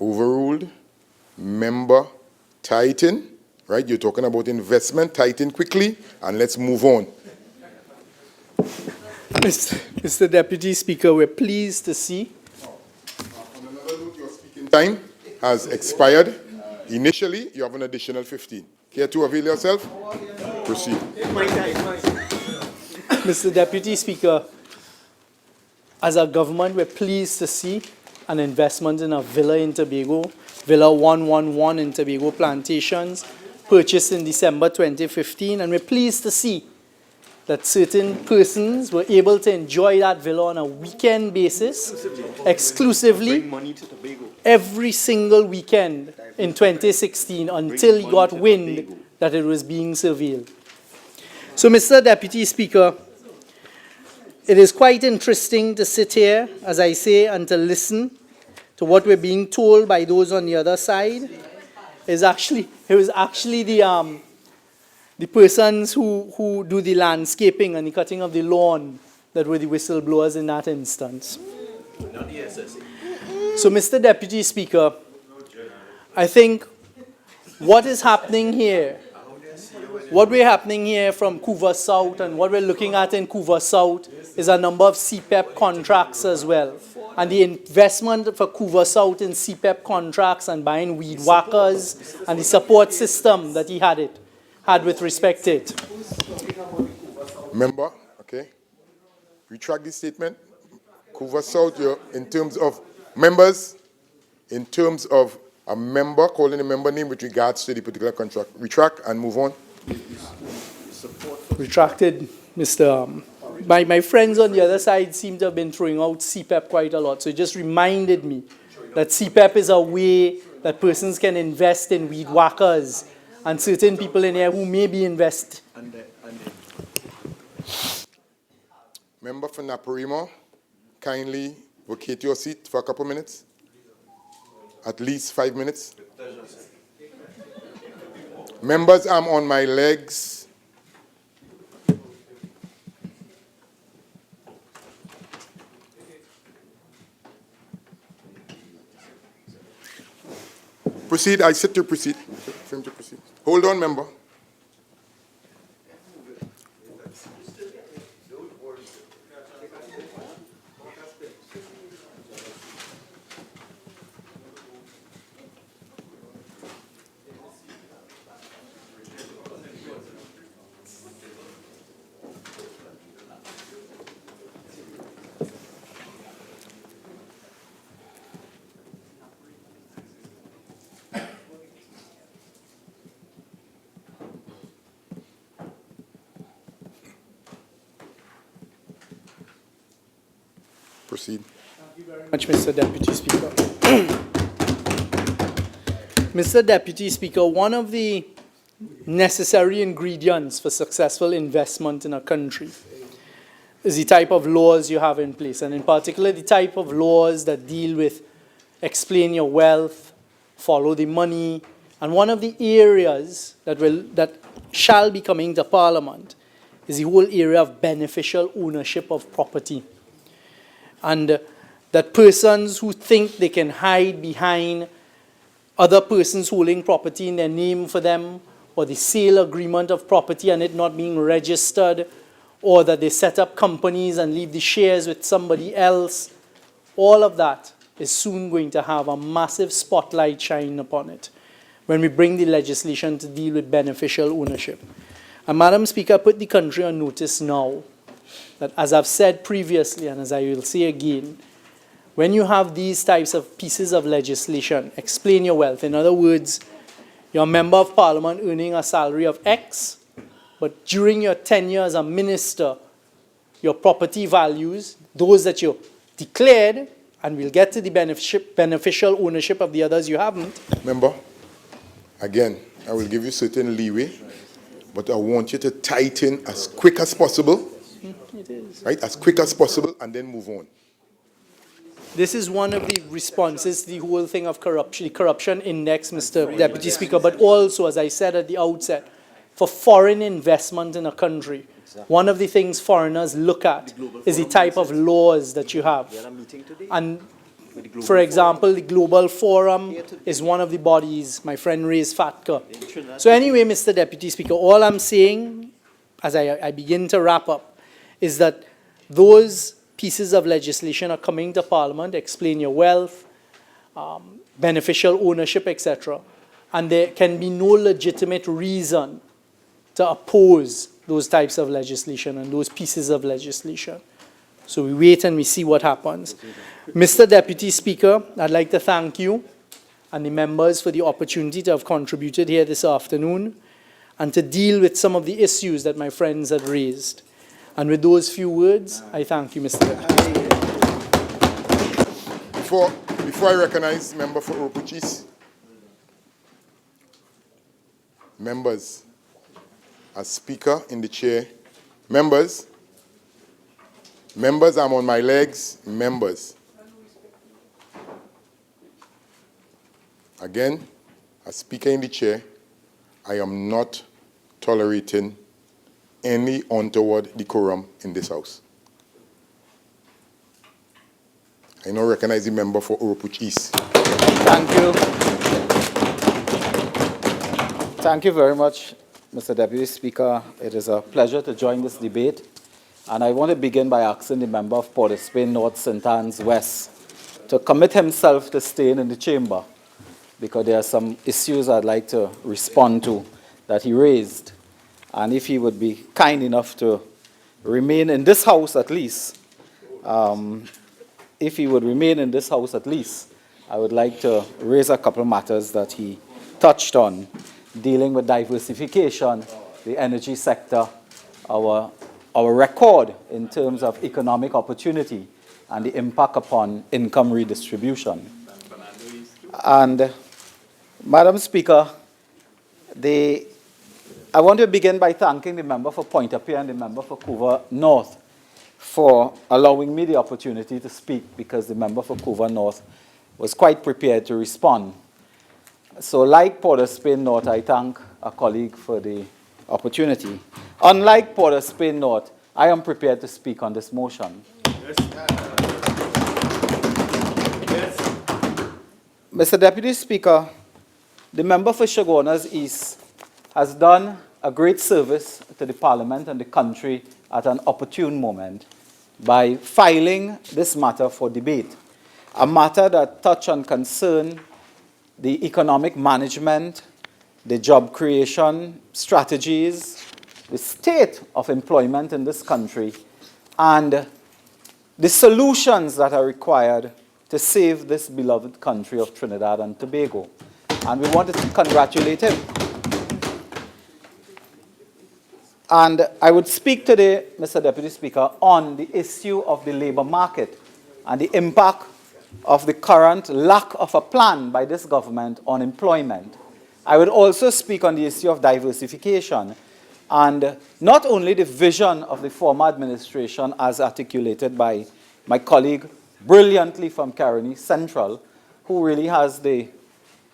Overruled. Member Titan, right? You're talking about investment. Titan quickly, and let's move on. Mr. Deputy Speaker, we're pleased to see. Time has expired. Initially, you have an additional 15. Care to avail yourself? Proceed. Mr. Deputy Speaker, as a government, we're pleased to see an investment in a villa in Tobago, Villa 111 in Tobago Plantations, purchased in December 2015, and we're pleased to see that certain persons were able to enjoy that villa on a weekend basis, exclusively, every single weekend in 2016 until he got wind that it was being surveilled. So, Mr. Deputy Speaker, it is quite interesting to sit here, as I say, and to listen to what we're being told by those on the other side. It was actually the persons who do the landscaping and the cutting of the lawn that were the whistleblowers in that instance. So, Mr. Deputy Speaker, I think what is happening here, what we're happening here from Couva South and what we're looking at in Couva South is a number of CPEP contracts as well. And the investment for Couva South in CPEP contracts and buying weed whackers and the support system that he had with respect to it. Member, okay. Retract this statement. Couva South, in terms of members, in terms of a member, calling a member name with regards to the particular contract. Retract and move on. Retracted, Mr. My friends on the other side seem to have been throwing out CPEP quite a lot. So it just reminded me that CPEP is a way that persons can invest in weed whackers and certain people in here who may be invest. Member for Naparima, kindly vacate your seat for a couple minutes. At least 5 minutes. Members, I'm on my legs. Proceed. I said to proceed. For him to proceed. Hold on, member. Proceed. Thank you very much, Mr. Deputy Speaker. Mr. Deputy Speaker, one of the necessary ingredients for successful investment in a country is the type of laws you have in place, and in particular the type of laws that deal with explain your wealth, follow the money, and one of the areas that shall be coming to Parliament is the whole area of beneficial ownership of property. And that persons who think they can hide behind other persons holding property in their name for them, or the sale agreement of property and it not being registered, or that they set up companies and leave the shares with somebody else, all of that is soon going to have a massive spotlight shine upon it when we bring the legislation to deal with beneficial ownership. And Madam Speaker, put the country on notice now that, as I've said previously and as I will say again, when you have these types of pieces of legislation, explain your wealth. In other words, you're a member of parliament earning a salary of X, but during your tenure as a minister, your property values, those that you declared, and we'll get to the beneficial ownership of the others you haven't. Member, again, I will give you certain leeway, but I want you to tighten as quick as possible. It is. Right, as quick as possible, and then move on. This is one of the responses to the whole thing of corruption, the corruption index, Mr. Deputy Speaker, but also, as I said at the outset, for foreign investment in a country. One of the things foreigners look at is the type of laws that you have. And for example, the Global Forum is one of the bodies. My friend raised FATCA. So anyway, Mr. Deputy Speaker, all I'm saying, as I begin to wrap up, is that those pieces of legislation are coming to Parliament, explain your wealth, beneficial ownership, etc. And there can be no legitimate reason to oppose those types of legislation and those pieces of legislation. So we wait and we see what happens. Mr. Deputy Speaker, I'd like to thank you and the members for the opportunity to have contributed here this afternoon and to deal with some of the issues that my friends had raised. And with those few words, I thank you, Mr. Deputy. Before I recognize member for Oropuchis, members, as Speaker in the chair, members, I'm on my legs, members. Again, as Speaker in the chair, I am not tolerating any untoward decorum in this House. I now recognize the member for Oropuch East. Thank you. Thank you very much, Mr. Deputy Speaker. It is a pleasure to join this debate. And I want to begin by asking the member of Port of Spain North, St. Anne's West to commit himself to staying in the chamber, because there are some issues I'd like to respond to that he raised. And if he would be kind enough to remain in this House at least, I would like to raise a couple of matters that he touched on, dealing with diversification, the energy sector, our record in terms of economic opportunity, and the impact upon income redistribution. And, Madam Speaker, I want to begin by thanking the member for Pointe-à-Pitre and the member for Couva North for allowing me the opportunity to speak, because the member for Couva North was quite prepared to respond. So like Port of Spain North, I thank a colleague for the opportunity. Unlike Port of Spain North, I am prepared to speak on this motion. Mr. Deputy Speaker, the member for Chaguanas East has done a great service to the Parliament and the country at an opportune moment by filing this matter for debate, a matter that touches and concerns the economic management, the job creation strategies, the state of employment in this country, and the solutions that are required to save this beloved country of Trinidad and Tobago. And we wanted to congratulate him. And I would speak today, Mr. Deputy Speaker, on the issue of the labor market and the impact of the current lack of a plan by this government on employment. I would also speak on the issue of diversification and not only the vision of the former administration as articulated by my colleague brilliantly from Caroni Central, who really has the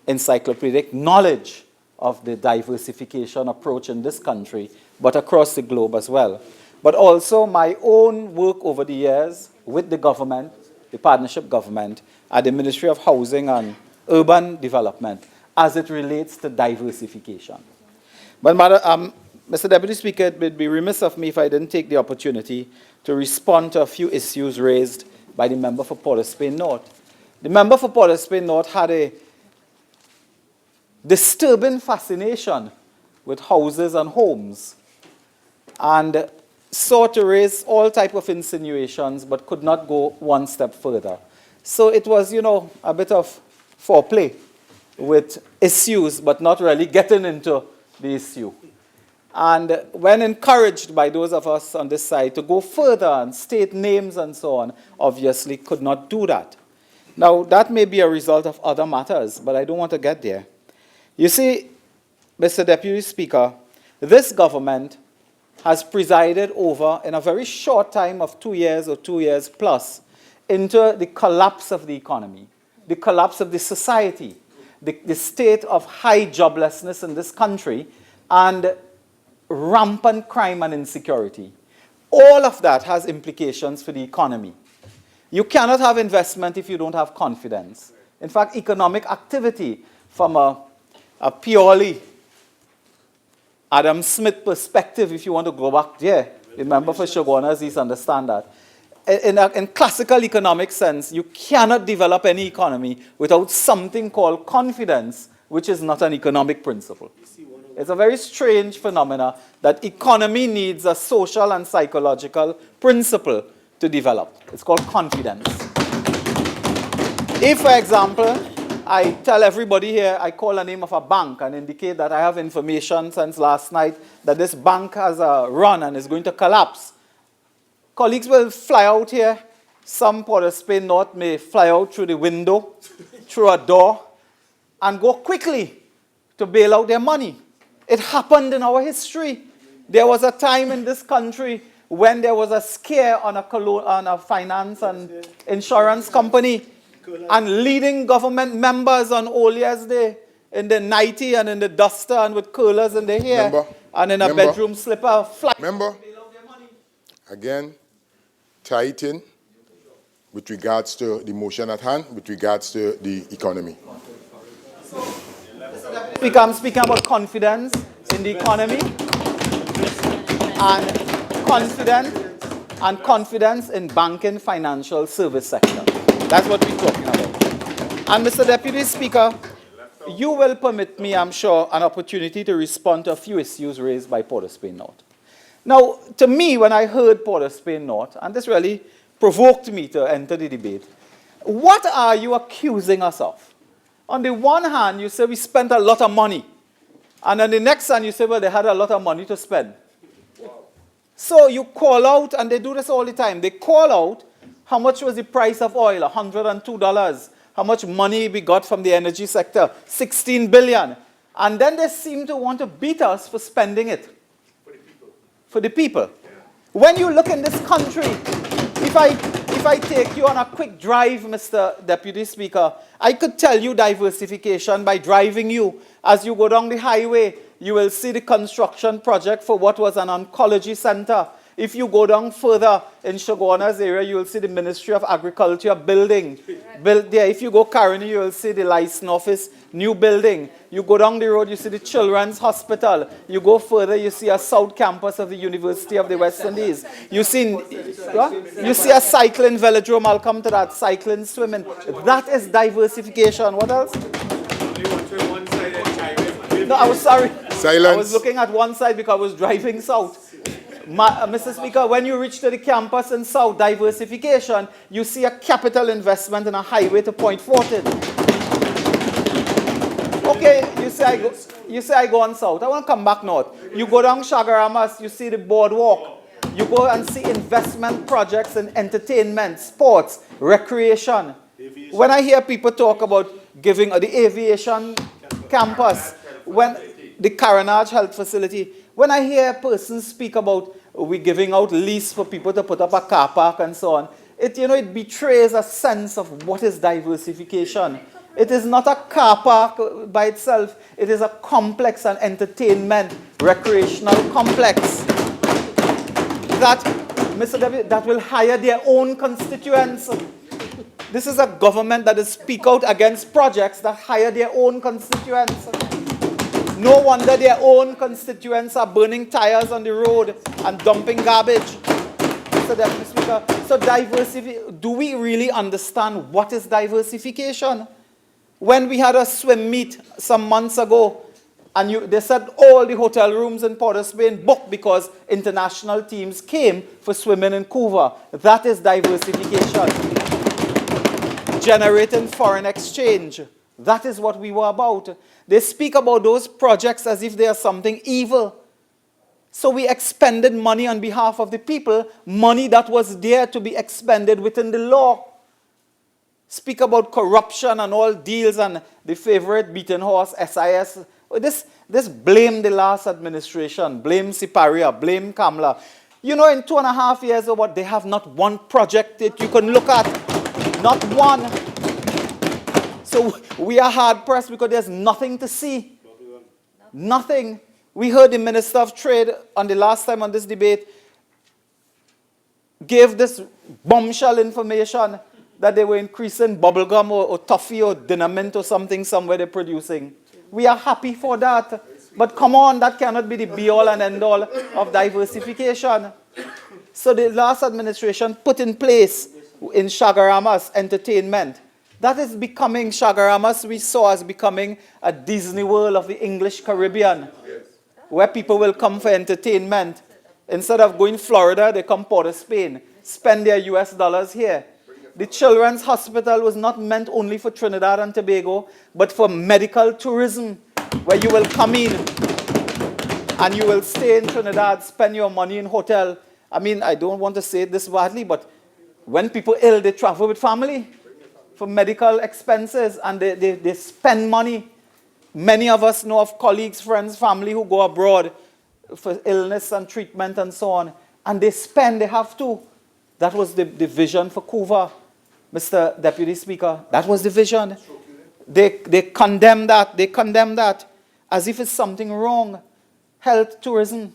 encyclopedic knowledge of the diversification approach in this country, but across the globe as well. But also my own work over the years with the government, the partnership government, at the Ministry of Housing and Urban Development, as it relates to diversification. But Mr. Deputy Speaker, it would be remiss of me if I didn't take the opportunity to respond to a few issues raised by the member for Port of Spain North. The member for Port of Spain North had a disturbing fascination with houses and homes, and sought to raise all types of insinuations, but could not go one step further. So it was, you know, a bit of foreplay with issues, but not really getting into the issue. And when encouraged by those of us on this side to go further and state names and so on, obviously could not do that. Now, that may be a result of other matters, but I don't want to get there. You see, Mr. Deputy Speaker, this government has presided over, in a very short time of 2 years or 2 years plus, into the collapse of the economy, the collapse of the society, the state of high joblessness in this country, and rampant crime and insecurity. All of that has implications for the economy. You cannot have investment if you don't have confidence. In fact, economic activity from a purely Adam Smith perspective, if you want to go back there, remember for Shogunas, he's understand that. In classical economic sense, you cannot develop any economy without something called confidence, which is not an economic principle. It's a very strange phenomenon that economy needs a social and psychological principle to develop. It's called confidence. If, for example, I tell everybody here, I call the name of a bank and indicate that I have information since last night that this bank has a run and is going to collapse, colleagues will fly out here. Some Port of Spain North may fly out through the window, through a door, and go quickly to bail out their money. It happened in our history. There was a time in this country when there was a scare on a finance and insurance company, and leading government members on Old Year's Day in the nightie and in the duster and with curlers in their hair and in a bedroom slipper. Member, again, tighten with regards to the motion at hand, with regards to the economy. I'm speaking about confidence in the economy and confidence in banking, financial service sector. That's what we're talking about. And Mr. Deputy Speaker, you will permit me, I'm sure, an opportunity to respond to a few issues raised by Port of Spain North. Now, to me, when I heard Port of Spain North, and this really provoked me to enter the debate, what are you accusing us of? On the one hand, you say we spent a lot of money. And on the next hand, you say, well, they had a lot of money to spend. So you call out, and they do this all the time, they call out how much was the price of oil, $102. How much money we got from the energy sector, 16 billion. And then they seem to want to beat us for spending it. For the people. When you look in this country, if I take you on a quick drive, Mr. Deputy Speaker, I could tell you diversification by driving you. As you go down the highway, you will see the construction project for what was an oncology center. If you go down further in Shoguana's area, you will see the Ministry of Agriculture building. Built there. If you go Caroni, you will see the license office, new building. You go down the road, you see the Children's Hospital. You go further, you see a south campus of the University of the West Indies. You see a cycling velodrome. I'll come to that. Cycling, swimming. That is diversification. What else? No, I was sorry. Silence. I was looking at one side because I was driving south. Mr. Speaker, when you reach to the campus in South, diversification, you see a capital investment in a highway to Point Fortin. Okay, you say I go on south. I want to come back north. You go down Chagaramas, you see the boardwalk. You go and see investment projects in entertainment, sports, recreation. When I hear people talk about giving the aviation campus, when the Carenage Health Facility, when I hear persons speak about we giving out lease for people to put up a car park and so on, it betrays a sense of what is diversification. It is not a car park by itself. It is a complex and entertainment, recreational complex that, Mr. David, that will hire their own constituents. This is a government that will speak out against projects that hire their own constituents. No wonder their own constituents are burning tires on the road and dumping garbage. Mr. Deputy Speaker, so do we really understand what is diversification? When we had a swim meet some months ago, and they said all the hotel rooms in Port of Spain booked because international teams came for swimming in Couva. That is diversification. generating foreign exchange. That is what we were about. They speak about those projects as if they are something evil. So we expended money on behalf of the people, money that was there to be expended within the law. Speak about corruption and all deals and the favorite beaten horse, SIS. This blame the last administration, blame Siparia, blame Kamla. You know, in 2.5 years or what, they have not one project that you can look at. Not one. So we are hard pressed because there's nothing to see. Nothing. We heard the Minister of Trade on the last time on this debate gave this bombshell information that they were increasing bubblegum or toffee or dinner mint or something somewhere they're producing. We are happy for that. But come on, that cannot be the be-all and end-all of diversification. So the last administration put in place in Shagaramas entertainment. That is becoming, Shagaramas we saw as becoming a Disney World of the English Caribbean, where people will come for entertainment. Instead of going Florida, they come Port of Spain, spend their US dollars here. The Children's Hospital was not meant only for Trinidad and Tobago, but for medical tourism, where you will come in and you will stay in Trinidad, spend your money in hotel. I mean, I don't want to say this badly, but when people ill, they travel with family for medical expenses and they spend money. Many of us know of colleagues, friends, family who go abroad for illness and treatment and so on. And they spend, they have to. That was the vision for CUVA, Mr. Deputy Speaker. That was the vision. They condemn that. They condemn that as if it's something wrong. Health tourism.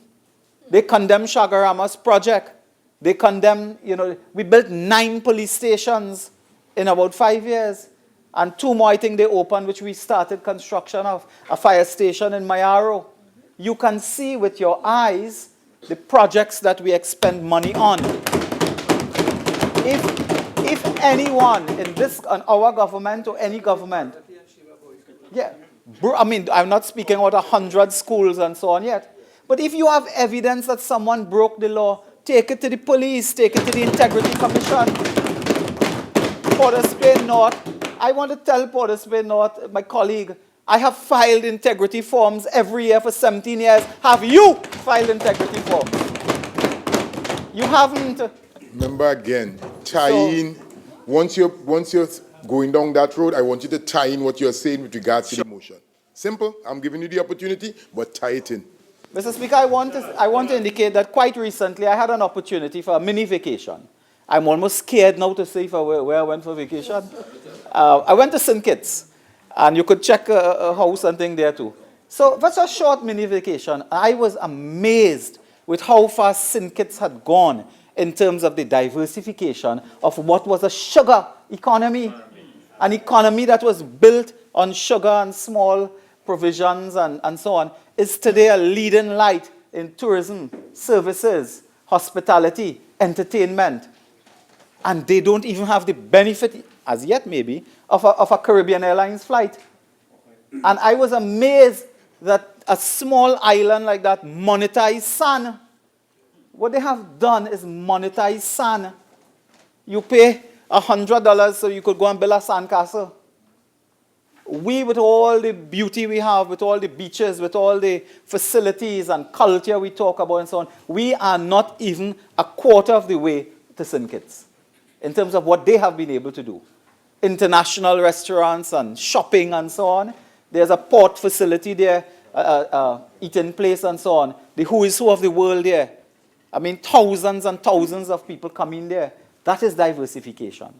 They condemn Shagarama's project. They condemn, you know, we built 9 police stations in about 5 years. And 2 more, I think, they opened, which we started construction of, a fire station in Mayaro. You can see with your eyes the projects that we expend money on. If anyone in this, on our government or any government, yeah, I mean, I'm not speaking about 100 schools and so on yet, but if you have evidence that someone broke the law, take it to the police, take it to the Integrity Commission. Port of Spain North, I want to tell Port of Spain North, my colleague, I have filed integrity forms every year for 17 years. Have you filed integrity forms? You haven't. Remember again, tie in, once you're going down that road, I want you to tie in what you're saying with regards to the motion. Simple, I'm giving you the opportunity, but tie it in. Mr. Speaker, I want to indicate that quite recently I had an opportunity for a mini vacation. I'm almost scared now to say where I went for vacation. I went to St. Kitts, and you could check a house and thing there too. So that's a short mini vacation. I was amazed with how fast St. Kitts had gone in terms of the diversification of what was a sugar economy. An economy that was built on sugar and small provisions and so on, is today a leading light in tourism, services, hospitality, entertainment. And they don't even have the benefit, as yet maybe, of a Caribbean Airlines flight. And I was amazed that a small island like that monetized sand. What they have done is monetize sand. You pay $100 so you could go and build a sandcastle. We, with all the beauty we have, with all the beaches, with all the facilities and culture we talk about and so on, we are not even a quarter of the way to St. Kitts in terms of what they have been able to do. International restaurants and shopping and so on. There's a port facility there, eating place and so on. The who is who of the world there. I mean, thousands and thousands of people come in there. That is diversification.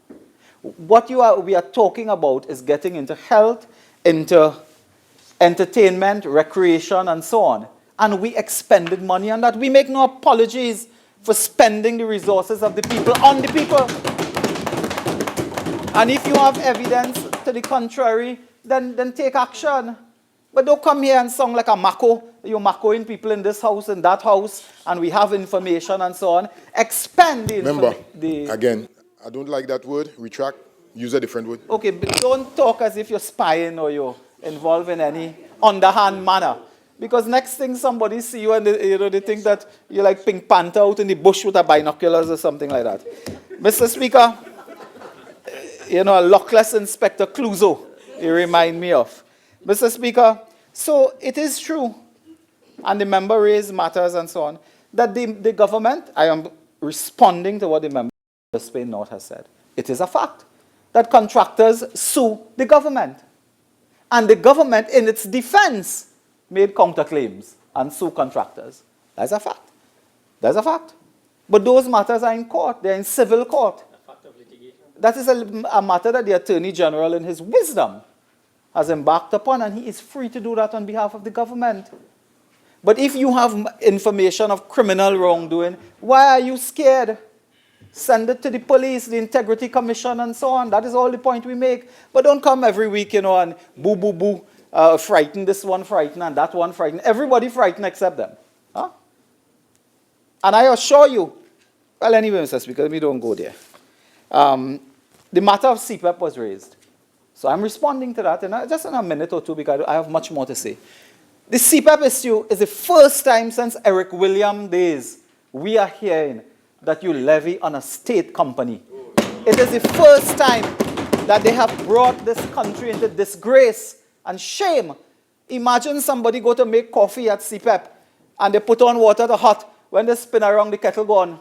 What we are talking about is getting into health, into entertainment, recreation, and so on. And we expended money on that. We make no apologies for spending the resources of the people on the people. And if you have evidence to the contrary, then take action. But don't come here and sound like a mako. You're makoing people in this house, in that house, and we have information and so on. Expand the Remember, again, I don't like that word, retract, use a different word. Okay, but don't talk as if you're spying or you're involved in any underhand manner. Because next thing somebody see you and they think that you're like Pink Panther out in the bush with a binoculars or something like that. Mr. Speaker, you know, a lockless Inspector Clouseau, you remind me of. Mr. Speaker, so it is true, and the member raised matters and so on, that the government, I am responding to what the member of Spain North has said. It is a fact that contractors sue the government. And the government, in its defense, made counterclaims and sue contractors. That's a fact. That's a fact. But those matters are in court. They're in civil court. That is a matter that the Attorney General, in his wisdom, has embarked upon, and he is free to do that on behalf of the government. But if you have information of criminal wrongdoing, why are you scared? Send it to the police, the Integrity Commission, and so on. That is all the point we make. But don't come every week, you know, and boo, boo, boo, frighten this one, frighten, and that one, frighten. Everybody frighten except them. Huh? And I assure you, well, anyway, Mr. Speaker, we don't go there. The matter of CPEP was raised. So I'm responding to that just in a minute or two, because I have much more to say. The CPEP issue is the first time since Eric Williams days we are hearing that you levy on a state company. It is the first time that they have brought this country into disgrace and shame. Imagine somebody go to make coffee at CPEP and they put on water to hot. When they spin around, the kettle gone.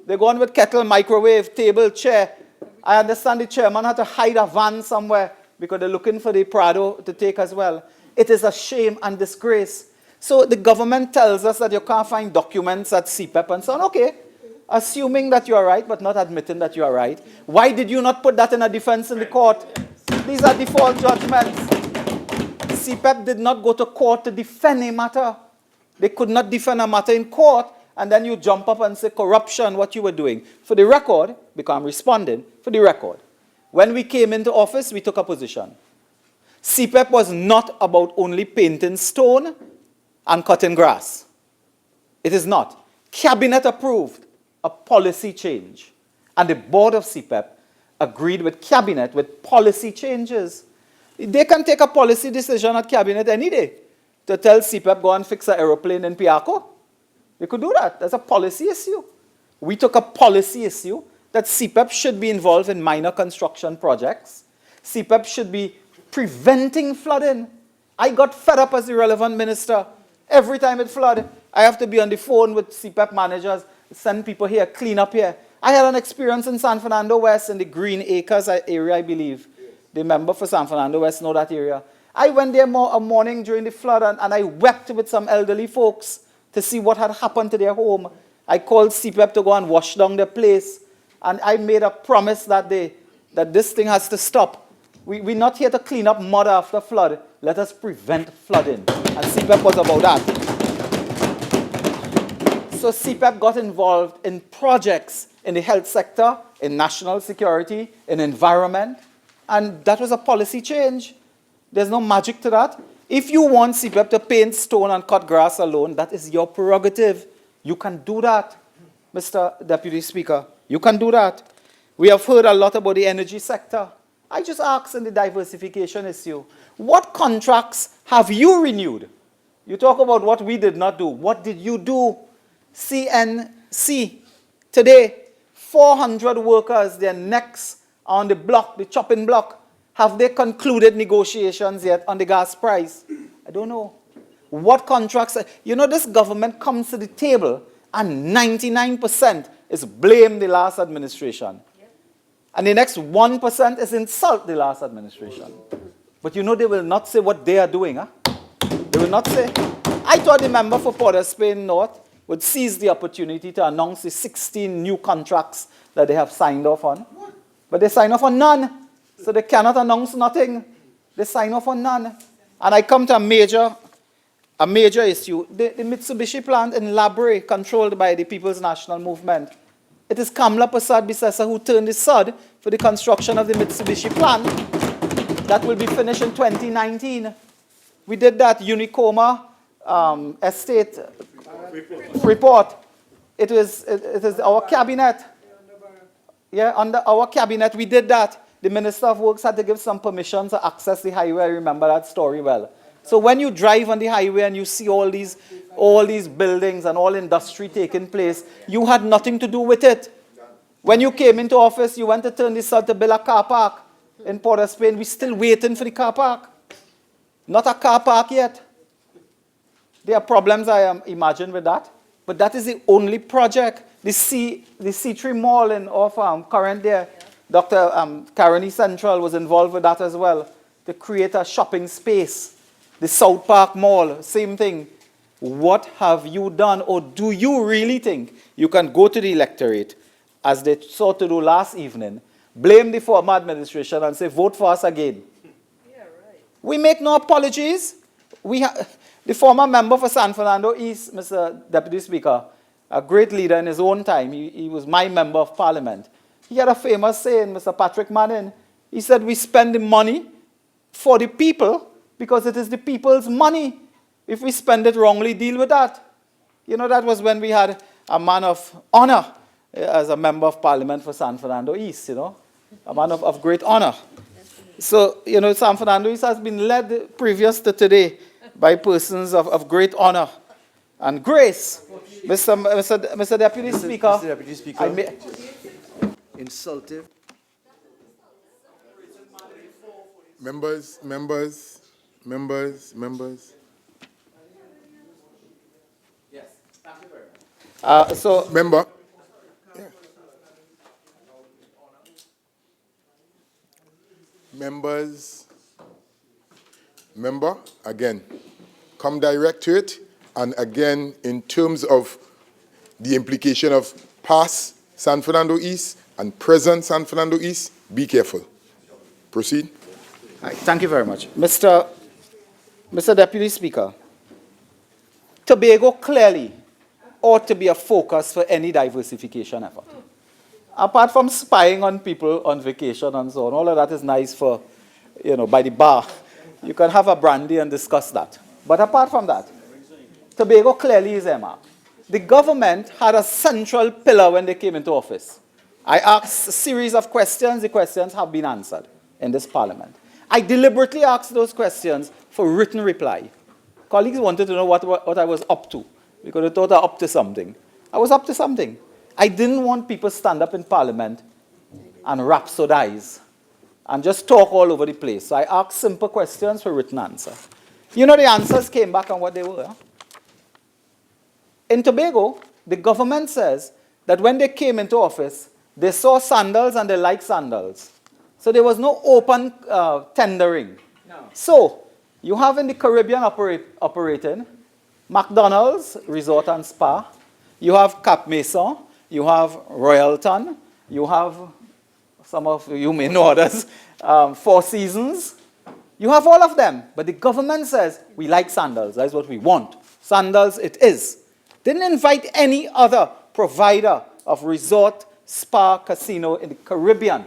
They go on with kettle, microwave, table, chair. I understand the chairman had to hide a van somewhere because they're looking for the Prado to take as well. It is a shame and disgrace. So the government tells us that you can't find documents at CPEP and so on. Okay, assuming that you are right, but not admitting that you are right. Why did you not put that in a defense in the court? These are default judgments. CPEP did not go to court to defend a matter. They could not defend a matter in court, and then you jump up and say corruption, what you were doing. For the record, because I'm responding, for the record, when we came into office, we took a position. CPEP was not about only painting stone and cutting grass. It is not. Cabinet approved a policy change, and the board of CPEP agreed with Cabinet with policy changes. They can take a policy decision at Cabinet any day to tell CPEP go and fix an aeroplane in Piaco. They could do that. That's a policy issue. We took a policy issue that CPEP should be involved in minor construction projects. CPEP should be preventing flooding. I got fed up as the relevant minister. Every time it flooded, I have to be on the phone with CPEP managers, send people here, clean up here. I had an experience in San Fernando West in the Green Acres area, I believe. The member for San Fernando West know that area. I went there a morning during the flood and I wept with some elderly folks to see what had happened to their home. I called CPEP to go and wash down their place. And I made a promise that day that this thing has to stop. We're not here to clean up mud after flood. Let us prevent flooding. And CPEP was about that. So CPEP got involved in projects in the health sector, in national security, in environment. And that was a policy change. There's no magic to that. If you want CPEP to paint stone and cut grass alone, that is your prerogative. You can do that, Mr. Deputy Speaker. You can do that. We have heard a lot about the energy sector. I just asked in the diversification issue, what contracts have you renewed? You talk about what we did not do. What did you do? CNC, today, 400 workers, their necks on the block, the chopping block. Have they concluded negotiations yet on the gas price? I don't know. What contracts? You know, this government comes to the table and 99% is blame the last administration. And the next 1% is insult the last administration. But you know they will not say what they are doing. Huh? They will not say. I thought the member for Port of Spain North would seize the opportunity to announce the 16 new contracts that they have signed off on. But they sign off on none. So they cannot announce nothing. They sign off on none. And I come to a major issue. The Mitsubishi plant in Labre, controlled by the People's National Movement. It is Kamla Prasad Bisesa who turned the sod for the construction of the Mitsubishi plant. That will be finished in 2019. We did that Unicoma estate report. It is our cabinet. Yeah, under our cabinet we did that. The Minister of Works had to give some permission to access the highway. I remember that story well. So when you drive on the highway and you see all these buildings and all industry taking place, you had nothing to do with it. When you came into office, you went to turn this out to build a car park in Port of Spain. We're still waiting for the car park. Not a car park yet. There are problems, I imagine, with that. But that is the only project. The C3 Mall in off current there, Dr. Caroni Central was involved with that as well, to create a shopping space. The South Park Mall, same thing. What have you done, or do you really think you can go to the electorate, as they sought to do last evening, blame the former administration and say, vote for us again? Yeah, right. We make no apologies. The former member for San Fernando East, Mr. Deputy Speaker, a great leader in his own time, he was my member of parliament. He had a famous saying, Mr. Patrick Manning. He said, we spend the money for the people because it is the people's money. If we spend it wrongly, deal with that. You know, that was when we had a man of honor as a member of parliament for San Fernando East, you know, a man of great honor. So, you know, San Fernando East has been led previous to today by persons of great honor and grace. Mr. Deputy Speaker. Mr. Deputy Speaker. Insultive. Members. Yes, thank you very much. Member. Yeah. Member, again, come direct to it. And again, in terms of the implication of past San Fernando East and present San Fernando East, be careful. Proceed. Right, thank you very much. Mr. Deputy Speaker, Tobago clearly ought to be a focus for any diversification effort. Apart from spying on people on vacation and so on, all of that is nice for, you know, by the bar. You can have a brandy and discuss that. But apart from that, Tobago clearly is earmarked. The government had a central pillar when they came into office. I asked a series of questions. The questions have been answered in this parliament. I deliberately asked those questions for written reply. Colleagues wanted to know what I was up to, because they thought I was up to something. I was up to something. I didn't want people to stand up in parliament and rhapsodize and just talk all over the place. So I asked simple questions for written answer. You know, the answers came back on what they were. In Tobago, the government says that when they came into office, they saw sandals and they liked sandals. So there was no open tendering. No. So you have in the Caribbean operating McDonald's Resort and Spa, you have Cap Mason, you have Royalton, you have some of you may know others, Four Seasons. You have all of them, but the government says, we like sandals, that's what we want. Sandals it is. Didn't invite any other provider of resort, spa, casino in the Caribbean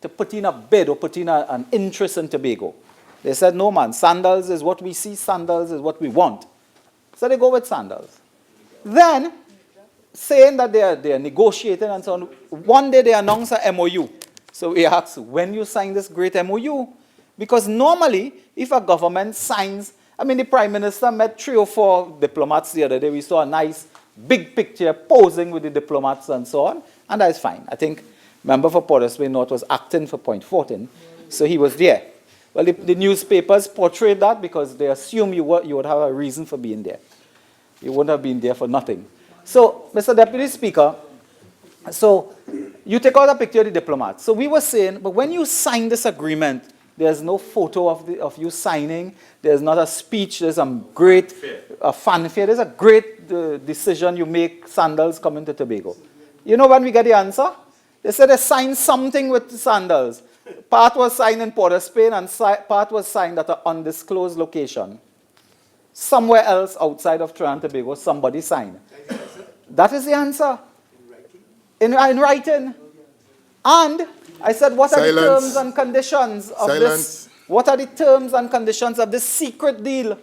to put in a bid or put in an interest in Tobago. They said, no man, sandals is what we see, sandals is what we want. So they go with sandals. Then, saying that they are negotiating and so on, one day they announce a MOU. So we asked, when you sign this great MOU? Because normally, if a government signs, I mean, the Prime Minister met 3 or 4 diplomats the other day. We saw a nice big picture posing with the diplomats and so on, and that's fine. I think member for Port of Spain North was acting for Point 14, so he was there. Well, the newspapers portrayed that because they assume you would have a reason for being there. You wouldn't have been there for nothing. So, Mr. Deputy Speaker, so you take out a picture of the diplomats. So we were saying, but when you sign this agreement, there's no photo of you signing. There's not a speech. There's some great fanfare. There's a great decision you make, sandals coming to Tobago. You know when we get the answer? They said they signed something with the sandals. Part was signed in Port of Spain and part was signed at an undisclosed location. Somewhere else outside of Trinidad and Tobago, somebody signed. That is the answer. In writing. And I said, what are the terms and conditions of this? What are the terms and conditions of this secret deal?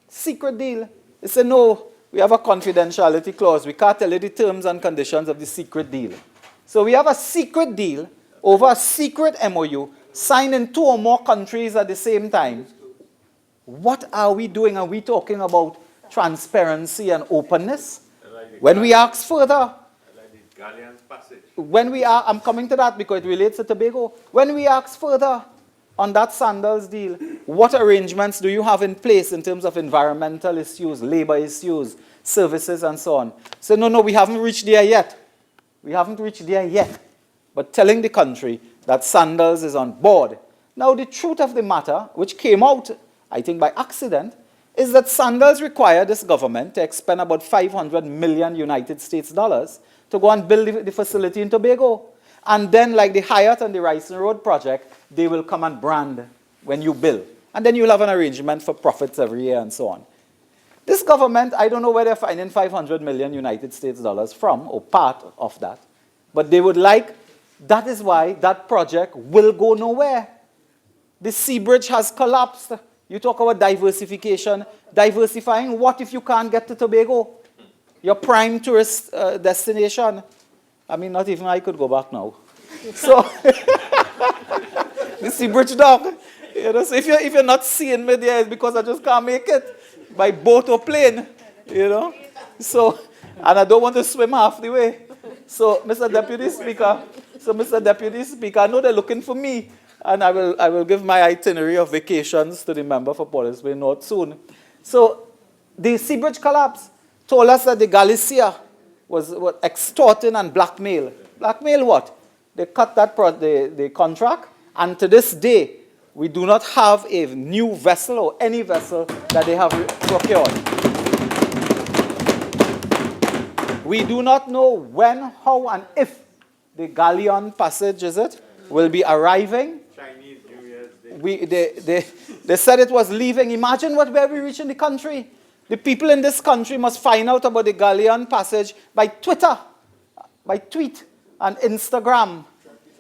Secret deal. They said, no, we have a confidentiality clause. We can't tell you the terms and conditions of the secret deal. So we have a secret deal over a secret MOU signed in 2 or more countries at the same time. What are we doing? Are we talking about transparency and openness? When we ask further, When we are, I'm coming to that because it relates to Tobago. When we ask further on that sandals deal, what arrangements do you have in place in terms of environmental issues, labor issues, services, and so on? So no, we haven't reached there yet. We haven't reached there yet. But telling the country that sandals is on board. Now, the truth of the matter, which came out, I think, by accident, is that sandals require this government to expend about 500 million United States dollars to go and build the facility in Tobago. And then, like the Hyatt and the Rice Road project, they will come and brand when you build. And then you'll have an arrangement for profits every year and so on. This government, I don't know where they're finding 500 million United States dollars from, or part of that. But they would like, that is why that project will go nowhere. The sea bridge has collapsed. You talk about diversification. Diversifying what if you can't get to Tobago? Your prime tourist destination. I mean, not even I could go back now. So, the sea bridge dog. You know, so if you're not seeing me there, it's because I just can't make it by boat or plane. You know? So, and I don't want to swim half the way. So, Mr. Deputy Speaker, I know they're looking for me. And I will give my itinerary of vacations to the member for Police North soon. So the sea bridge collapse told us that the Galicia was extorting and blackmail. Blackmail what? They cut that the contract, and to this day, we do not have a new vessel or any vessel that they have procured. We do not know when, how, and if the galleon passage, is it, will be arriving. They said it was leaving. Imagine where we reach in the country. The people in this country must find out about the galleon passage by Twitter, by tweet and Instagram.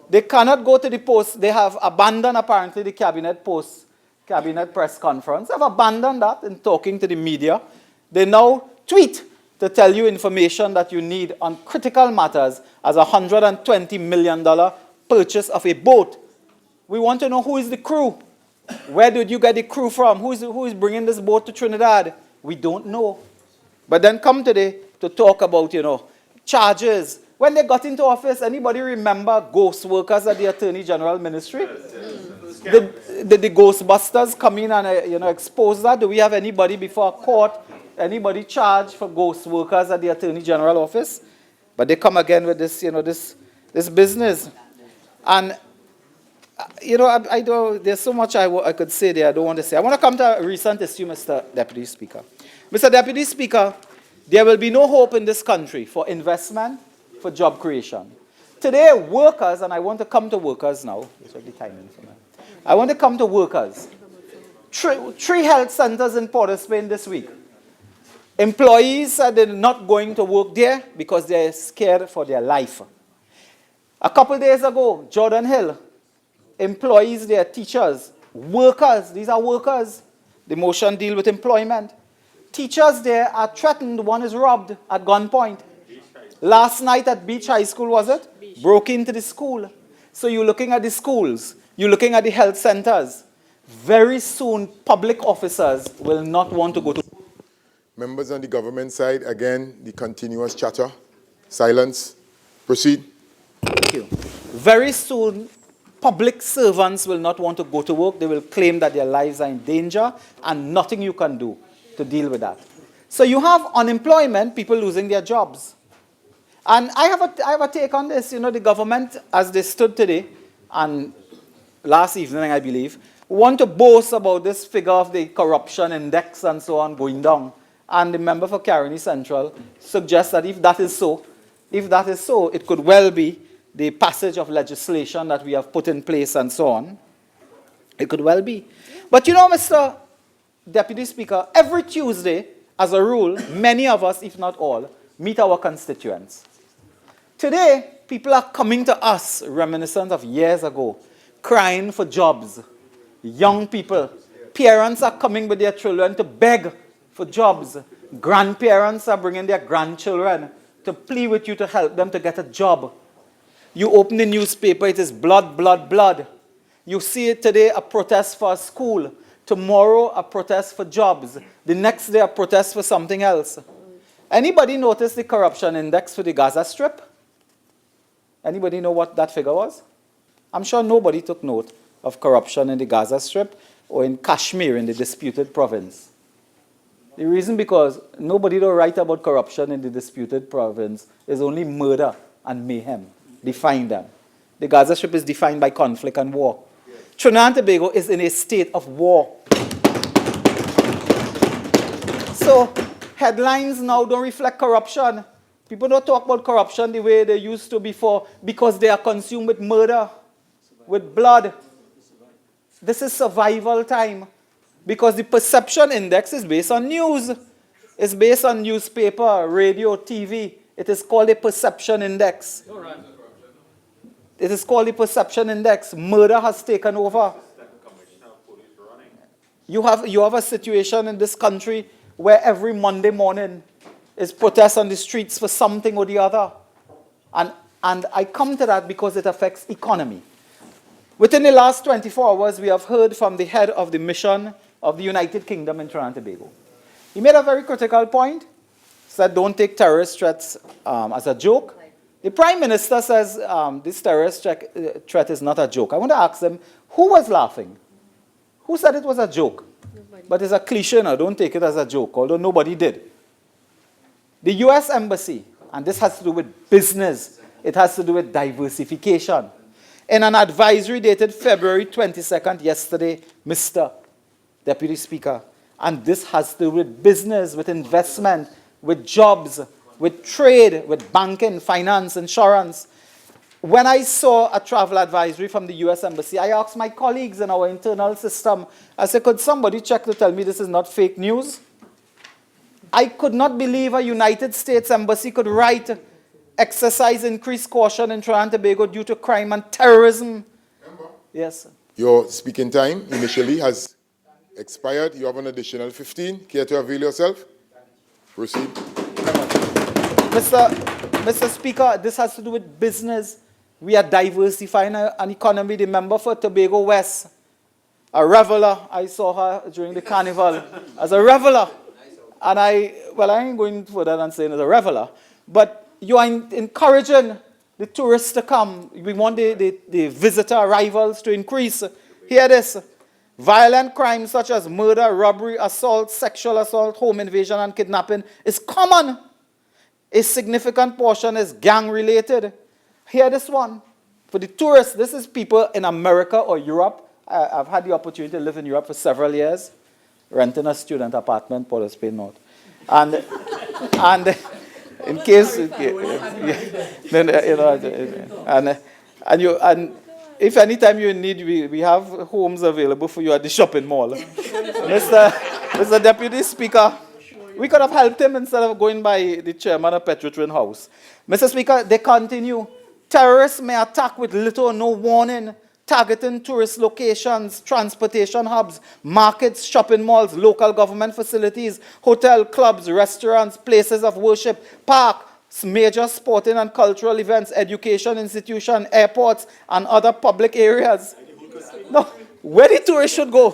They cannot go to the post. They have abandoned, apparently, the cabinet press conference. They have abandoned that in talking to the media. They now tweet to tell you information that you need on critical matters as a $120 million purchase of a boat. We want to know who is the crew. Where did you get the crew from? Who is bringing this boat to Trinidad? We don't know. But then come today to talk about, charges. When they got into office, anybody remember ghost workers at the Attorney General Ministry? Did the Ghostbusters come in and expose that? Do we have anybody before a court, anybody charged for ghost workers at the Attorney General office? But they come again with this, this business. And I don't, there's so much I could say there I don't want to say. I want to come to a recent issue, Mr. Deputy Speaker. Mr. Deputy Speaker, there will be no hope in this country for investment, for job creation. Today, workers, and I want to come to workers now. I want to come to workers. Three health centers in Port of Spain this week. Employees said they're not going to work there because they're scared for their life. A couple days ago, Jordan Hill, employees there, teachers, workers, these are workers. The motion deal with employment. Teachers there are threatened, one is robbed at gunpoint. Last night at Beach High School, was it? Broke into the school. So you're looking at the schools, you're looking at the health centers. Very soon, public officers will not want to go to. Members on the government side, again, the continuous chatter. Silence. Proceed. Thank you. Very soon, public servants will not want to go to work. They will claim that their lives are in danger and nothing you can do to deal with that. So you have unemployment, people losing their jobs. And I have a take on this. The government, as they stood today, and last evening, I believe, want to boast about this figure of the corruption index and so on going down. And the member for Caroni Central suggests that if that is so, it could well be the passage of legislation that we have put in place and so on. It could well be. But Mr. Deputy Speaker, every Tuesday, as a rule, many of us, if not all, meet our constituents. Today, people are coming to us, reminiscent of years ago, crying for jobs. Young people, parents are coming with their children to beg for jobs. Grandparents are bringing their grandchildren to plead with you to help them to get a job. You open the newspaper, it is blood, blood, blood. You see it today, a protest for a school. Tomorrow, a protest for jobs. The next day, a protest for something else. Anybody notice the corruption index for the Gaza Strip? Anybody know what that figure was? I'm sure nobody took note of corruption in the Gaza Strip or in Kashmir in the disputed province. The reason because nobody will write about corruption in the disputed province is only murder and mayhem define them. The Gaza Strip is defined by conflict and war. Trinidad and Tobago is in a state of war. So headlines now don't reflect corruption. People don't talk about corruption the way they used to before because they are consumed with murder, with blood. This is survival time because the perception index is based on news. It's based on newspaper, radio, TV. It is called a perception index. It is called a perception index. Murder has taken over. You have a situation in this country where every Monday morning is protests on the streets for something or the other. And I come to that because it affects economy. Within the last 24 hours, we have heard from the head of the mission of the United Kingdom in Trinidad and Tobago. He made a very critical point, said don't take terrorist threats as a joke. The Prime Minister says this terrorist threat is not a joke. I want to ask them, who was laughing? Who said it was a joke? Nobody. But it's a cliche now, don't take it as a joke, although nobody did. The US Embassy, and this has to do with business, it has to do with diversification. In an advisory dated February 22nd, yesterday, Mr. Deputy Speaker, and this has to do with business, with investment, with jobs, with trade, with banking, finance, insurance. When I saw a travel advisory from the US Embassy, I asked my colleagues in our internal system, I said, could somebody check to tell me this is not fake news? I could not believe a United States Embassy could write, exercise increased caution in Trinidad and Tobago due to crime and terrorism. Yes. Your speaking time initially has expired. You have an additional 15. Care to avail yourself? Proceed. Mr. Speaker, this has to do with business. We are diversifying an economy. The member for Tobago West, a reveler, I saw her during the carnival as a reveler. And I ain't going further than saying as a reveler, but you are encouraging the tourists to come. We want the visitor arrivals to increase. Hear this. Violent crimes such as murder, robbery, assault, sexual assault, home invasion, and kidnapping is common. A significant portion is gang-related. Hear this one. For the tourists, this is people in America or Europe. I've had the opportunity to live in Europe for several years, renting a student apartment, Port of Spain North. And in case, and if anytime you're in need, we have homes available for you at the shopping mall. Mr. Deputy Speaker, we could have helped him instead of going by the chairman of Petrotrin House. Mr. Speaker, they continue. Terrorists may attack with little or no warning, targeting tourist locations, transportation hubs, markets, shopping malls, local government facilities, hotel, clubs, restaurants, places of worship, parks, major sporting and cultural events, education institutions, airports, and other public areas. No, where the tourists should go?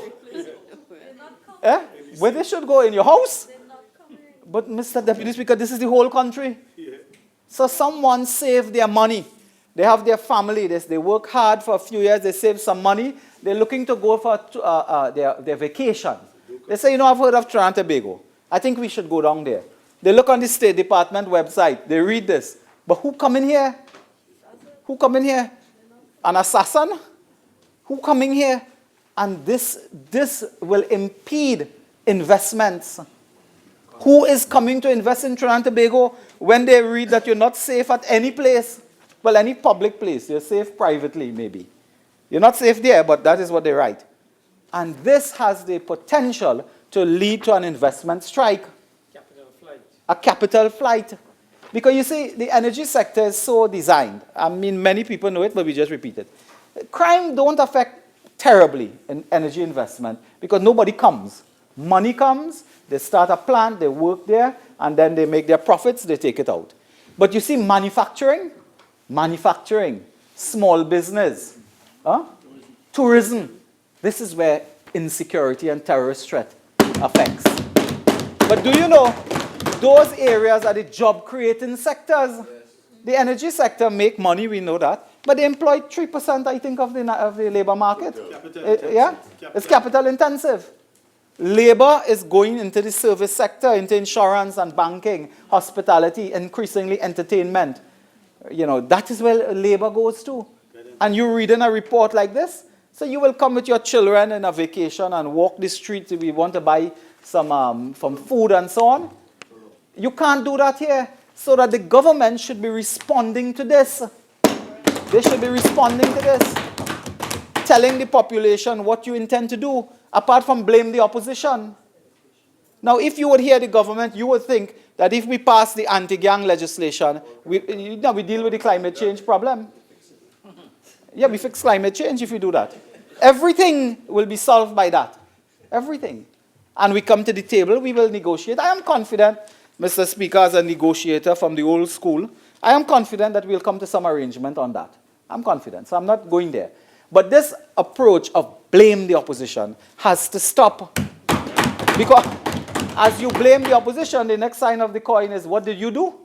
Where they should go? In your house? But Mr. Deputy Speaker, this is the whole country. So someone saved their money. They have their family. They work hard for a few years. They save some money. They're looking to go for their vacation. They say, I've heard of Trinidad and Tobago. I think we should go down there. They look on the State Department website. They read this. But who come in here? Who come in here? An assassin? Who coming here? And this will impede investments. Who is coming to invest in Trinidad and Tobago when they read that you're not safe at any place? Well, any public place. You're safe privately, maybe. You're not safe there, but that is what they write. And this has the potential to lead to an investment strike. A capital flight. Because you see, the energy sector is so designed. I mean, many people know it, but we just repeat it. Crime don't affect terribly in energy investment because nobody comes. Money comes, they start a plant, they work there, and then they make their profits, they take it out. But you see, manufacturing, small business, tourism, this is where insecurity and terrorist threat affects. But do you know, those areas are the job-creating sectors. The energy sector make money, we know that, but they employ 3%, I think, of the labor market. Yeah, it's capital intensive. Labor is going into the service sector, into insurance and banking, hospitality, increasingly entertainment. That is where labor goes to. And you read in a report like this, so you will come with your children in a vacation and walk the street if you want to buy some food and so on. You can't do that here. So that the government should be responding to this. They should be responding to this. Telling the population what you intend to do, apart from blame the opposition. Now, if you would hear the government, you would think that if we pass the anti-gang legislation, we deal with the climate change problem. Yeah, we fix climate change if we do that. Everything will be solved by that. Everything. And we come to the table, we will negotiate. I am confident, Mr. Speaker, as a negotiator from the old school, I am confident that we'll come to some arrangement on that. I'm confident, so I'm not going there. But this approach of blame the opposition has to stop. Because as you blame the opposition, the next sign of the coin is, what did you do?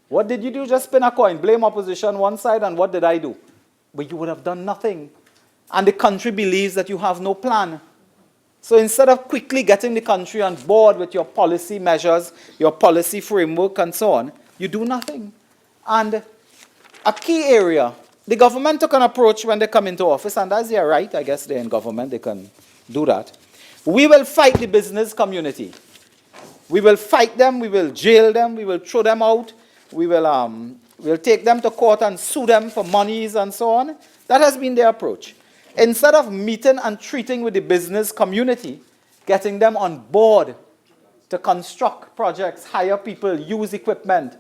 What did you do? Just spin a coin. Blame opposition one side, and what did I do? But you would have done nothing. And the country believes that you have no plan. So instead of quickly getting the country on board with your policy measures, your policy framework, and so on, you do nothing. And a key area, the government took an approach when they come into office, and as they're right, I guess they're in government, they can do that. We will fight the business community. We will fight them, we will jail them, we will throw them out, we'll take them to court and sue them for monies and so on. That has been their approach. Instead of meeting and treating with the business community, getting them on board to construct projects, hire people, use equipment.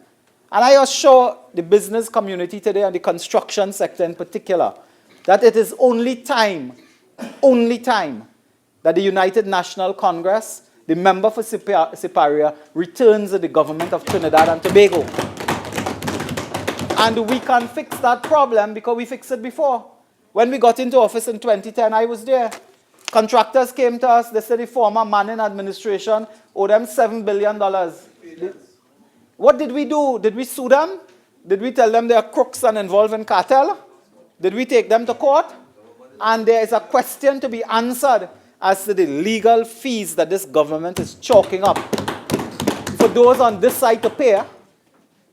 And I assure the business community today and the construction sector in particular, that it is only time that the United National Congress, the member for Siparia, returns to the government of Trinidad and Tobago. And we can fix that problem because we fixed it before. When we got into office in 2010, I was there. Contractors came to us, they said the former Manning administration owed them $7 billion. What did we do? Did we sue them? Did we tell them they are crooks and involved in cartel? Did we take them to court? And there is a question to be answered as to the legal fees that this government is chalking up. For those on this side to pay,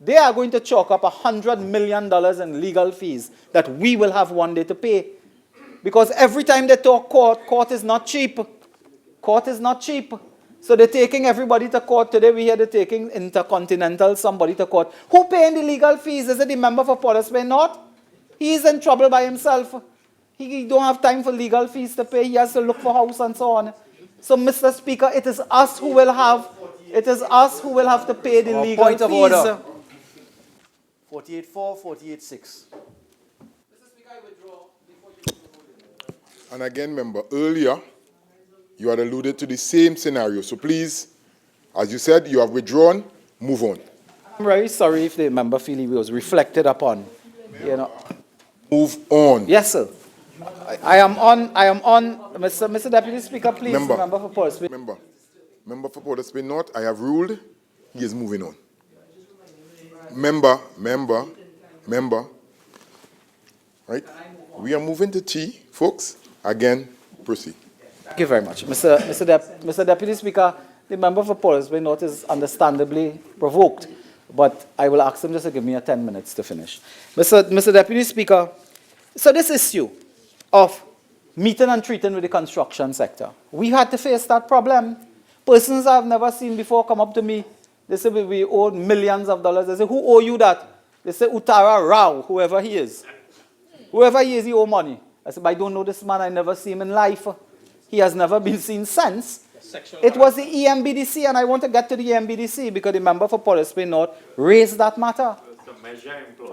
they are going to chalk up $100 million in legal fees that we will have one day to pay. Because every time they talk court is not cheap. Court is not cheap. So they're taking everybody to court. Today we hear they're taking Intercontinental somebody to court. Who paying the legal fees? Is it the member for Parliamentary North? He is in trouble by himself. He don't have time for legal fees to pay. He has to look for house and so on. So, Mr. Speaker, it is us who will have to pay the legal point of fees. order. 48-4, 48-6. And again, member, earlier, you had alluded to the same scenario. So please, as you said, you have withdrawn, move on. I'm very sorry if the member feel he was reflected upon. Move on. Yes, sir. I am on, Mr. Deputy Speaker, please, member for Parliamentary. Member for Parliamentary North, I have ruled, he is moving on. Member. Right? We are moving to T, folks. Again, proceed. Thank you very much. Mr. Deputy Speaker, the member for Parliamentary North is understandably provoked, but I will ask him just to give me 10 minutes to finish. Mr. Deputy Speaker, so this issue of meeting and treating with the construction sector, we had to face that problem. Persons I've never seen before come up to me. They say, we owe millions of dollars. They say, who owe you that? They say, Uttara Rao, whoever he is. Whoever he is, he owe money. I said, but I don't know this man. I never see him in life. He has never been seen since. It was the EMBDC, and I want to get to the EMBDC because the member for Parliamentary North raised that matter.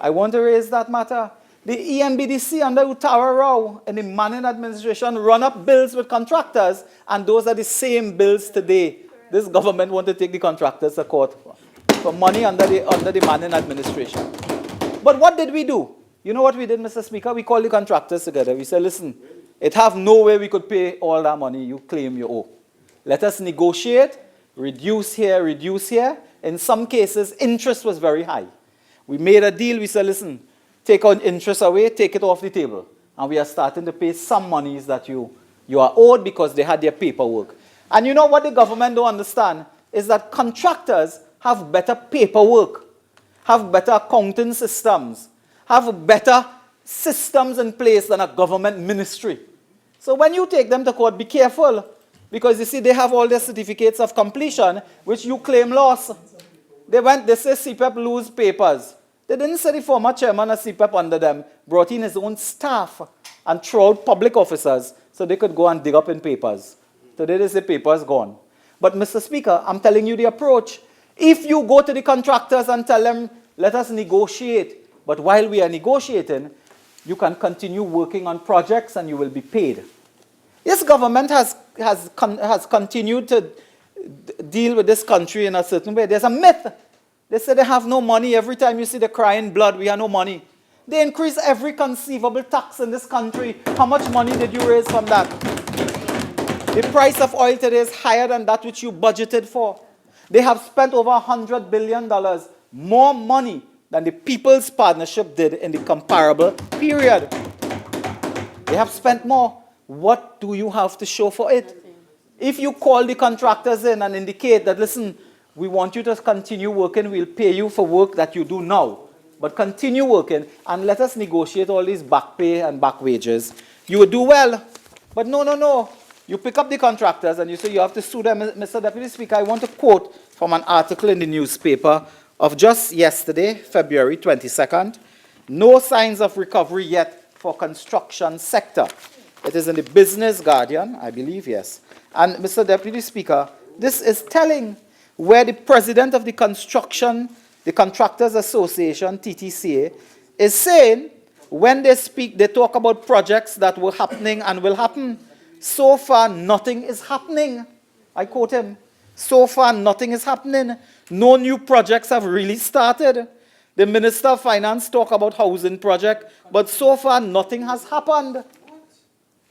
I want to raise that matter. The EMBDC under Uttara Rao and the Manning administration run up bills with contractors, and those are the same bills today. This government wants to take the contractors to court for money under the Manning administration. But what did we do? You know what we did, Mr. Speaker? We called the contractors together. We said, listen, it have no way we could pay all that money you claim you owe. Let us negotiate, reduce here. In some cases, interest was very high. We made a deal. We said, listen, take our interest away, take it off the table. And we are starting to pay some monies that you are owed because they had their paperwork. And you know what the government don't understand is that contractors have better paperwork, have better accounting systems, have better systems in place than a government ministry. So when you take them to court, be careful. Because you see, they have all their certificates of completion, which you claim loss. They say CPEP lose papers. They didn't say the former chairman of CPEP under them brought in his own staff and threw out public officers so they could go and dig up in papers. Today they say papers gone. But Mr. Speaker, I'm telling you the approach. If you go to the contractors and tell them, let us negotiate, but while we are negotiating, you can continue working on projects and you will be paid. This government has continued to deal with this country in a certain way. There's a myth. They say they have no money. Every time you see the crying blood, we have no money. They increase every conceivable tax in this country. How much money did you raise from that? The price of oil today is higher than that which you budgeted for. They have spent over $100 billion, more money than the People's Partnership did in the comparable period. They have spent more. What do you have to show for it? If you call the contractors in and indicate that, listen, we want you to continue working, we'll pay you for work that you do now, but continue working and let us negotiate all these back pay and back wages, you would do well. But no. You pick up the contractors and you say you have to sue them. Mr. Deputy Speaker, I want to quote from an article in the newspaper of just yesterday, February 22nd. No signs of recovery yet for construction sector. It is in the Business Guardian, I believe, yes. And Mr. Deputy Speaker, this is telling where the president of the Contractors Association, TTCA, is saying when they speak, they talk about projects that were happening and will happen. So far, nothing is happening. I quote him. So far, nothing is happening. No new projects have really started. The Minister of Finance talk about housing project, but so far, nothing has happened.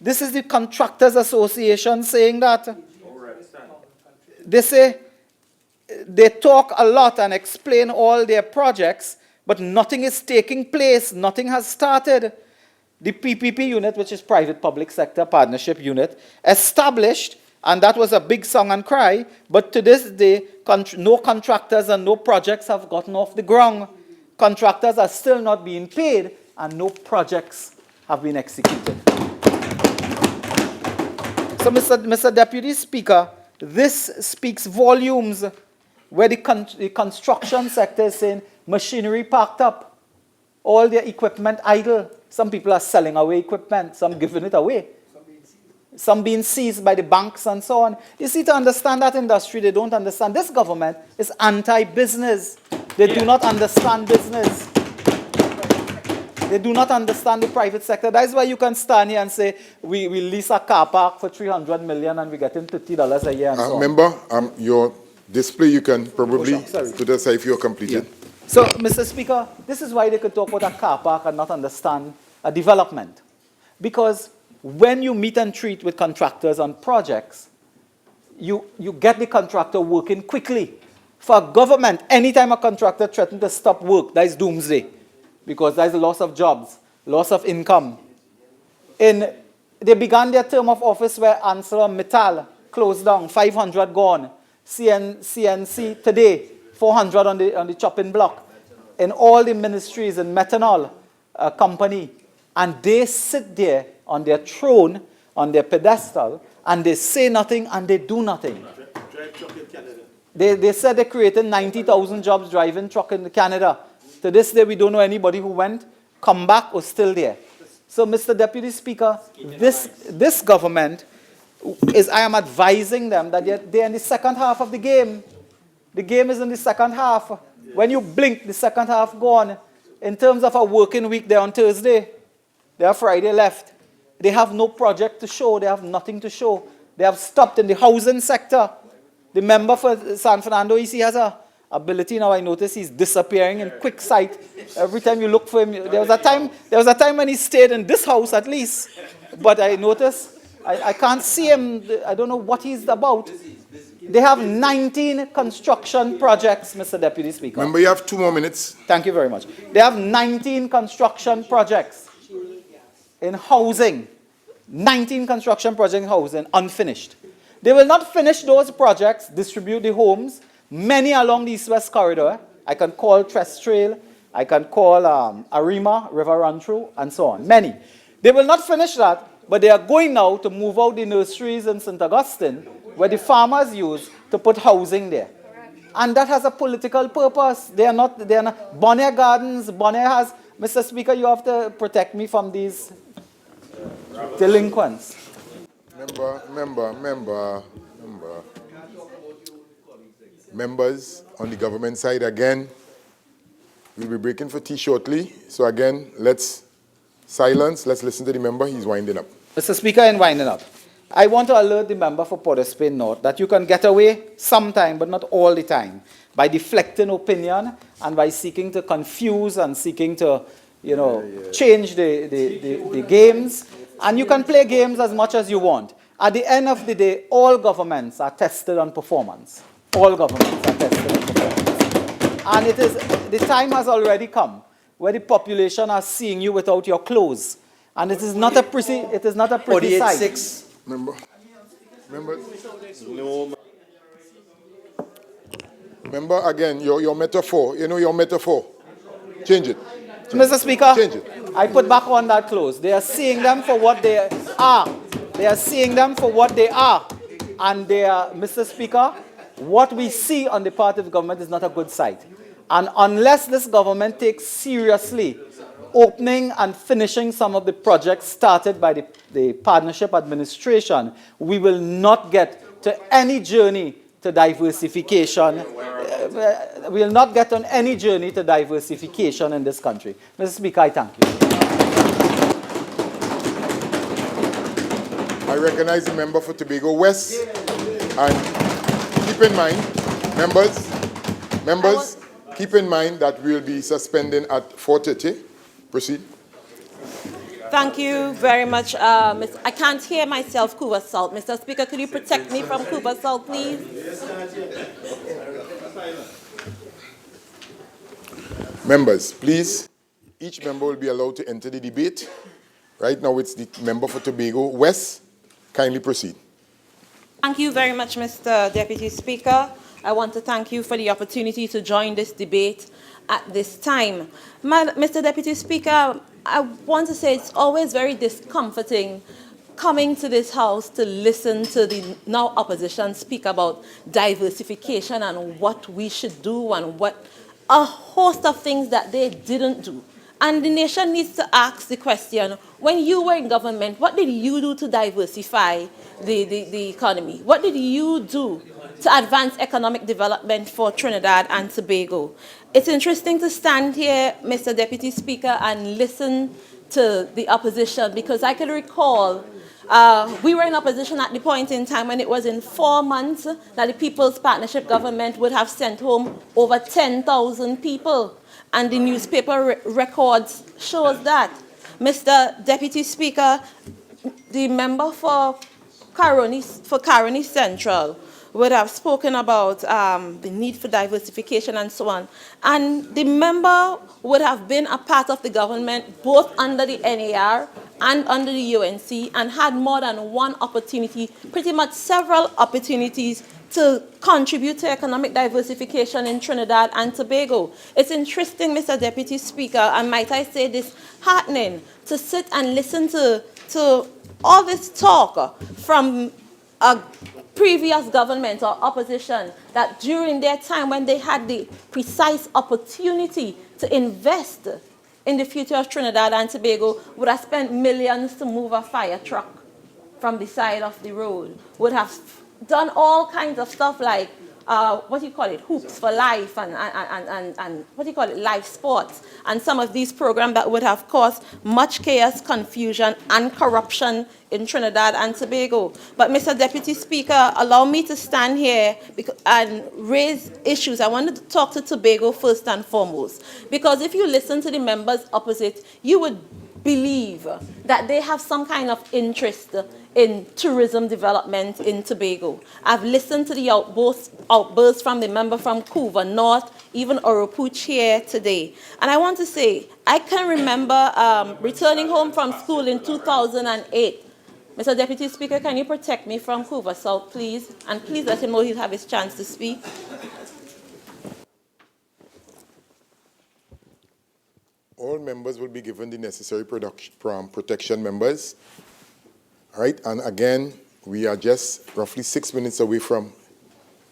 This is the Contractors Association saying that. They say they talk a lot and explain all their projects, but nothing is taking place. Nothing has started. The PPP unit, which is private-public sector partnership unit, established, and that was a big song and cry, but to this day, no contractors and no projects have gotten off the ground. Contractors are still not being paid, and no projects have been executed. So, Mr. Deputy Speaker, this speaks volumes where the construction sector is saying machinery parked up, all their equipment idle. Some people are selling away equipment, some giving it away. Some being seized by the banks and so on. You see, to understand that industry, they don't understand. This government is anti-business. They do not understand business. They do not understand the private sector. That is why you can stand here and say, we lease a car park for $300 million and we're getting $30 a year and so on. Member, your display you can probably put aside if you're completed. Yeah. So, Mr. Speaker, this is why they could talk about a car park and not understand a development. Because when you meet and treat with contractors on projects, you get the contractor working quickly. For a government, anytime a contractor threatens to stop work, that is doomsday. Because that is a loss of jobs, loss of income. They began their term of office where ArcelorMittal closed down, 500 gone. CNC today, 400 on the chopping block. In all the ministries in methanol company. And they sit there on their throne, on their pedestal, and they say nothing and they do nothing. They said they created 90,000 jobs driving truck in Canada. To this day, we don't know anybody who went, come back, or still there. So, Mr. Deputy Speaker, this government, I am advising them that they're in the second half of the game. The game is in the second half. When you blink, the second half gone. In terms of a working week, they're on Thursday. They have Friday left. They have no project to show. They have nothing to show. They have stopped in the housing sector. The member for San Fernando, he has a ability now. I notice he's disappearing in quick sight. Every time you look for him, there was a time when he stayed in this house at least. But I notice I can't see him. I don't know what he's about. They have 19 construction projects, Mr. Deputy Speaker. Remember, you have 2 more minutes. Thank you very much. They have 19 construction projects in housing. 19 construction projects in housing, unfinished. They will not finish those projects, distribute the homes, many along the East-West corridor. I can call Trest Trail, I can call Arima, River Run Through, and so on. Many. They will not finish that, but they are going now to move out the nurseries in St. Augustine, where the farmers use to put housing there. And that has a political purpose. They are not, Bonnier Gardens, Bonnier has, Mr. Speaker, you have to protect me from these delinquents. Members on the government side again, we'll be breaking for tea shortly. So again, let's silence, let's listen to the member, he's winding up. Mr. Speaker, in winding up, I want to alert the member for Port of Spain North that you can get away sometime, but not all the time, by deflecting opinion and by seeking to confuse and seeking to, change the games. And you can play games as much as you want. At the end of the day, all governments are tested on performance. All governments are tested on performance. And the time has already come where the population are seeing you without your clothes. And it is not a pretty sight. Remember again, your metaphor, your metaphor. Change it. Mr. Speaker, change it. I put back on that clothes. They are seeing them for what they are. They are seeing them for what they are. And they are, Mr. Speaker, what we see on the part of the government is not a good sight. And unless this government takes seriously opening and finishing some of the projects started by the partnership administration, we will not get to any journey to diversification. We will not get on any journey to diversification in this country. Mr. Speaker, I thank you. I recognize the member for Tobago West. And keep in mind, members, keep in mind that we'll be suspending at 4:30. Proceed. Thank you very much. I can't hear myself, Cuba Salt. Mr. Speaker, could you protect me from Cuba Salt, please? Members, please, each member will be allowed to enter the debate. Right now it's the member for Tobago West. Kindly proceed. Thank you very much, Mr. Deputy Speaker. I want to thank you for the opportunity to join this debate at this time. Mr. Deputy Speaker, I want to say it's always very discomforting coming to this House to listen to the now opposition speak about diversification and what we should do and what a host of things that they didn't do. And the nation needs to ask the question, when you were in government, what did you do to diversify the economy? What did you do to advance economic development for Trinidad and Tobago? It's interesting to stand here, Mr. Deputy Speaker, and listen to the opposition, because I can recall we were in opposition at the point in time when it was in 4 months that the People's Partnership government would have sent home over 10,000 people. And the newspaper records shows that. Mr. Deputy Speaker, the member for Caroni Central would have spoken about the need for diversification and so on. And the member would have been a part of the government both under the NAR and under the UNC and had more than one opportunity, pretty much several opportunities to contribute to economic diversification in Trinidad and Tobago. It's interesting, Mr. Deputy Speaker, and might I say this, heartening to sit and listen to all this talk from a previous government or opposition that during their time when they had the precise opportunity to invest in the future of Trinidad and Tobago would have spent millions to move a fire truck from the side of the road, would have done all kinds of stuff like, hoops for life and life sports, and some of these programs that would have caused much chaos, confusion, and corruption in Trinidad and Tobago. But Mr. Deputy Speaker, allow me to stand here and raise issues. I wanted to talk to Tobago first and foremost, because if you listen to the members opposite, you would believe that they have some kind of interest in tourism development in Tobago. I've listened to the outbursts from the member from Couva North, even Oropuch here today. And I want to say, I can remember returning home from school in 2008. Mr. Deputy Speaker, can you protect me from Couva South, please? And please let him know he'll have his chance to speak. All members will be given the necessary protection members. All right, and again, we are just roughly 6 minutes away from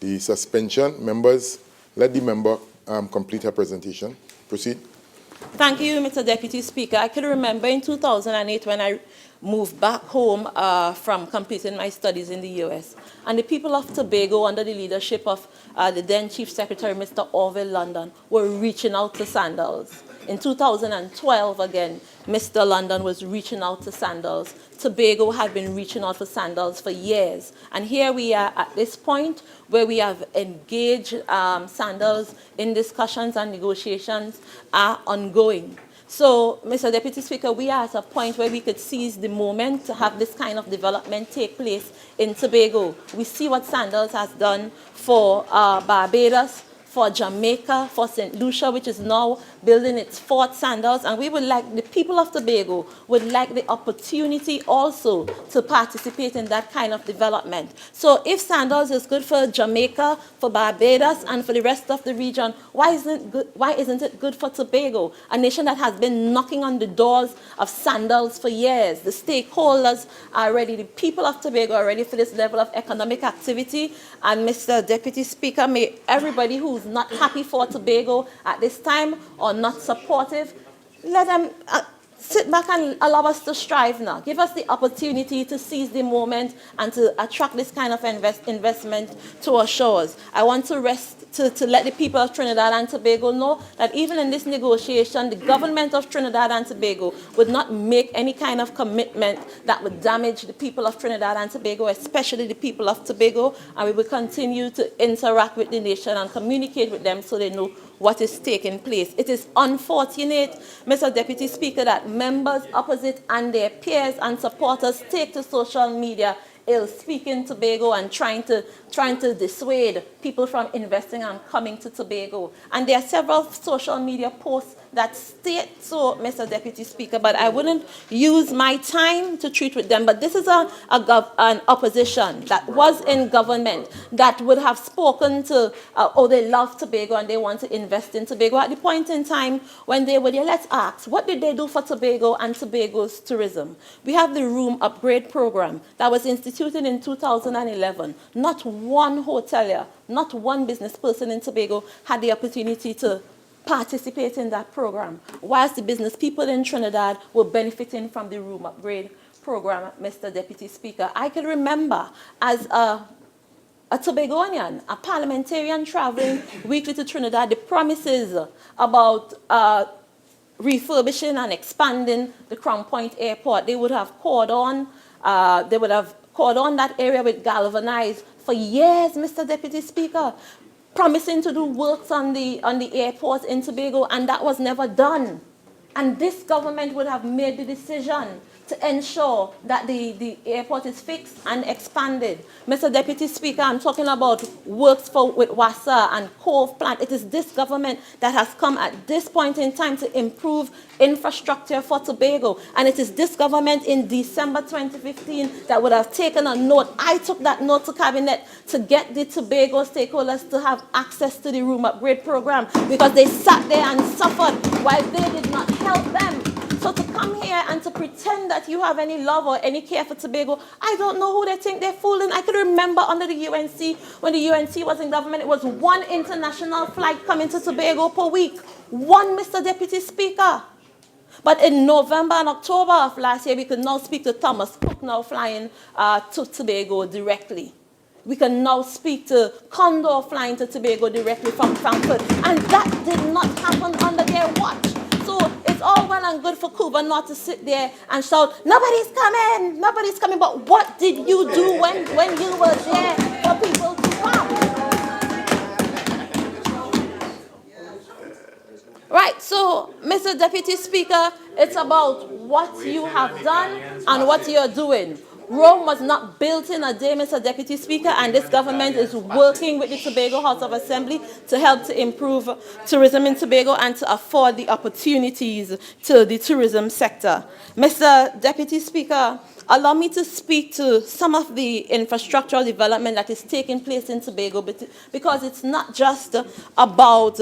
the suspension. Members, let the member complete her presentation. Proceed. Thank you, Mr. Deputy Speaker. I can remember in 2008 when I moved back home from completing my studies in the US. And the people of Tobago, under the leadership of the then Chief Secretary, Mr. Orville London, were reaching out to Sandals. In 2012, again, Mr. London was reaching out to Sandals. Tobago had been reaching out for Sandals for years. And here we are at this point where we have engaged Sandals in discussions and negotiations are ongoing. So, Mr. Deputy Speaker, we are at a point where we could seize the moment to have this kind of development take place in Tobago. We see what Sandals has done for Barbados, for Jamaica, for St. Lucia, which is now building its fourth Sandals, and we would like, the people of Tobago would like the opportunity also to participate in that kind of development. So if Sandals is good for Jamaica, for Barbados, and for the rest of the region, why isn't it good for Tobago, a nation that has been knocking on the doors of Sandals for years? The stakeholders are ready, the people of Tobago are ready for this level of economic activity, and Mr. Deputy Speaker, may everybody who's not happy for Tobago at this time or not supportive, let them sit back and allow us to strive now. Give us the opportunity to seize the moment and to attract this kind of investment to our shores. I want to let the people of Trinidad and Tobago know that even in this negotiation, the government of Trinidad and Tobago would not make any kind of commitment that would damage the people of Trinidad and Tobago, especially the people of Tobago, and we will continue to interact with the nation and communicate with them so they know what is taking place. It is unfortunate, Mr. Deputy Speaker, that members opposite and their peers and supporters take to social media ill-speaking Tobago and trying to dissuade people from investing and coming to Tobago. And there are several social media posts that state so, Mr. Deputy Speaker, but I wouldn't use my time to treat with them. But this is an opposition that was in government that would have spoken to, they love Tobago and they want to invest in Tobago. At the point in time when they were there, let's ask, what did they do for Tobago and Tobago's tourism? We have the room upgrade program that was instituted in 2011. Not one hotelier, not one business person in Tobago had the opportunity to participate in that program, whilst the business people in Trinidad were benefiting from the room upgrade program, Mr. Deputy Speaker. I can remember as a Tobagonian, a parliamentarian traveling weekly to Trinidad, the promises about refurbishing and expanding the Crown Point Airport. They would have cordoned that area with galvanized for years, Mr. Deputy Speaker, promising to do works on the airport in Tobago, and that was never done. And this government would have made the decision to ensure that the airport is fixed and expanded. Mr. Deputy Speaker, I'm talking about works with WASA and Cove plant. It is this government that has come at this point in time to improve infrastructure for Tobago. And it is this government in December 2015 that would have taken a note. I took that note to Cabinet to get the Tobago stakeholders to have access to the room upgrade program, because they sat there and suffered while they did not help them. So to come here and to pretend that you have any love or any care for Tobago, I don't know who they think they're fooling. I could remember under the UNC, when the UNC was in government, it was one international flight coming to Tobago per week. One, Mr. Deputy Speaker. But in November and October of last year, we could now speak to Thomas Cook now flying to Tobago directly. We can now speak to Condor flying to Tobago directly from Frankfurt. And that did not happen under their watch. So it's all well and good for Cuba not to sit there and shout, nobody's coming, but what did you do when you were there for people to come? Right, so Mr. Deputy Speaker, it's about what you have done and what you're doing. Rome was not built in a day, Mr. Deputy Speaker, and this government is working with the Tobago House of Assembly to help to improve tourism in Tobago and to afford the opportunities to the tourism sector. Mr. Deputy Speaker, allow me to speak to some of the infrastructural development that is taking place in Tobago, because it's not just about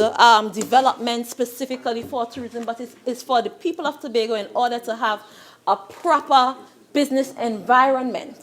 development specifically for tourism, but it's for the people of Tobago in order to have a proper business environment.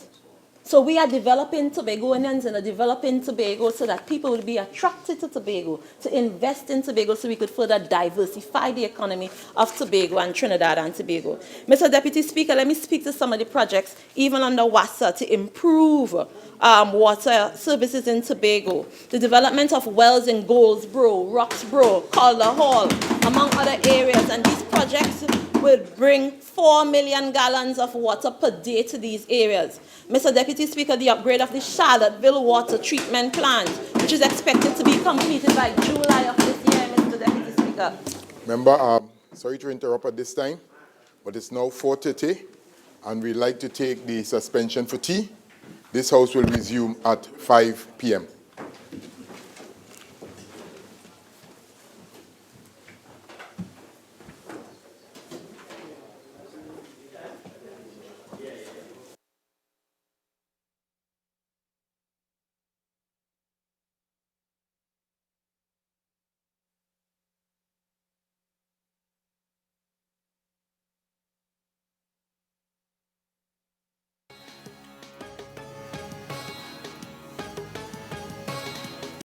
So we are developing Tobagoans and are developing Tobago so that people will be attracted to Tobago, to invest in Tobago so we could further diversify the economy of Tobago and Trinidad and Tobago. Mr. Deputy Speaker, let me speak to some of the projects, even under WASA, to improve water services in Tobago. The development of wells in Goldsboro, Roxborough, Calder Hall, among other areas, and these projects will bring 4 million gallons of water per day to these areas. Mr. Deputy Speaker, the upgrade of the Charlottesville water treatment plant, which is expected to be completed by July of this year, Mr. Deputy Speaker. Member, sorry to interrupt at this time, but it's now 4:30, and we'd like to take the suspension for tea. This House will resume at 5 p.m.